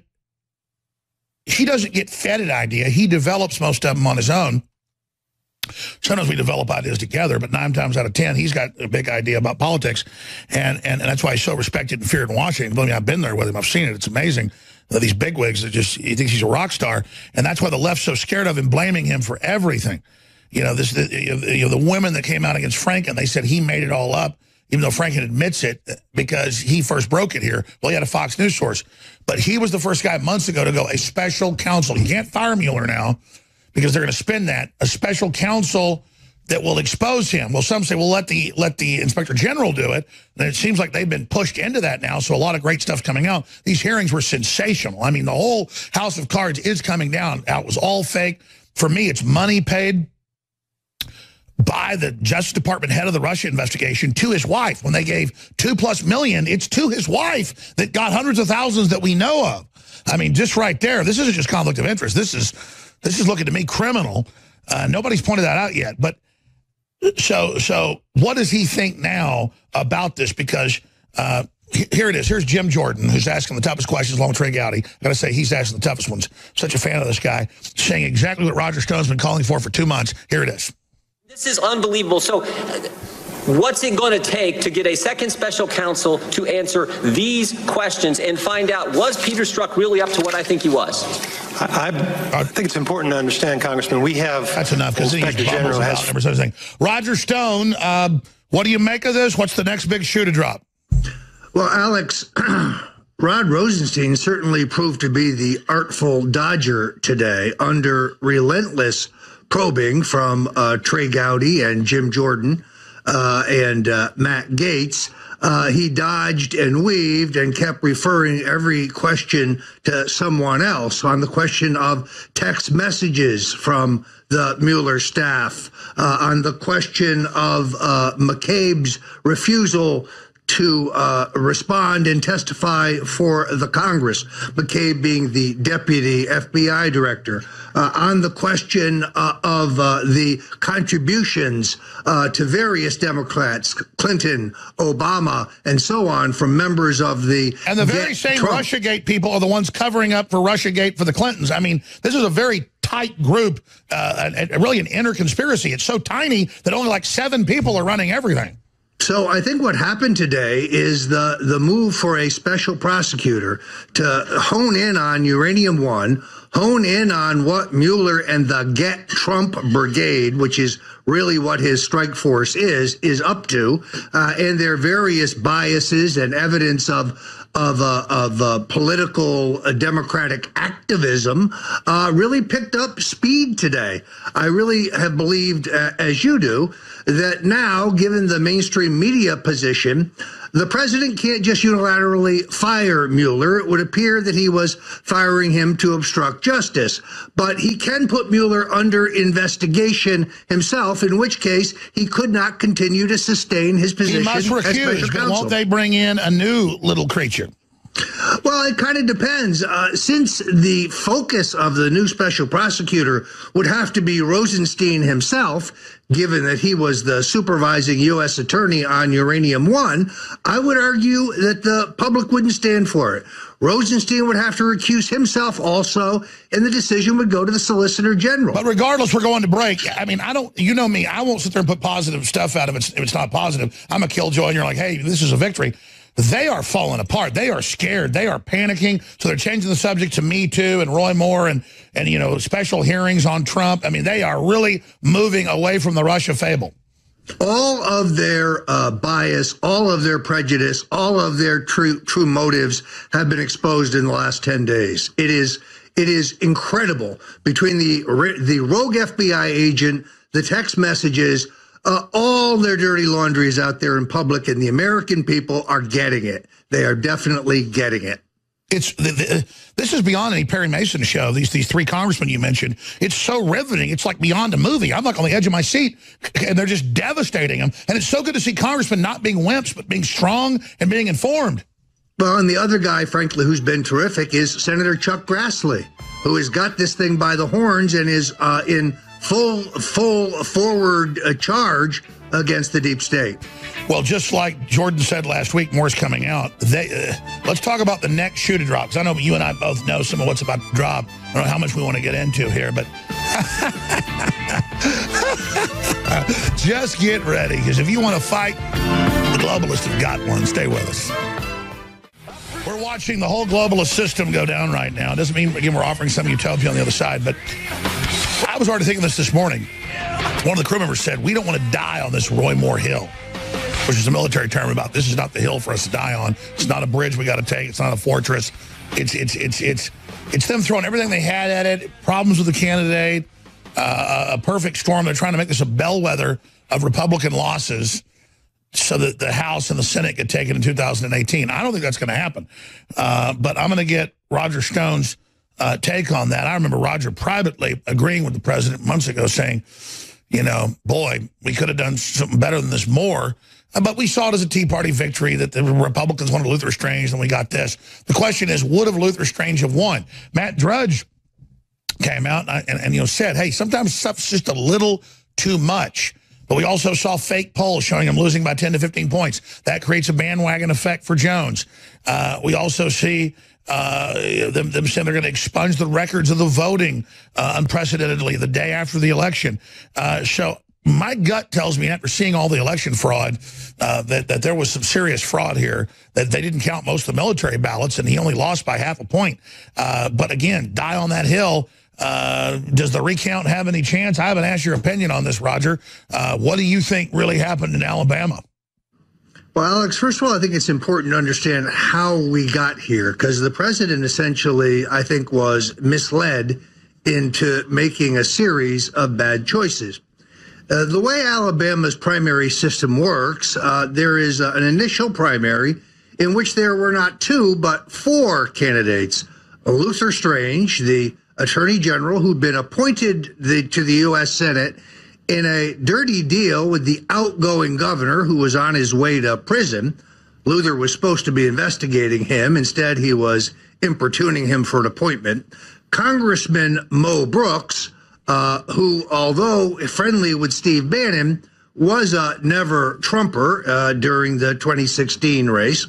he doesn't get fed an idea. He develops most of them on his own. Sometimes we develop ideas together, but 9 times out of 10, he's got a big idea about politics, and that's why he's so respected and feared in Washington. Believe me, I've been there with him. I've seen it. It's amazing. These bigwigs, he thinks he's a rock star, and that's why the left's so scared of him, blaming him for everything. The women that came out against Franken, they said he made it all up, even though Franken admits it because he first broke it here. Well, he had a Fox News source, but he was the first guy months ago to go, a special counsel. You can't fire Mueller now, because they're going to spin that, a special counsel that will expose him. Well, some say, well, let the Inspector General do it. And it seems like they've been pushed into that now, so a lot of great stuff's coming out. These hearings were sensational. I mean, the whole house of cards is coming down. It was all fake. For me, it's money paid by the Justice Department head of the Russia investigation to his wife. When they gave $2+ million, it's to his wife that got hundreds of thousands that we know of. I mean, just right there, this isn't just conflict of interest. This is looking to me criminal. Nobody's pointed that out yet. But so what does he think now about this? Because here it is. Here's Jim Jordan, who's asking the toughest questions along with Trey Gowdy. I got to say, he's asking the toughest ones. Such a fan of this guy, saying exactly what Roger Stone's been calling for 2 months. Here it is. This is unbelievable. So what's it going to take to get a second special counsel to answer these questions and find out, was Peter Strzok really up to what I think he was? I think it's important to understand, Congressman, we have... That's enough, because he's General has... Roger Stone, what do you make of this? What's the next big shoe to drop? Well, Alex, Rod Rosenstein certainly proved to be the artful dodger today under relentless probing from Trey Gowdy and Jim Jordan and Matt Gaetz. He dodged and weaved and kept referring every question to someone else. On the question of text messages from the Mueller staff, on the question of McCabe's refusal to respond and testify for the Congress, McCabe being the deputy FBI director, on the question of the contributions to various Democrats, Clinton, Obama, and so on, from members of the... And the very same Russiagate people are the ones covering up for Russiagate for the Clintons. I mean, this is a very tight group, really an inner conspiracy. It's so tiny that only like 7 people are running everything. So I think what happened today is the move for a special prosecutor to hone in on Uranium One, hone in on what Mueller and the Get Trump Brigade, which is really what his strike force is up to, and their various biases and evidence of political democratic activism really picked up speed today. I really have believed, as you do, that now, given the mainstream media position, the president can't just unilaterally fire Mueller. It would appear that he was firing him to obstruct justice. But he can put Mueller under investigation himself, in which case he could not continue to sustain his position. He must recuse, but won't they bring in a new little creature? Well, Well, it kind of depends. Since the focus of the new special prosecutor would have to be Rosenstein himself, given that he was the supervising U.S. attorney on Uranium One, I would argue that the public wouldn't stand for it. Rosenstein would have to recuse himself also, and the decision would go to the Solicitor General. But regardless, we're going to break. I mean, you know me, I won't sit there and put positive stuff out of it if it's not positive. I'm a killjoy, and you're like, hey, this is a victory. They are falling apart. They are scared. They are panicking. So they're changing the subject to Me Too and Roy Moore and you know, special hearings on Trump. I mean, they are really moving away from the Russia fable. All of their bias, all of their prejudice, all of their true motives have been exposed in the last 10 days. It is incredible between the rogue FBI agent, the text messages, all their dirty laundry is out there in public, and the American people are getting it. They are definitely getting it. This is beyond any Perry Mason show. These three congressmen you mentioned, it's so riveting. It's like beyond a movie. I'm like on the edge of my seat, and they're just devastating them. And it's so good to see congressmen not being wimps, but being strong and being informed. Well, and the other guy, frankly, who's been terrific is Senator Chuck Grassley, who has got this thing by the horns and is in full forward charge against the deep state. Well, just like Jordan said last week, more's coming out. Let's talk about the next shoe to drop, because I know you and I both know some of what's about to drop. I don't know how much we want to get into here, but just get ready, because if you want to fight, the globalists have got one. Stay with us. We're watching the whole globalist system go down right now. It doesn't mean, again, we're offering some utopia on the other side, but I was already thinking this morning. One of the crew members said, we don't want to die on this Roy Moore Hill, which is a military term about this is not the hill for us to die on. It's not a bridge we got to take. It's not a fortress. It's them throwing everything they had at it, problems with the candidate, a perfect storm. They're trying to make this a bellwether of Republican losses so that the House and the Senate get taken in 2018. I don't think that's going to happen. But I'm going to get Roger Stone's take on that. I remember Roger privately agreeing with the president months ago saying, you know, boy, we could have done something better than this more. But we saw it as a Tea Party victory that the Republicans wanted Luther Strange, and we got this. The question is, would have Luther Strange have won? Matt Drudge came out and you know, said, hey, sometimes stuff's just a little too much. But we also saw fake polls showing him losing by 10 to 15 points. That creates a bandwagon effect for Jones. We also see them saying they're going to expunge the records of the voting unprecedentedly the day after the election. So my gut tells me, after seeing all the election fraud, that there was some serious fraud here, that they didn't count most of the military ballots, and he only lost by half a point. But again, die on that hill. Does the recount have any chance? I haven't asked your opinion on this, Roger. What do you think really happened in Alabama? Well, Alex, first of all, I think it's important to understand how we got here, because the president essentially, I think, was misled into making a series of bad choices. The way Alabama's primary system works, there is an initial primary in which there were not 2, but 4 candidates. Luther Strange, the Attorney General who'd been appointed to the U.S. Senate in a dirty deal with the outgoing governor who was on his way to prison. Luther was supposed to be investigating him. Instead, he was importuning him for an appointment. Congressman Mo Brooks, who, although friendly with Steve Bannon, was a never Trumper during the 2016 race.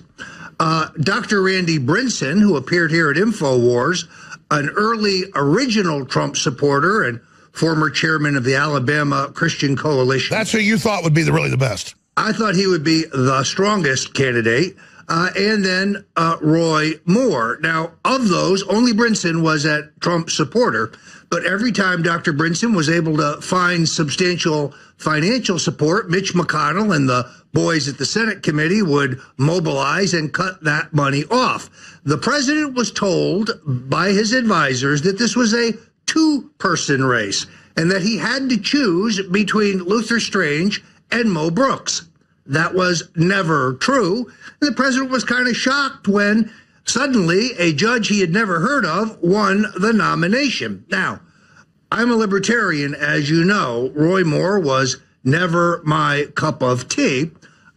Dr. Randy Brinson, who appeared here at INFOWARS, an early original Trump supporter and former chairman of the Alabama Christian Coalition. That's who you thought would be really the best. I thought he would be the strongest candidate. And then Roy Moore. Now, of those, only Brinson was a Trump supporter. But every time Dr. Brinson was able to find substantial financial support, Mitch McConnell and the boys at the Senate committee would mobilize and cut that money off. The president was told by his advisors that this was a 2-person race and that he had to choose between Luther Strange and Mo Brooks. That was never true. And the president was kind of shocked when suddenly a judge he had never heard of won the nomination. Now, I'm a libertarian, as you know. Roy Moore was never my cup of tea.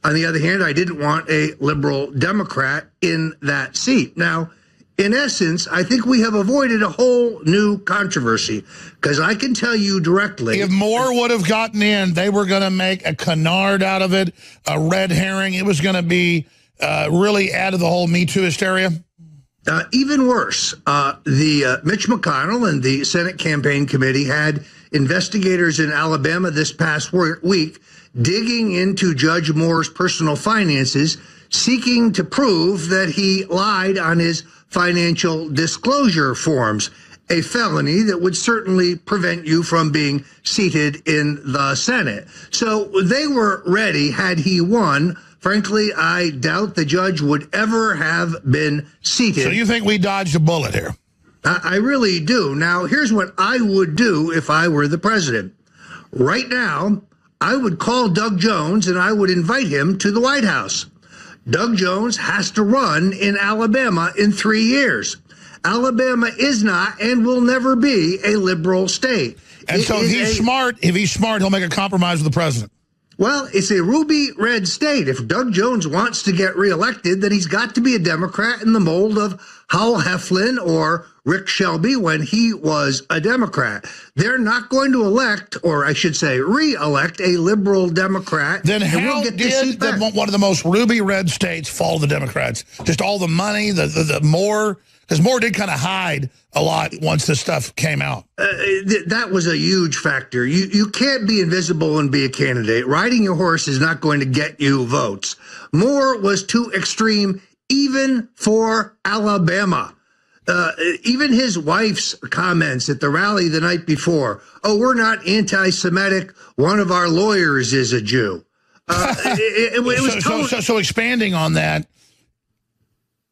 On the other hand, I didn't want a liberal Democrat in that seat. Now, in essence, I think we have avoided a whole new controversy, because I can tell you directly, if Moore would have gotten in, they were going to make a canard out of it, a red herring. It was going to be really add to the whole Me Too hysteria. Even worse, the Mitch McConnell and the Senate Campaign Committee had investigators in Alabama this past week digging into Judge Moore's personal finances, seeking to prove that he lied on his financial disclosure forms, a felony that would certainly prevent you from being seated in the Senate. So they were ready had he won. Frankly, I doubt the judge would ever have been seated. So you think we dodged a bullet here? I really do. Now, here's what I would do if I were the president. Right now, I would call Doug Jones and I would invite him to the White House. Doug Jones has to run in Alabama in 3 years. Alabama is not and will never be a liberal state. And so if he's smart, he'll make a compromise with the president. Well, it's a ruby red state. If Doug Jones wants to get reelected, then he's got to be a Democrat in the mold of Howell Heflin or Rick Shelby when he was a Democrat. They're not going to elect, or I should say re-elect, a liberal Democrat. Then how did one of the most ruby red states fall to the Democrats? Just all the money, the Moore, because Moore did kind of hide a lot once this stuff came out. That was a huge factor. You can't be invisible and be a candidate. Riding your horse is not going to get you votes. Moore was too extreme even for Alabama. Even his wife's comments at the rally the night before, oh, we're not anti-Semitic, one of our lawyers is a Jew. It was so expanding on that,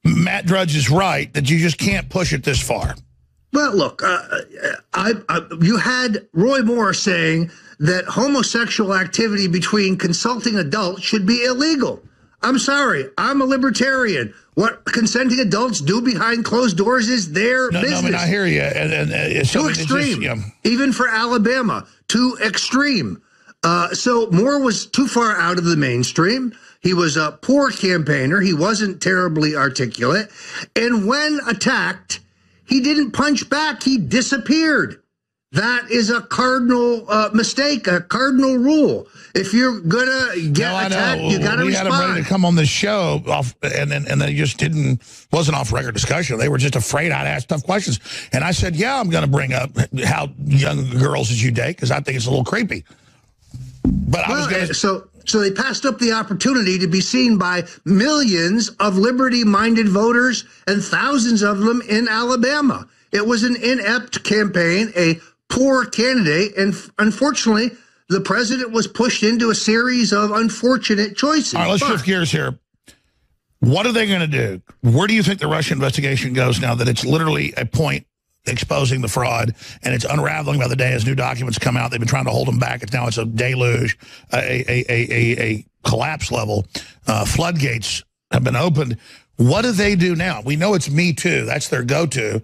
Matt Drudge is right that you just can't push it this far. Well, look, you had Roy Moore saying that homosexual activity between consulting adults should be illegal. I'm sorry, I'm a libertarian. What consenting adults do behind closed doors is their business. No, I mean, I hear you. And too extreme, even for Alabama, too extreme. So Moore was too far out of the mainstream. He was a poor campaigner. He wasn't terribly articulate. And when attacked, he didn't punch back. He disappeared. That is a cardinal mistake, a cardinal rule. If you're gonna get attacked, you got to respond. We had him ready to come on this show, and they just wasn't off record discussion. They were just afraid I'd ask tough questions. And I said, yeah, I'm going to bring up how young girls as you date, because I think it's a little creepy. But well, I was going So they passed up the opportunity to be seen by millions of liberty-minded voters and thousands of them in Alabama. It was an inept campaign, a poor candidate, and unfortunately, the president was pushed into a series of unfortunate choices. All right, let's shift gears here. What are they going to do? Where do you think the Russia investigation goes now that it's literally a point exposing the fraud, and it's unraveling by the day as new documents come out? They've been trying to hold them back. It's a deluge, a collapse level. Floodgates have been opened. What do they do now? We know it's Me Too. That's their go-to.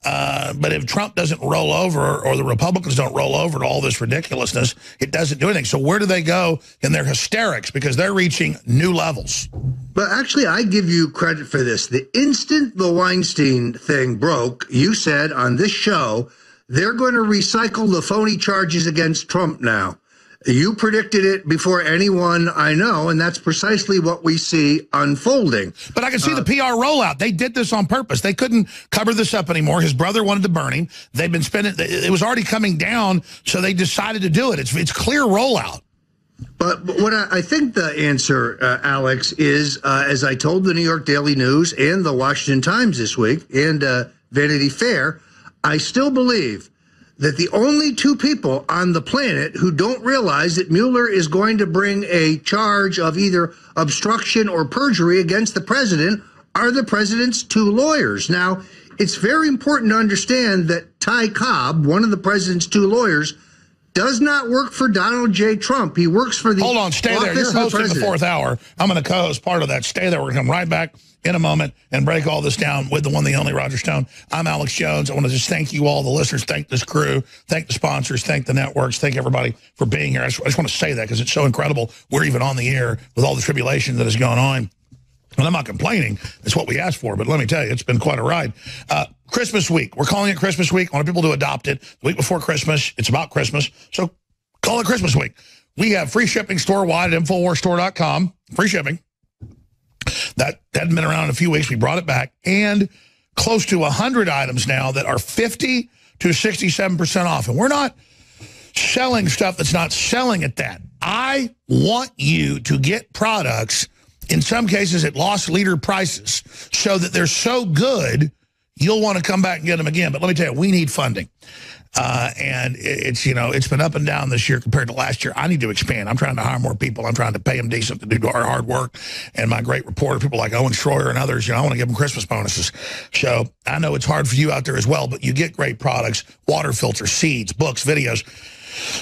But if Trump doesn't roll over, or the Republicans don't roll over to all this ridiculousness, it doesn't do anything. So where do they go in their hysterics? Because they're reaching new levels. But actually, I give you credit for this. The instant the Weinstein thing broke, you said on this show, they're going to recycle the phony charges against Trump now. You predicted it before anyone I know, and that's precisely what we see unfolding. But I can see the PR rollout. They did this on purpose. They couldn't cover this up anymore. His brother wanted to burn him. They've been spending, it was already coming down, so they decided to do it. It's clear rollout. But what I think the answer, Alex, is, as I told the New York Daily News and the Washington Times this week, and Vanity Fair, I still believe that the only two people on the planet who don't realize that Mueller is going to bring a charge of either obstruction or perjury against the president are the president's two lawyers. Now, it's very important to understand that Ty Cobb, one of the president's two lawyers, does not work for Donald J. Trump. He works for the Hold on, stay there. You're hosting the fourth hour. I'm going to co-host part of that. Stay there. We're going to come right back in a moment and break all this down with the one, the only Roger Stone. I'm Alex Jones. I want to just thank you all, the listeners, thank this crew, thank the sponsors, thank the networks, thank everybody for being here. I just want to say that because it's so incredible we're even on the air with all the tribulation that is going on. And I'm not complaining. It's what we asked for. But let me tell you, it's been quite a ride. Christmas week. We're calling it Christmas week. I want people to adopt it. The week before Christmas. It's about Christmas. So call it Christmas week. We have free shipping store-wide at InfoWarsStore.com. Free shipping. That hadn't been around in a few weeks. We brought it back. And close to 100 items now that are 50 to 67% off. And we're not selling stuff that's not selling at that. I want you to get products, in some cases at loss leader prices, so that they're so good, you'll want to come back and get them again. But let me tell you, we need funding. And it's, you know, it's been up and down this year compared to last year. I need to expand. I'm trying to hire more people. I'm trying to pay them decent to do our hard work. And my great reporter, people like Owen Schroyer and others, you know, I want to give them Christmas bonuses. So I know it's hard for you out there as well, but you get great products, water filters, seeds, books, videos,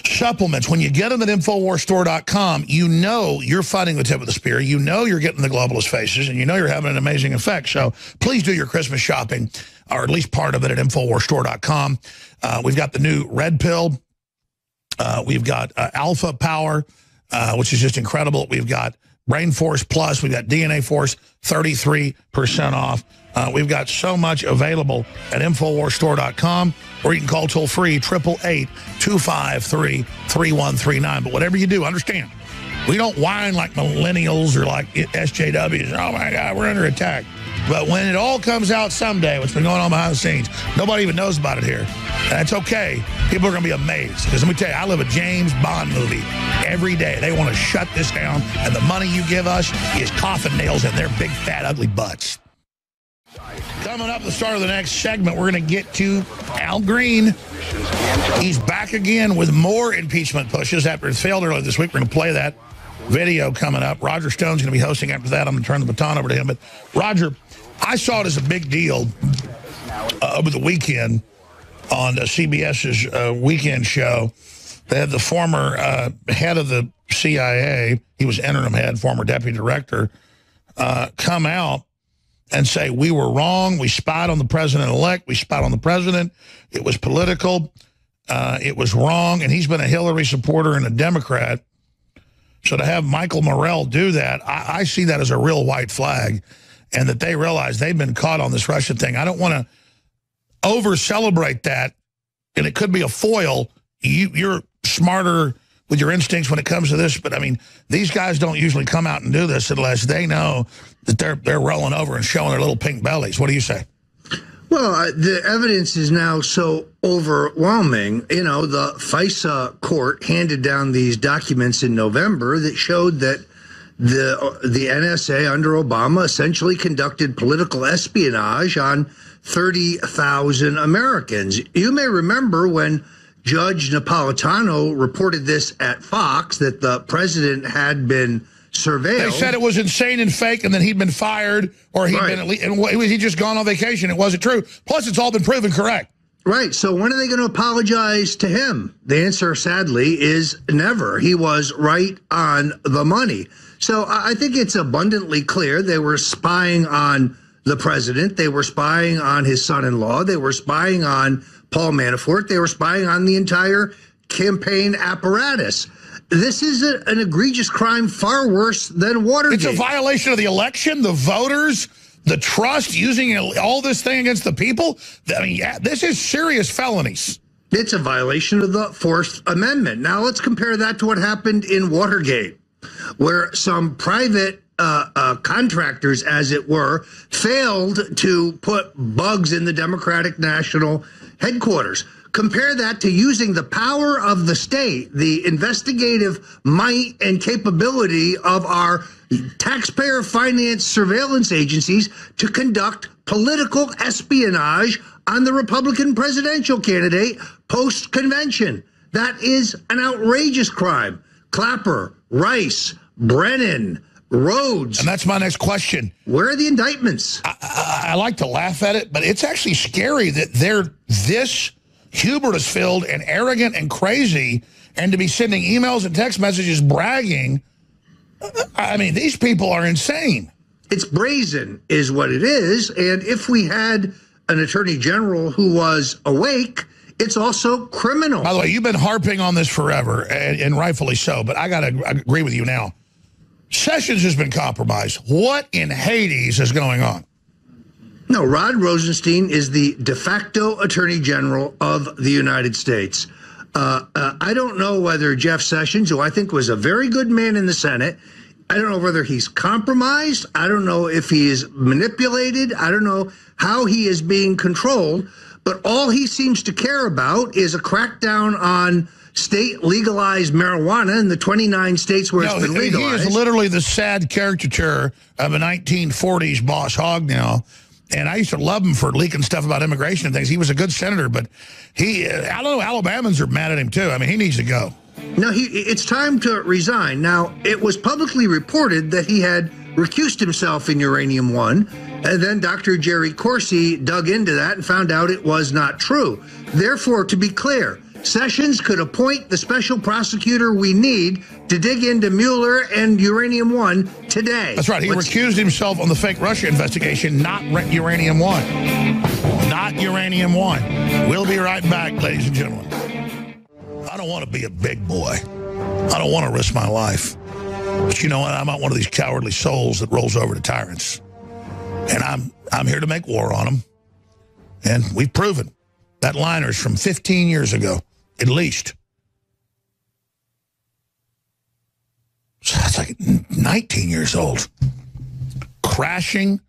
supplements. When you get them at InfoWarsStore.com, you know you're fighting the tip of the spear. You know you're getting the globalist faces, and you know you're having an amazing effect. So please do your Christmas shopping, or at least part of it, at InfoWarsStore.com. We've got the new Red Pill. We've got Alpha Power, which is just incredible. We've got Brain Force Plus. We've got DNA Force, 33% off. We've got so much available at InfoWarsStore.com, or you can call toll-free 888-253-3139. But whatever you do, understand, we don't whine like millennials or like SJWs. Oh, my God, we're under attack. But when it all comes out someday, what's been going on behind the scenes, nobody even knows about it here. And it's okay. People are going to be amazed. Because let me tell you, I live a James Bond movie every day. They want to shut this down, and the money you give us is coffin nails in their big, fat, ugly butts. Coming up at the start of the next segment, we're going to get to Al Green. He's back again with more impeachment pushes after it failed earlier this week. We're going to play that video coming up. Roger Stone's going to be hosting after that. I'm going to turn the baton over to him. But, Roger, I saw it as a big deal over the weekend on CBS's weekend show. They had the former head of the CIA, he was interim head, former deputy director, come out and say, we were wrong. We spied on the president-elect. We spied on the president. It was political. It was wrong. And he's been a Hillary supporter and a Democrat. So to have Michael Morrell do that, I see that as a real white flag, and that they realize they've been caught on this Russia thing. I don't want to over-celebrate that, and it could be a foil. You're smarter with your instincts when it comes to this, but, I mean, these guys don't usually come out and do this unless they know that they're rolling over and showing their little pink bellies. What do you say? Well, the evidence is now so overwhelming. You know, the FISA court handed down these documents in November that showed that the NSA under Obama essentially conducted political espionage on 30,000 Americans. You may remember when Judge Napolitano reported this at Fox, that the president had been surveilled. They said it was insane and fake, and then he'd been fired, or he'd been, and he'd just gone on vacation. It wasn't true. Plus, it's all been proven correct. Right. So when are they going to apologize to him? The answer, sadly, is never. He was right on the money. So I think it's abundantly clear they were spying on the president. They were spying on his son-in-law. They were spying on Paul Manafort. They were spying on the entire campaign apparatus. This is an egregious crime far worse than Watergate. It's a violation of the election, the voters, the trust, using all this thing against the people. I mean, yeah, this is serious felonies. It's a violation of the Fourth Amendment. Now let's compare that to what happened in Watergate, where some private contractors, as it were, failed to put bugs in the Democratic National Headquarters. Compare that to using the power of the state, the investigative might and capability of our taxpayer-financed surveillance agencies to conduct political espionage on the Republican presidential candidate post-convention. That is an outrageous crime. Clapper, Rice, Brennan, Rhodes. And that's my next question. Where are the indictments? I like to laugh at it, but it's actually scary that they're this hubris-filled and arrogant and crazy, and to be sending emails and text messages bragging. I mean, these people are insane. It's brazen is what it is. And if we had an attorney general who was awake, it's also criminal. By the way, you've been harping on this forever, and rightfully so, but I got to agree with you now. Sessions has been compromised. What in Hades is going on? No, Rod Rosenstein is the de facto Attorney General of the United States. I don't know whether Jeff Sessions, who I think was a very good man in the Senate, I don't know whether he's compromised. I don't know if he is manipulated. I don't know how he is being controlled. But all he seems to care about is a crackdown on state legalized marijuana in the 29 states where it's been legalized. He is literally the sad caricature of a 1940s boss hog now. And I used to love him for leaking stuff about immigration and things. He was a good senator, but I don't know, Alabamans are mad at him too. I mean, he needs to go. No, it's time to resign. Now, it was publicly reported that he had recused himself in Uranium One, and then Dr. Jerry Corsi dug into that and found out it was not true. Therefore, to be clear, Sessions could appoint the special prosecutor we need to dig into Mueller and Uranium One today. That's right. He recused himself on the fake Russia investigation, not Uranium One. Not Uranium One. We'll be right back, ladies and gentlemen. I don't want to be a big boy. I don't want to risk my life. But you know what? I'm not one of these cowardly souls that rolls over to tyrants. And I'm here to make war on them. And we've proven that liner's from 15 years ago, at least. So that's like 19 years old. Crashing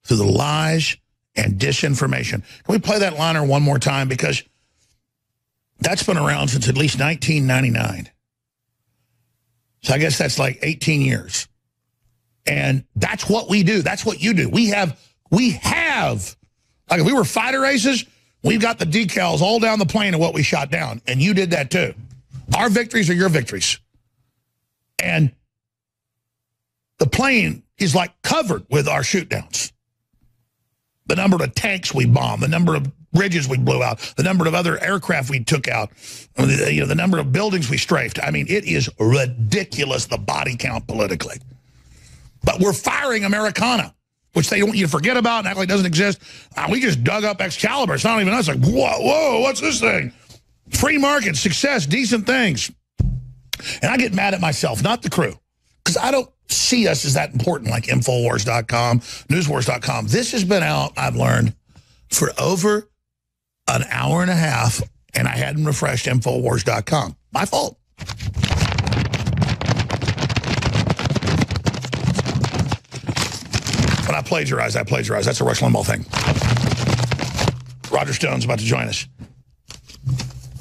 through the lies and disinformation. Can we play that liner one more time? Because that's been around since at least 1999. So I guess that's like 18 years. And that's what we do. That's what you do. We have, like if we were fighter races, we've got the decals all down the plane of what we shot down. And you did that too. Our victories are your victories. And the plane is like covered with our shoot downs. The number of tanks we bombed, the number of bridges we blew out, the number of other aircraft we took out, the number of buildings we strafed. I mean, it is ridiculous, the body count politically. But we're firing Americana, which they want you to forget about and act like it doesn't exist. We just dug up Excalibur. It's not even us. Like, whoa, what's this thing? Free market, success, decent things. And I get mad at myself, not the crew, because I don't see us as that important like INFOWARS.com, NewsWars.com. This has been out, I've learned, for over an hour and a half, and I hadn't refreshed INFOWARS.com. My fault. When I plagiarize. That's a Rush Limbaugh thing. Roger Stone's about to join us.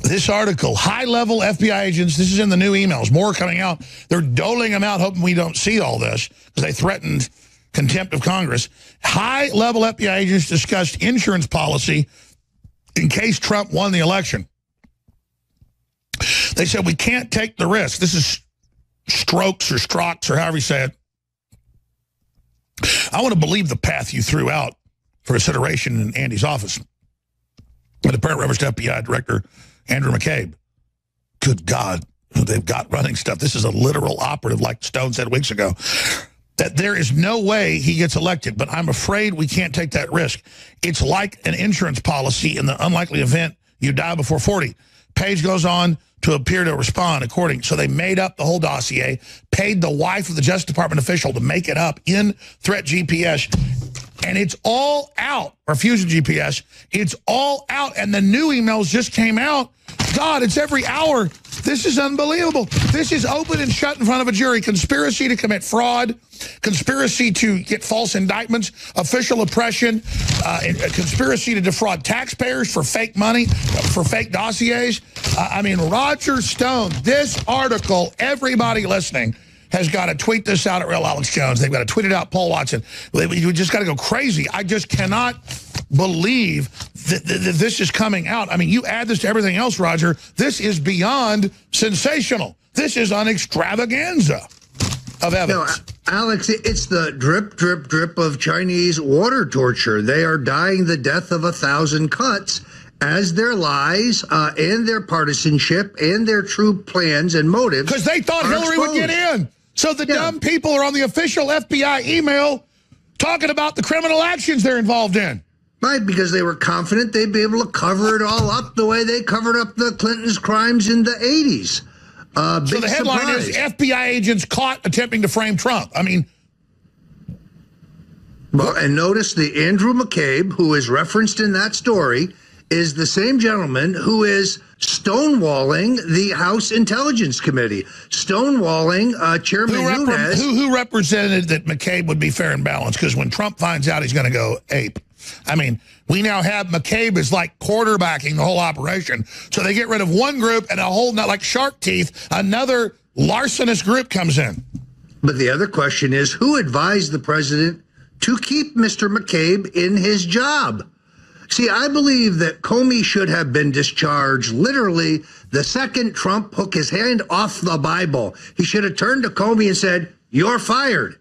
This article, high-level FBI agents, this is in the new emails, more coming out. They're doling them out, hoping we don't see all this, because they threatened contempt of Congress. High-level FBI agents discussed insurance policy in case Trump won the election. They said, we can't take the risk. This is Strokes or however you say it. I want to believe the path you threw out for consideration in Andy's office. The apparent reference to FBI Director Andrew McCabe. Good God, they've got running stuff. This is a literal operative, like Stone said weeks ago, that there is no way he gets elected, but I'm afraid we can't take that risk. It's like an insurance policy in the unlikely event you die before 40. Page goes on to appear to respond according. So they made up the whole dossier, paid the wife of the Justice Department official to make it up in Threat GPS, and it's all out, or Fusion GPS. It's all out, and the new emails just came out. God, it's every hour. This is unbelievable. This is open and shut in front of a jury. Conspiracy to commit fraud, conspiracy to get false indictments, official oppression, conspiracy to defraud taxpayers for fake money, for fake dossiers. I mean, Roger Stone, this article, everybody listening has got to tweet this out at Real Alex Jones. They've got to tweet it out, Paul Watson. We just got to go crazy. I just cannot believe that this is coming out. I mean, you add this to everything else, Roger. This is beyond sensational. This is an extravaganza of evidence. No, Alex, it's the drip, drip, drip of Chinese water torture. They are dying the death of 1,000 cuts as their lies and their partisanship and their true plans and motives. Because they thought Hillary would get in. So the dumb people are on the official FBI email talking about the criminal actions they're involved in. Right, because they were confident they'd be able to cover it all up the way they covered up the Clintons' crimes in the 80s. So the headline is FBI agents caught attempting to frame Trump. I mean... Well, and notice the Andrew McCabe, who is referenced in that story, is the same gentleman who is stonewalling the House Intelligence Committee, stonewalling Chairman Nunes. Who represented that McCabe would be fair and balanced? Because when Trump finds out, he's going to go ape. I mean, we now have McCabe is like quarterbacking the whole operation. So they get rid of one group and a whole, not like shark teeth, another larcenous group comes in. But the other question is, who advised the president to keep Mr. McCabe in his job? See, I believe that Comey should have been discharged literally the second Trump took his hand off the Bible. He should have turned to Comey and said, "You're fired."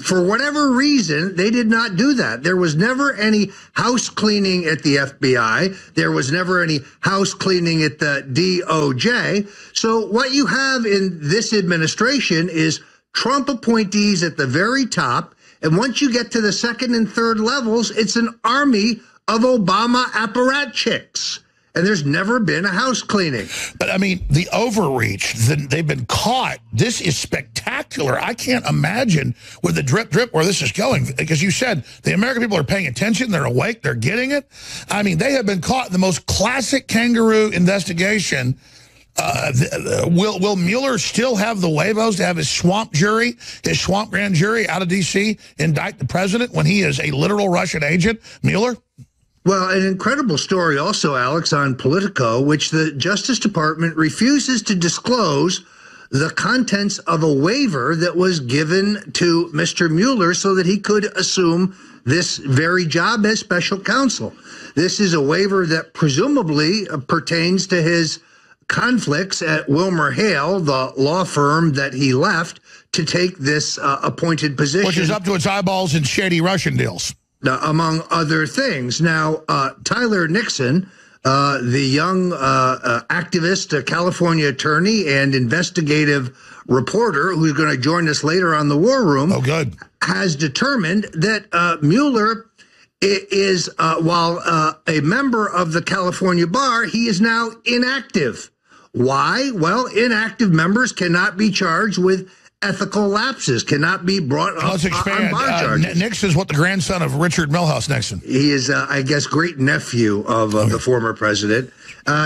For whatever reason, they did not do that. There was never any house cleaning at the FBI. There was never any house cleaning at the DOJ. So what you have in this administration is Trump appointees at the very top. And once you get to the second and third levels, it's an army of Obama apparatchiks. And there's never been a house cleaning. But, I mean, the overreach, they've been caught. This is spectacular. I can't imagine with the drip where this is going. Because you said the American people are paying attention. They're awake. They're getting it. I mean, they have been caught in the most classic kangaroo investigation. Will Mueller still have the huevos to have his swamp jury, his swamp grand jury out of D.C. indict the president when he is a literal Russian agent, Mueller? Well, an incredible story also, Alex, on Politico, which the Justice Department refuses to disclose the contents of a waiver that was given to Mr. Mueller so that he could assume this very job as special counsel. This is a waiver that presumably pertains to his conflicts at Wilmer Hale, the law firm that he left to take this appointed position. Which is up to its eyeballs in shady Russian deals. Among other things. Now, Tyler Nixon, the young activist, California attorney, and investigative reporter who's going to join us later on The War Room, has determined that Mueller is, while a member of the California bar, he is now inactive. Why? Well, inactive members cannot be charged with ethical lapses, cannot be brought up Let's expand. on bar charges. Nixon is what, the grandson of Richard Milhouse Nixon? He is, I guess, great nephew of the former president.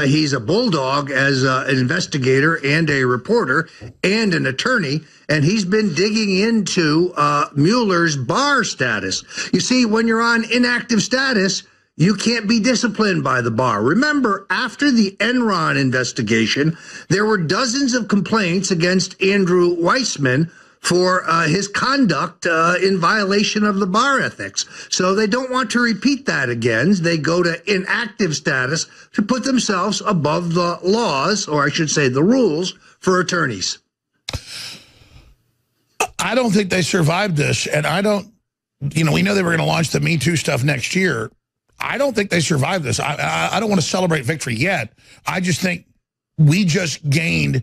He's a bulldog as an investigator and a reporter and an attorney, and he's been digging into Mueller's bar status. You see, when you're on inactive status, you can't be disciplined by the bar. Remember, after the Enron investigation, there were dozens of complaints against Andrew Weissman for his conduct in violation of the bar ethics. So they don't want to repeat that again. They go to inactive status to put themselves above the laws, or I should say the rules, for attorneys. I don't think they survived this, and I don't, we know they were going to launch the Me Too stuff next year. I don't think they survived this. I don't want to celebrate victory yet. I just think we just gained,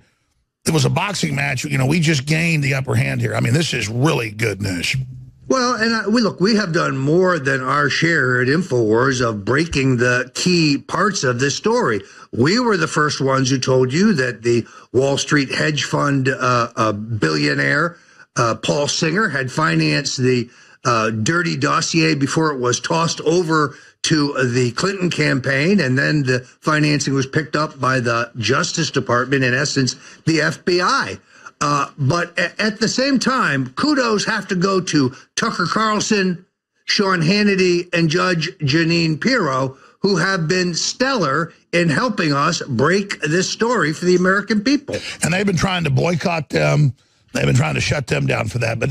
it was a boxing match, we just gained the upper hand here. I mean, this is really good news. Well, and we have done more than our share at INFOWARS of breaking the key parts of this story. We were the first ones who told you that the Wall Street hedge fund billionaire Paul Singer had financed the dirty dossier before it was tossed over to the Clinton campaign, and then the financing was picked up by the Justice Department, in essence, the FBI. But at the same time, kudos have to go to Tucker Carlson, Sean Hannity, and Judge Jeanine Pirro, who have been stellar in helping us break this story for the American people. And they've been trying to boycott them. They've been trying to shut them down for that. But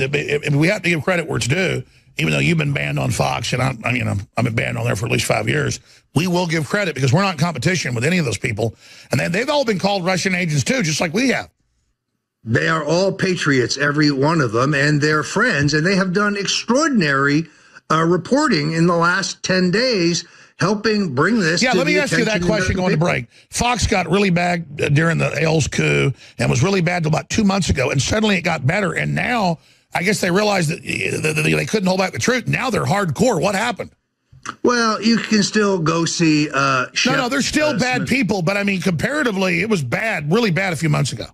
we have to give credit where it's due. Even though you've been banned on Fox, and I've been banned on there for at least 5 years, we will give credit because we're not in competition with any of those people. And they've all been called Russian agents too, just like we have. They are all patriots, every one of them, and they're friends, and they have done extraordinary reporting in the last 10 days, helping bring this to let me ask you that question going to break. Fox got really bad during the Ailes coup and was really bad till about 2 months ago, and suddenly it got better, and now I guess they realized that they couldn't hold back the truth. Now they're hardcore. What happened? Well, you can still go see No, they're still bad people, but I mean, comparatively, it was bad, really bad a few months ago.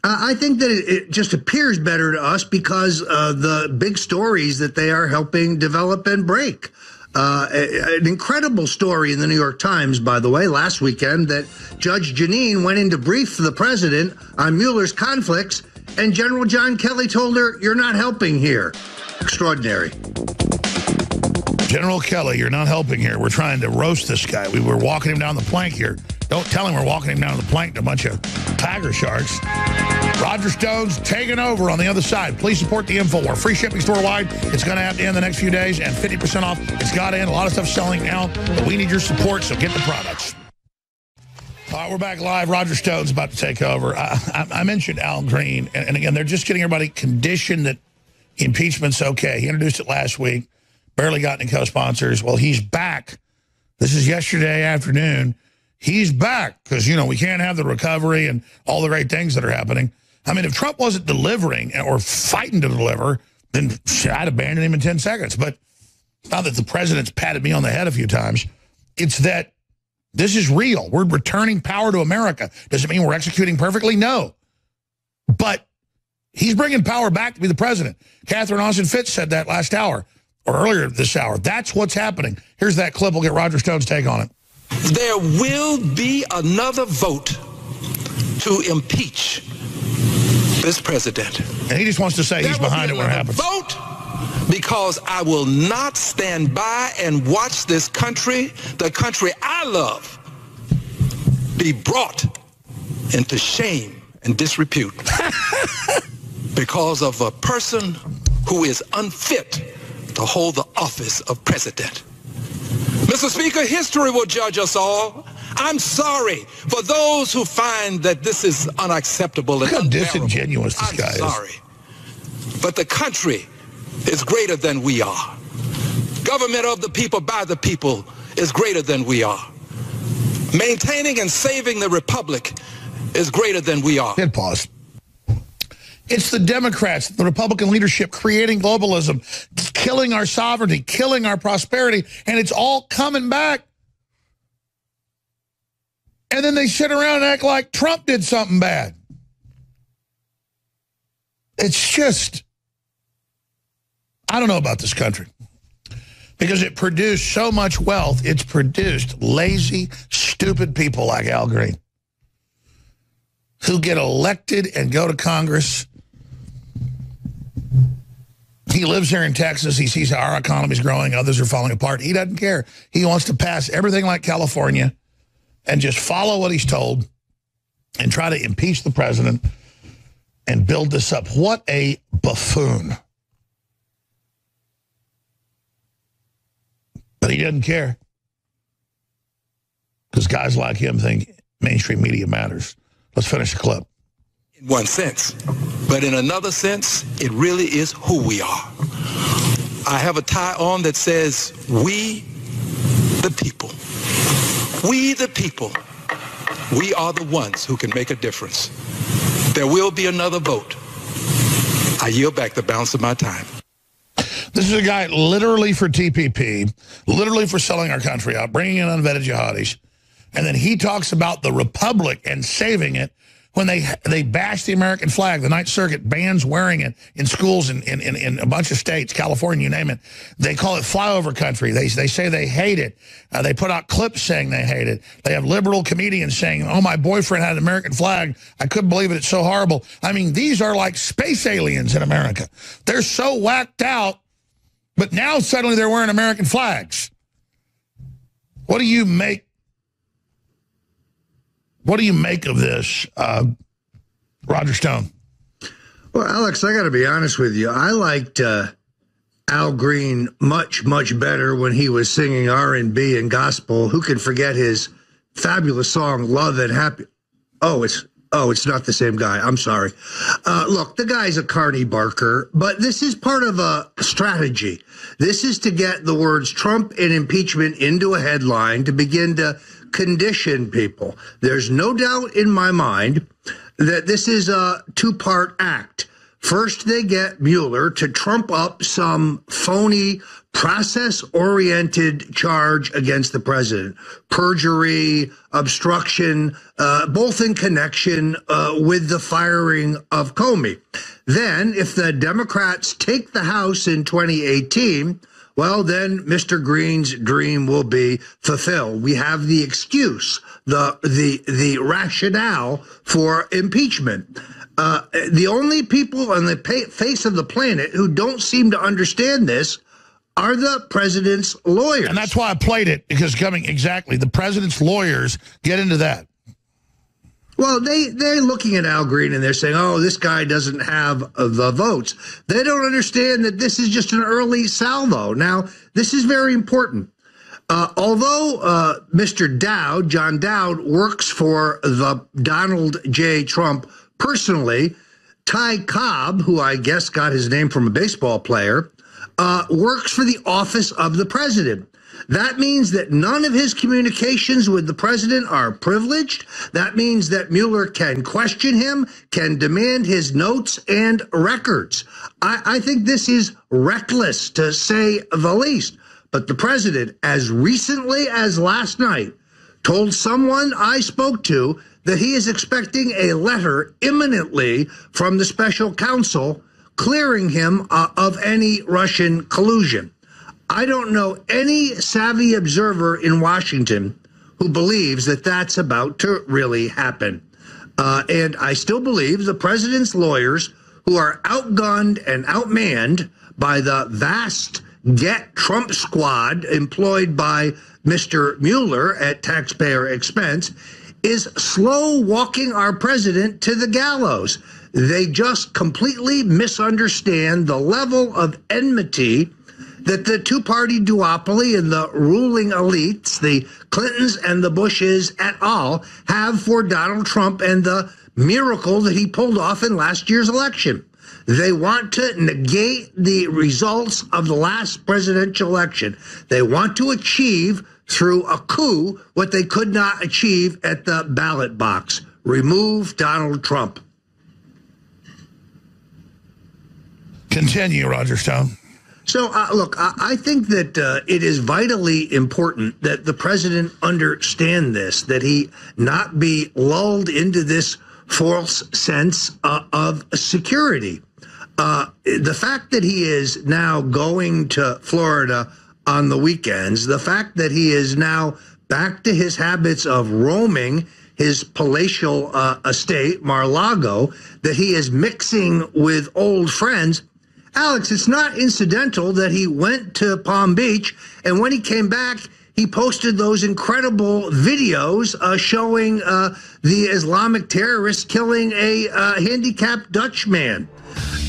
I think that it just appears better to us because the big stories that they are helping develop and break. An incredible story in the New York Times, by the way, last weekend, that Judge Jeanine went in to brief the president on Mueller's conflicts, and General John Kelly told her, "You're not helping here." Extraordinary. General Kelly, you're not helping here. We're trying to roast this guy. We were walking him down the plank here. Don't tell him we're walking him down the plank to a bunch of tiger sharks. Roger Stone's taking over on the other side. Please support the InfoWars. Free shipping store-wide. It's going to have to end the next few days, and 50% off. It's got to end. A lot of stuff selling now, but we need your support, so get the products. All right, we're back live. Roger Stone's about to take over. I mentioned Al Green, and again, they're just getting everybody conditioned that impeachment's okay. He introduced it last week. Barely got any co-sponsors. Well, he's back. This is yesterday afternoon. He's back because, you know, we can't have the recovery and all the great things that are happening. I mean, if Trump wasn't delivering or fighting to deliver, then I'd abandon him in 10 seconds. But it's not that the president's patted me on the head a few times. It's that this is real. We're returning power to America. Does it mean we're executing perfectly? No. But he's bringing power back to be the president. Catherine Austin Fitts said that last hour. Or earlier this hour. That's what's happening. Here's that clip. We'll get Roger Stone's take on it. There will be another vote to impeach this president. And he just wants to say he's behind it when it happens. Vote because I will not stand by and watch this country, the country I love, be brought into shame and disrepute because of a person who is unfit to hold the office of president. Mr. Speaker, history will judge us all. I'm sorry for those who find that this is unacceptable and unbearable. Look how disingenuous this guy is. I'm sorry. But the country is greater than we are. Government of the people, by the people, is greater than we are. Maintaining and saving the republic is greater than we are. Hit pause. It's the Democrats, the Republican leadership creating globalism, killing our sovereignty, killing our prosperity, and it's all coming back. And then they sit around and act like Trump did something bad. It's just, I don't know about this country. Because it produced so much wealth, it's produced lazy, stupid people like Al Green who get elected and go to Congress. He lives here in Texas. He sees how our economy's growing. Others are falling apart. He doesn't care. He wants to pass everything like California and just follow what he's told and try to impeach the president and build this up. What a buffoon. But he doesn't care because guys like him think mainstream media matters. Let's finish the clip. In one sense, but in another sense, it really is who we are. I have a tie on that says, we the people. We the people. We are the ones who can make a difference. There will be another vote. I yield back the balance of my time. This is a guy literally for TPP, literally for selling our country out, bringing in unvetted jihadis. And then he talks about the republic and saving it when they bash the American flag. The Ninth Circuit bans wearing it in schools in a bunch of states, California, you name it. They call it flyover country. They say they hate it. They put out clips saying they hate it. They have liberal comedians saying, oh, my boyfriend had an American flag. I couldn't believe it. It's so horrible. I mean, these are like space aliens in America. They're so whacked out, but now suddenly they're wearing American flags. What do you make? What do you make of this, Roger Stone? Well, Alex, I got to be honest with you. I liked Al Green much, much better when he was singing R&B and gospel. Who can forget his fabulous song, Love and Happy? Oh, it's not the same guy. I'm sorry. Look, the guy's a carny barker, but this is part of a strategy. This is to get the words Trump and impeachment into a headline to begin to condition people. There's no doubt in my mind that this is a two-part act. First, they get Mueller to trump up some phony process-oriented charge against the president, perjury, obstruction, both in connection with the firing of Comey. Then, if the Democrats take the House in 2018, well, then Mr. Green's dream will be fulfilled. We have the excuse, the rationale for impeachment. The only people on the face of the planet who don't seem to understand this are the president's lawyers. And that's why I played it, because the president's lawyers get into that. Well, they're looking at Al Green and they're saying, oh, this guy doesn't have the votes. They don't understand that this is just an early salvo. Now, this is very important. Although Mr. Dowd, John Dowd, works for the Donald J. Trump personally, Ty Cobb, who I guess got his name from a baseball player, works for the office of the president. That means that none of his communications with the president are privileged. That means that Mueller can question him, can demand his notes and records. I think this is reckless, to say the least. But the president, as recently as last night, told someone I spoke to that he is expecting a letter imminently from the special counsel clearing him of any Russian collusion. I don't know any savvy observer in Washington who believes that that's about to really happen. And I still believe the president's lawyers, who are outgunned and outmanned by the vast Get Trump squad employed by Mr. Mueller at taxpayer expense, is slow walking our president to the gallows. They just completely misunderstand the level of enmity that the two-party duopoly and the ruling elites, the Clintons and the Bushes et al., have for Donald Trump and the miracle that he pulled off in last year's election. They want to negate the results of the last presidential election. They want to achieve through a coup what they could not achieve at the ballot box: remove Donald Trump. Continue, Roger Stone. So, look, I think that it is vitally important that the president understand this, that he not be lulled into this false sense of security. The fact that he is now going to Florida on the weekends, the fact that he is now back to his habits of roaming his palatial estate, Mar-a-Lago, that he is mixing with old friends. Alex, it's not incidental that he went to Palm Beach, and when he came back, he posted those incredible videos showing the Islamic terrorists killing a handicapped Dutch man.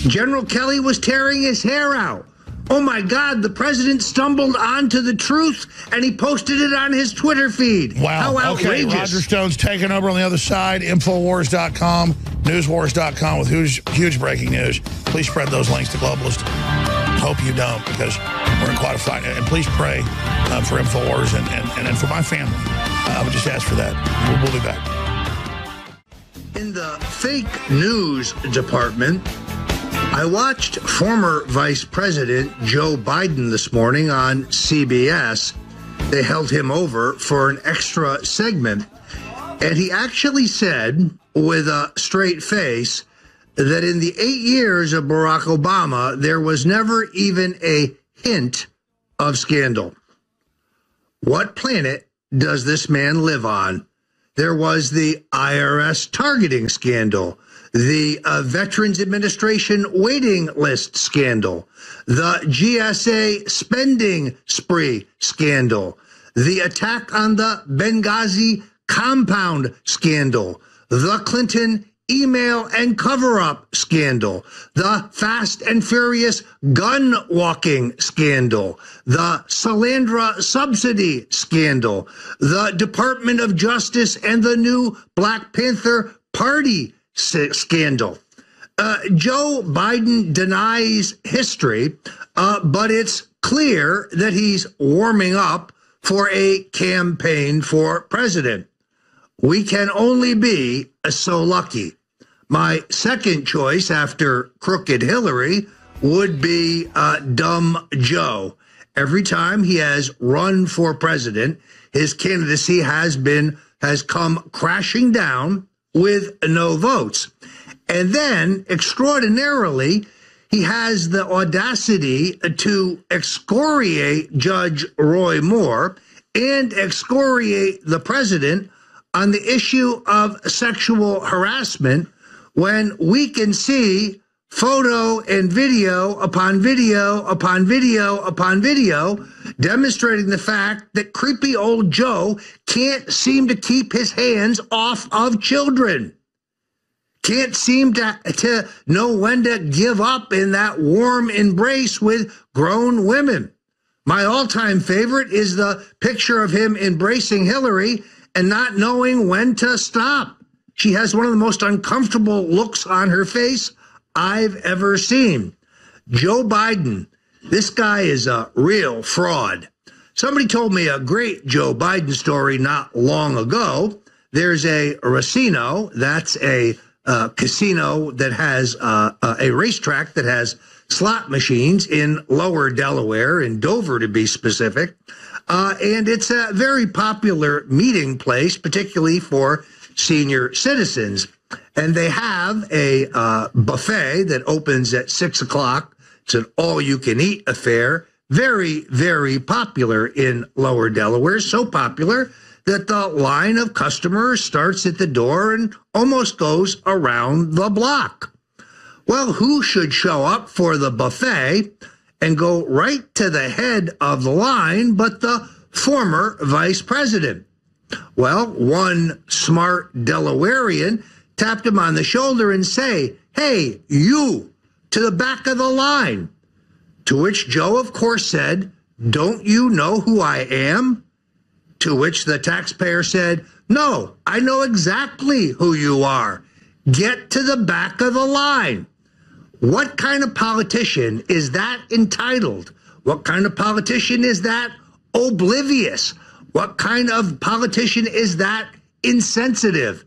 General Kelly was tearing his hair out. Oh my God, the president stumbled onto the truth and he posted it on his Twitter feed. Wow. How outrageous. Okay, Roger Stone's taking over on the other side. Infowars.com, newswars.com with huge breaking news. Please spread those links to globalists. Hope you don't, because we're in quite a fight. And please pray for Infowars and for my family. I would just ask for that. We'll be back. In the fake news department, I watched former Vice President Joe Biden this morning on CBS. They held him over for an extra segment, and he actually said with a straight face that in the 8 years of Barack Obama, there was never even a hint of scandal. What planet does this man live on? There was the IRS targeting scandal, the Veterans Administration waiting list scandal, the GSA spending spree scandal, the attack on the Benghazi compound scandal, the Clinton email and cover-up scandal, the Fast and Furious gun walking scandal, the Salandra subsidy scandal, the Department of Justice and the new Black Panther Party scandal. Joe Biden denies history, but it's clear that he's warming up for a campaign for president. We can only be so lucky. My second choice after crooked Hillary would be dumb Joe. Every time he has run for president, his candidacy has come crashing down with no votes. And then, extraordinarily, he has the audacity to excoriate Judge Roy Moore and excoriate the president on the issue of sexual harassment when we can see photo and video upon video upon video upon video demonstrating the fact that creepy old Joe can't seem to keep his hands off of children. Can't seem to know when to give up in that warm embrace with grown women. My all-time favorite is the picture of him embracing Hillary and not knowing when to stop. She has one of the most uncomfortable looks on her face I've ever seen. Joe Biden, this guy is a real fraud. Somebody told me a great Joe Biden story not long ago. There's a Racino, that's a casino that has a racetrack that has slot machines in Lower Delaware, in Dover to be specific. And it's a very popular meeting place, particularly for senior citizens. And they have a buffet that opens at 6 o'clock. It's an all-you-can-eat affair. Very, very popular in Lower Delaware. So popular that the line of customers starts at the door and almost goes around the block. Well, who should show up for the buffet and go right to the head of the line but the former vice president? Well, one smart Delawarean tapped him on the shoulder and say, "Hey, you, to the back of the line." To which Joe, of course, said, "Don't you know who I am?" To which the taxpayer said, "No, I know exactly who you are. Get to the back of the line." What kind of politician is that entitled? What kind of politician is that oblivious? What kind of politician is that insensitive?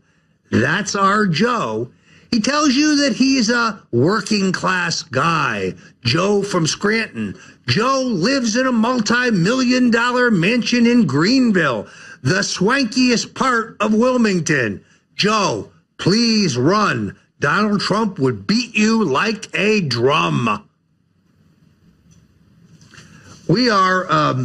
That's our Joe. He tells you that he's a working class guy. Joe from Scranton. Joe lives in a multi-million-dollar mansion in Greenville, the swankiest part of Wilmington. Joe, please run. Donald Trump would beat you like a drum. We are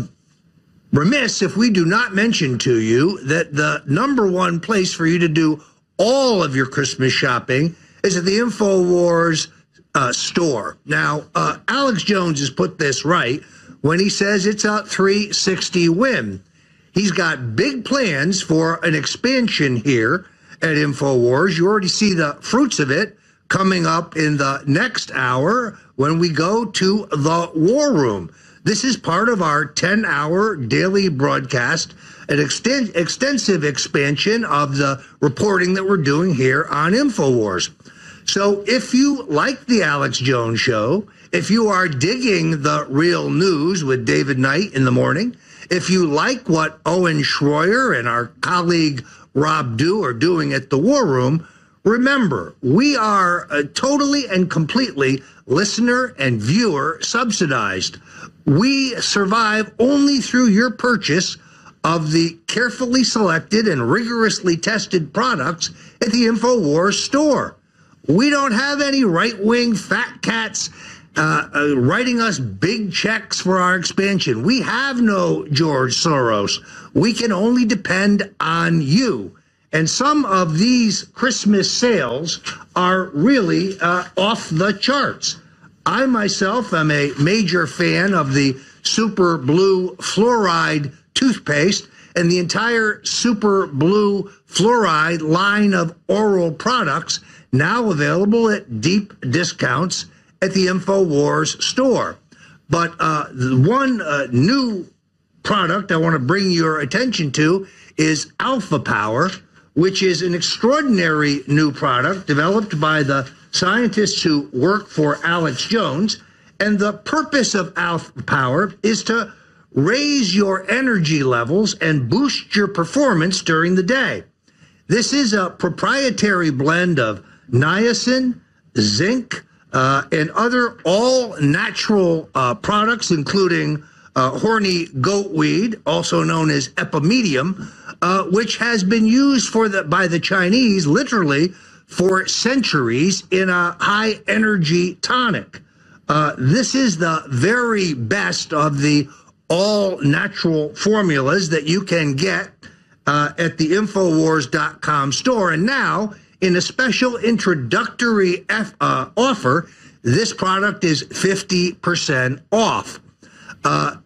remiss if we do not mention to you that the number one place for you to do all of your Christmas shopping is at the INFOWARS store. Now, Alex Jones has put this right when he says it's a 360 win. He's got big plans for an expansion here at INFOWARS. You already see the fruits of it coming up in the next hour when we go to the War Room. This is part of our 10-hour daily broadcast, an extensive expansion of the reporting that we're doing here on INFOWARS. So if you like the Alex Jones Show, if you are digging the real news with David Knight in the morning, if you like what Owen Schroyer and our colleague Rob Dew are doing at the War Room, remember, we are totally and completely listener and viewer subsidized. We survive only through your purchase of the carefully selected and rigorously tested products at the INFOWARS store. We don't have any right-wing fat cats writing us big checks for our expansion. We have no George Soros. We can only depend on you. And some of these Christmas sales are really off the charts. I myself am a major fan of the Super Blue Fluoride toothpaste and the entire Super Blue Fluoride line of oral products, now available at deep discounts at the INFOWARS store. But the one new product I want to bring your attention to is Alpha Power, which is an extraordinary new product developed by the scientists who work for Alex Jones. And the purpose of Alpha Power is to raise your energy levels and boost your performance during the day. This is a proprietary blend of niacin, zinc, and other all-natural products, including horny goatweed, also known as epimedium, which has been used by the Chinese literally for centuries in a high-energy tonic. This is the very best of the all-natural formulas that you can get at the INFOWARS.com store. And now, in a special introductory offer, this product is 50% off.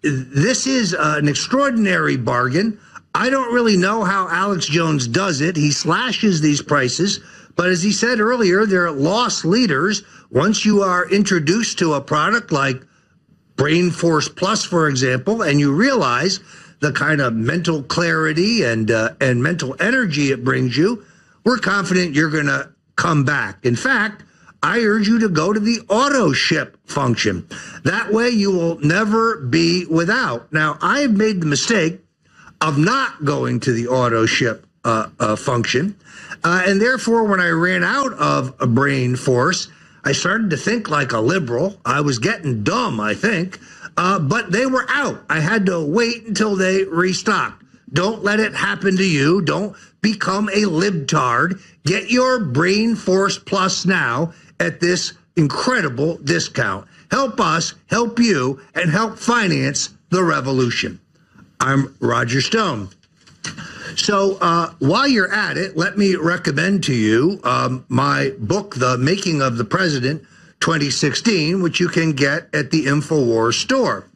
This is an extraordinary bargain. I don't really know how Alex Jones does it. He slashes these prices, but as he said earlier, they're loss leaders. Once you are introduced to a product like Brain Force Plus, for example, and you realize the kind of mental clarity and mental energy it brings you, we're confident you're going to come back. In fact, I urge you to go to the auto ship function. That way you will never be without. Now, I have made the mistake of not going to the auto ship function. And therefore, when I ran out of a Brain Force, I started to think like a liberal. I was getting dumb, I think. But they were out. I had to wait until they restocked. Don't let it happen to you. Don't become a libtard. Get your Brain Force Plus now at this incredible discount. Help us, help you, and help finance the revolution. I'm Roger Stone. So while you're at it, let me recommend to you my book, The Making of the President 2016, which you can get at the INFOWARS store.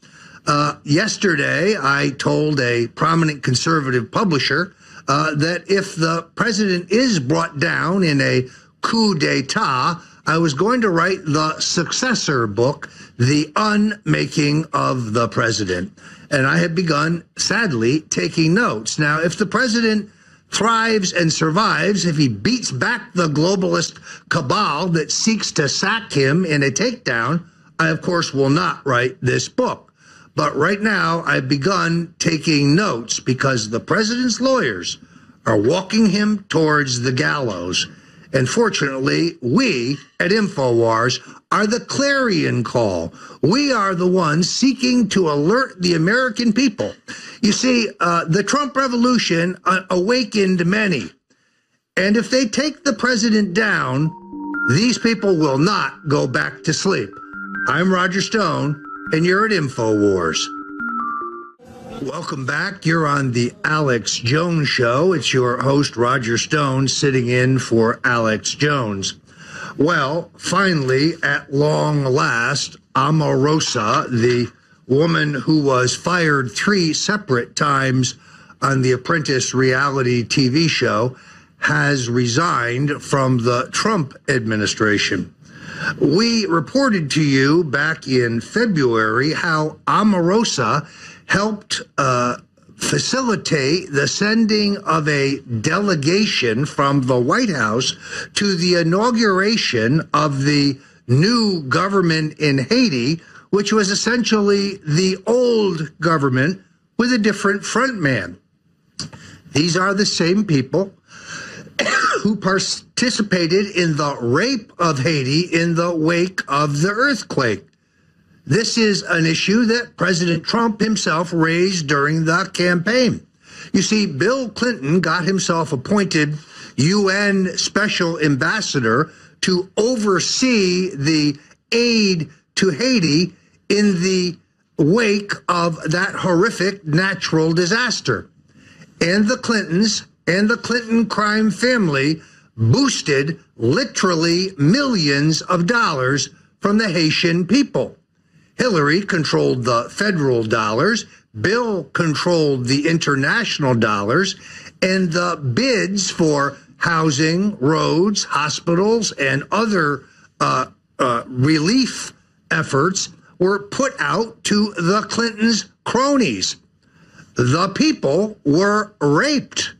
Yesterday, I told a prominent conservative publisher that if the president is brought down in a coup d'etat, I was going to write the successor book, The Unmaking of the President. And I have begun, sadly, taking notes. Now, if the president thrives and survives, if he beats back the globalist cabal that seeks to sack him in a takedown, I, of course, will not write this book. But right now, I've begun taking notes because the president's lawyers are walking him towards the gallows. And fortunately, we at INFOWARS are the clarion call. We are the ones seeking to alert the American people. You see, the Trump revolution awakened many. And if they take the president down, these people will not go back to sleep. I'm Roger Stone, and you're at INFOWARS. Welcome back. You're on the Alex Jones Show. It's your host, Roger Stone, sitting in for Alex Jones. Well, finally, at long last, Omarosa, the woman who was fired 3 separate times on the Apprentice reality TV show, has resigned from the Trump administration. We reported to you back in February how Omarosa helped facilitate the sending of a delegation from the White House to the inauguration of the new government in Haiti, which was essentially the old government with a different frontman. These are the same people who participated in the rape of Haiti in the wake of the earthquake. This is an issue that President Trump himself raised during the campaign. You see, Bill Clinton got himself appointed UN Special Ambassador to oversee the aid to Haiti in the wake of that horrific natural disaster. And the Clintons and the Clinton crime family boosted literally millions of dollars from the Haitian people. Hillary controlled the federal dollars, Bill controlled the international dollars, and the bids for housing, roads, hospitals, and other relief efforts were put out to the Clintons' cronies. The people were raped.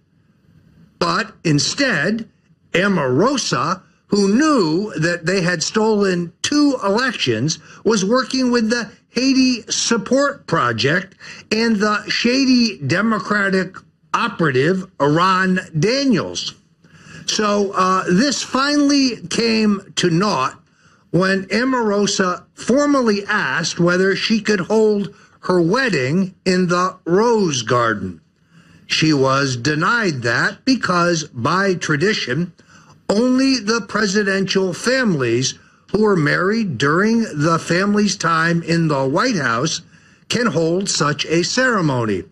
But instead, Omarosa, who knew that they had stolen 2 elections, was working with the Haiti Support Project and the shady Democratic operative Ron Daniels. So this finally came to naught when Omarosa formally asked whether she could hold her wedding in the Rose Garden. She was denied that because, by tradition, only the presidential families who were married during the family's time in the White House can hold such a ceremony.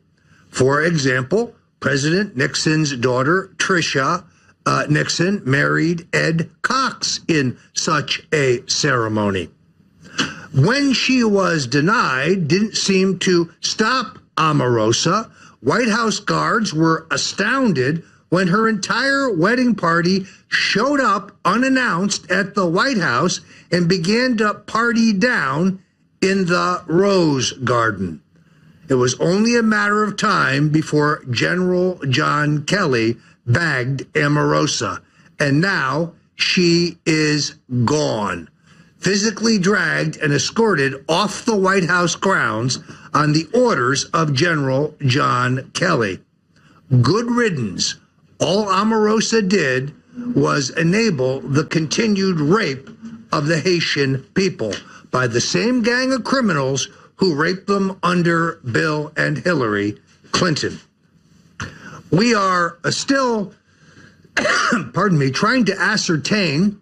For example, President Nixon's daughter, Tricia Nixon, married Ed Cox in such a ceremony. When she was denied, didn't seem to stop Omarosa. White House guards were astounded when her entire wedding party showed up unannounced at the White House and began to party down in the Rose Garden. It was only a matter of time before General John Kelly bagged Omarosa, and now she is gone, physically dragged and escorted off the White House grounds on the orders of General John Kelly. Good riddance. All Omarosa did was enable the continued rape of the Haitian people by the same gang of criminals who raped them under Bill and Hillary Clinton. We are still, pardon me, trying to ascertain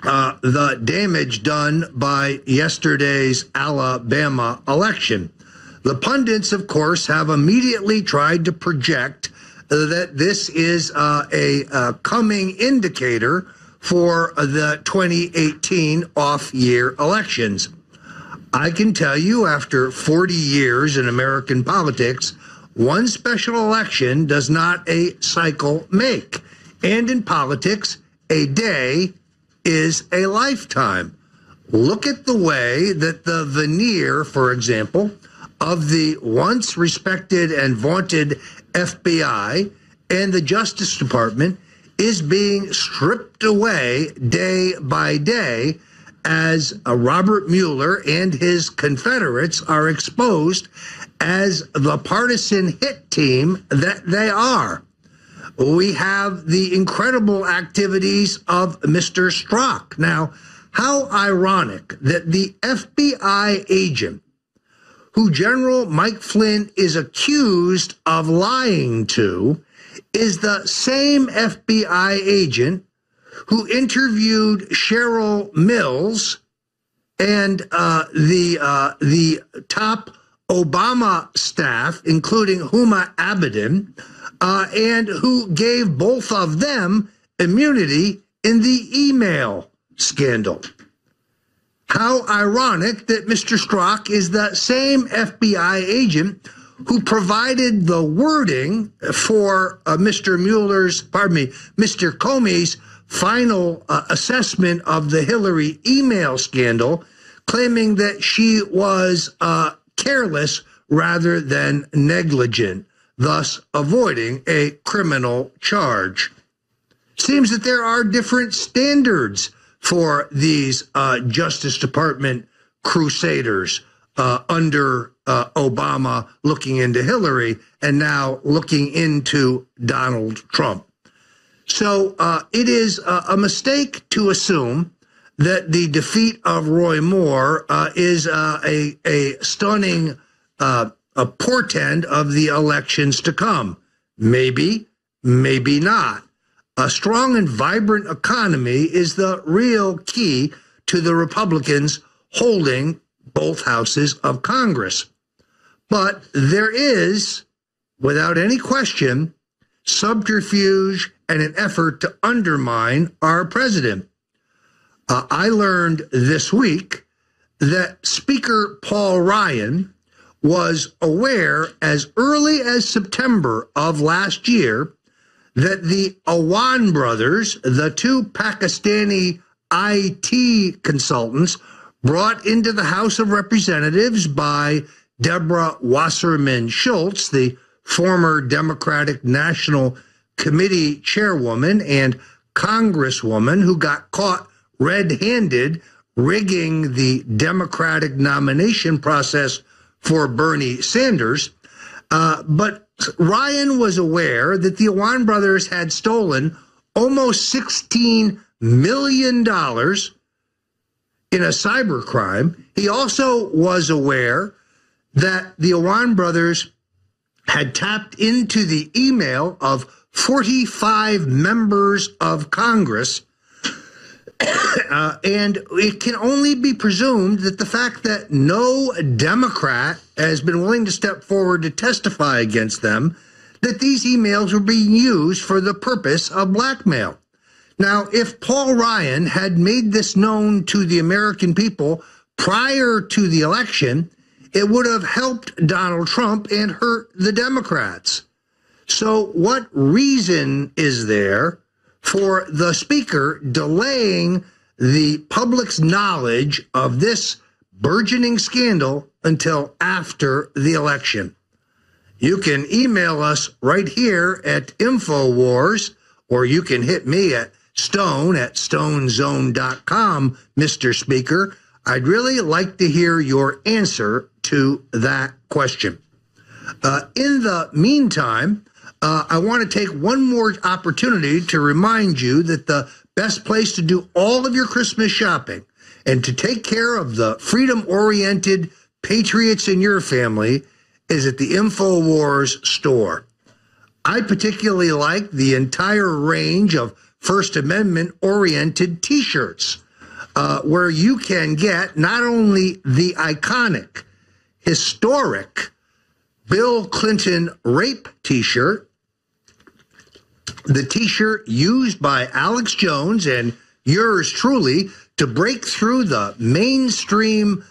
the damage done by yesterday's Alabama election. The pundits, of course, have immediately tried to project that this is a coming indicator for the 2018 off-year elections. I can tell you, after 40 years in American politics, one special election does not a cycle make. And in politics, a day is a lifetime. Look at the way that the veneer, for example, of the once respected and vaunted FBI and the Justice Department is being stripped away day by day as Robert Mueller and his Confederates are exposed as the partisan hit team that they are. We have the incredible activities of Mr. Strzok. Now, how ironic that the FBI agent who General Mike Flynn is accused of lying to is the same FBI agent who interviewed Cheryl Mills and the top Obama staff, including Huma Abedin, and who gave both of them immunity in the email scandal. How ironic that Mr. Strzok is the same FBI agent who provided the wording for Mr. Comey's final assessment of the Hillary email scandal, claiming that she was careless rather than negligent, thus avoiding a criminal charge. Seems that there are different standards for these Justice Department crusaders under Obama looking into Hillary and now looking into Donald Trump. So it is a mistake to assume that the defeat of Roy Moore is a stunning a portend of the elections to come. Maybe, maybe not. A strong and vibrant economy is the real key to the Republicans holding both houses of Congress. But there is, without any question, subterfuge and an effort to undermine our president. I learned this week that Speaker Paul Ryan was aware as early as September of last year that the Awan brothers, the two Pakistani IT consultants brought into the House of Representatives by Deborah Wasserman Schultz, the former Democratic National Committee chairwoman and congresswoman who got caught red-handed rigging the Democratic nomination process for Bernie Sanders. But Ryan was aware that the Awan brothers had stolen almost $16 million in a cybercrime. He also was aware that the Iran brothers had tapped into the email of 45 members of Congress. And it can only be presumed that the fact that no Democrat has been willing to step forward to testify against them, that these emails were being used for the purpose of blackmail. Now, if Paul Ryan had made this known to the American people prior to the election, it would have helped Donald Trump and hurt the Democrats. So what reason is there for the Speaker delaying the public's knowledge of this burgeoning scandal until after the election? You can email us right here at InfoWars, or you can hit me at stone@stonezone.com, Mr. Speaker. I'd really like to hear your answer to that question. In the meantime, I want to take one more opportunity to remind you that the best place to do all of your Christmas shopping and to take care of the freedom-oriented patriots in your family is at the InfoWars store. I particularly like the entire range of First Amendment-oriented T-shirts, where you can get not only the iconic, historic Bill Clinton rape T-shirt, the T-shirt used by Alex Jones and yours truly to break through the mainstream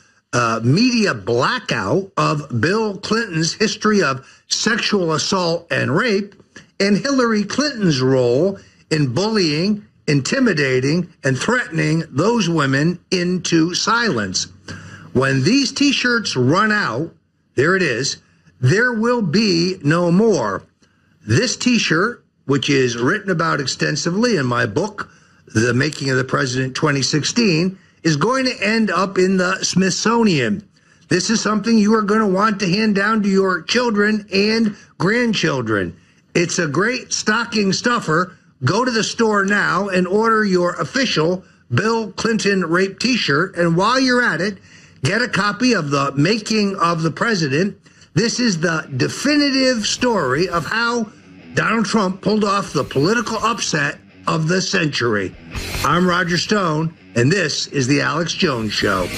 media blackout of Bill Clinton's history of sexual assault and rape, and Hillary Clinton's role in bullying, intimidating, and threatening those women into silence. When these T-shirts run out, there it is, there will be no more. This T-shirt, which is written about extensively in my book, The Making of the President 2016, is going to end up in the Smithsonian. This is something you are going to want to hand down to your children and grandchildren. It's a great stocking stuffer. Go to the store now and order your official Bill Clinton rape T-shirt. And while you're at it, get a copy of The Making of the President. This is the definitive story of how Donald Trump pulled off the political upset of the century. I'm Roger Stone, and this is The Alex Jones Show.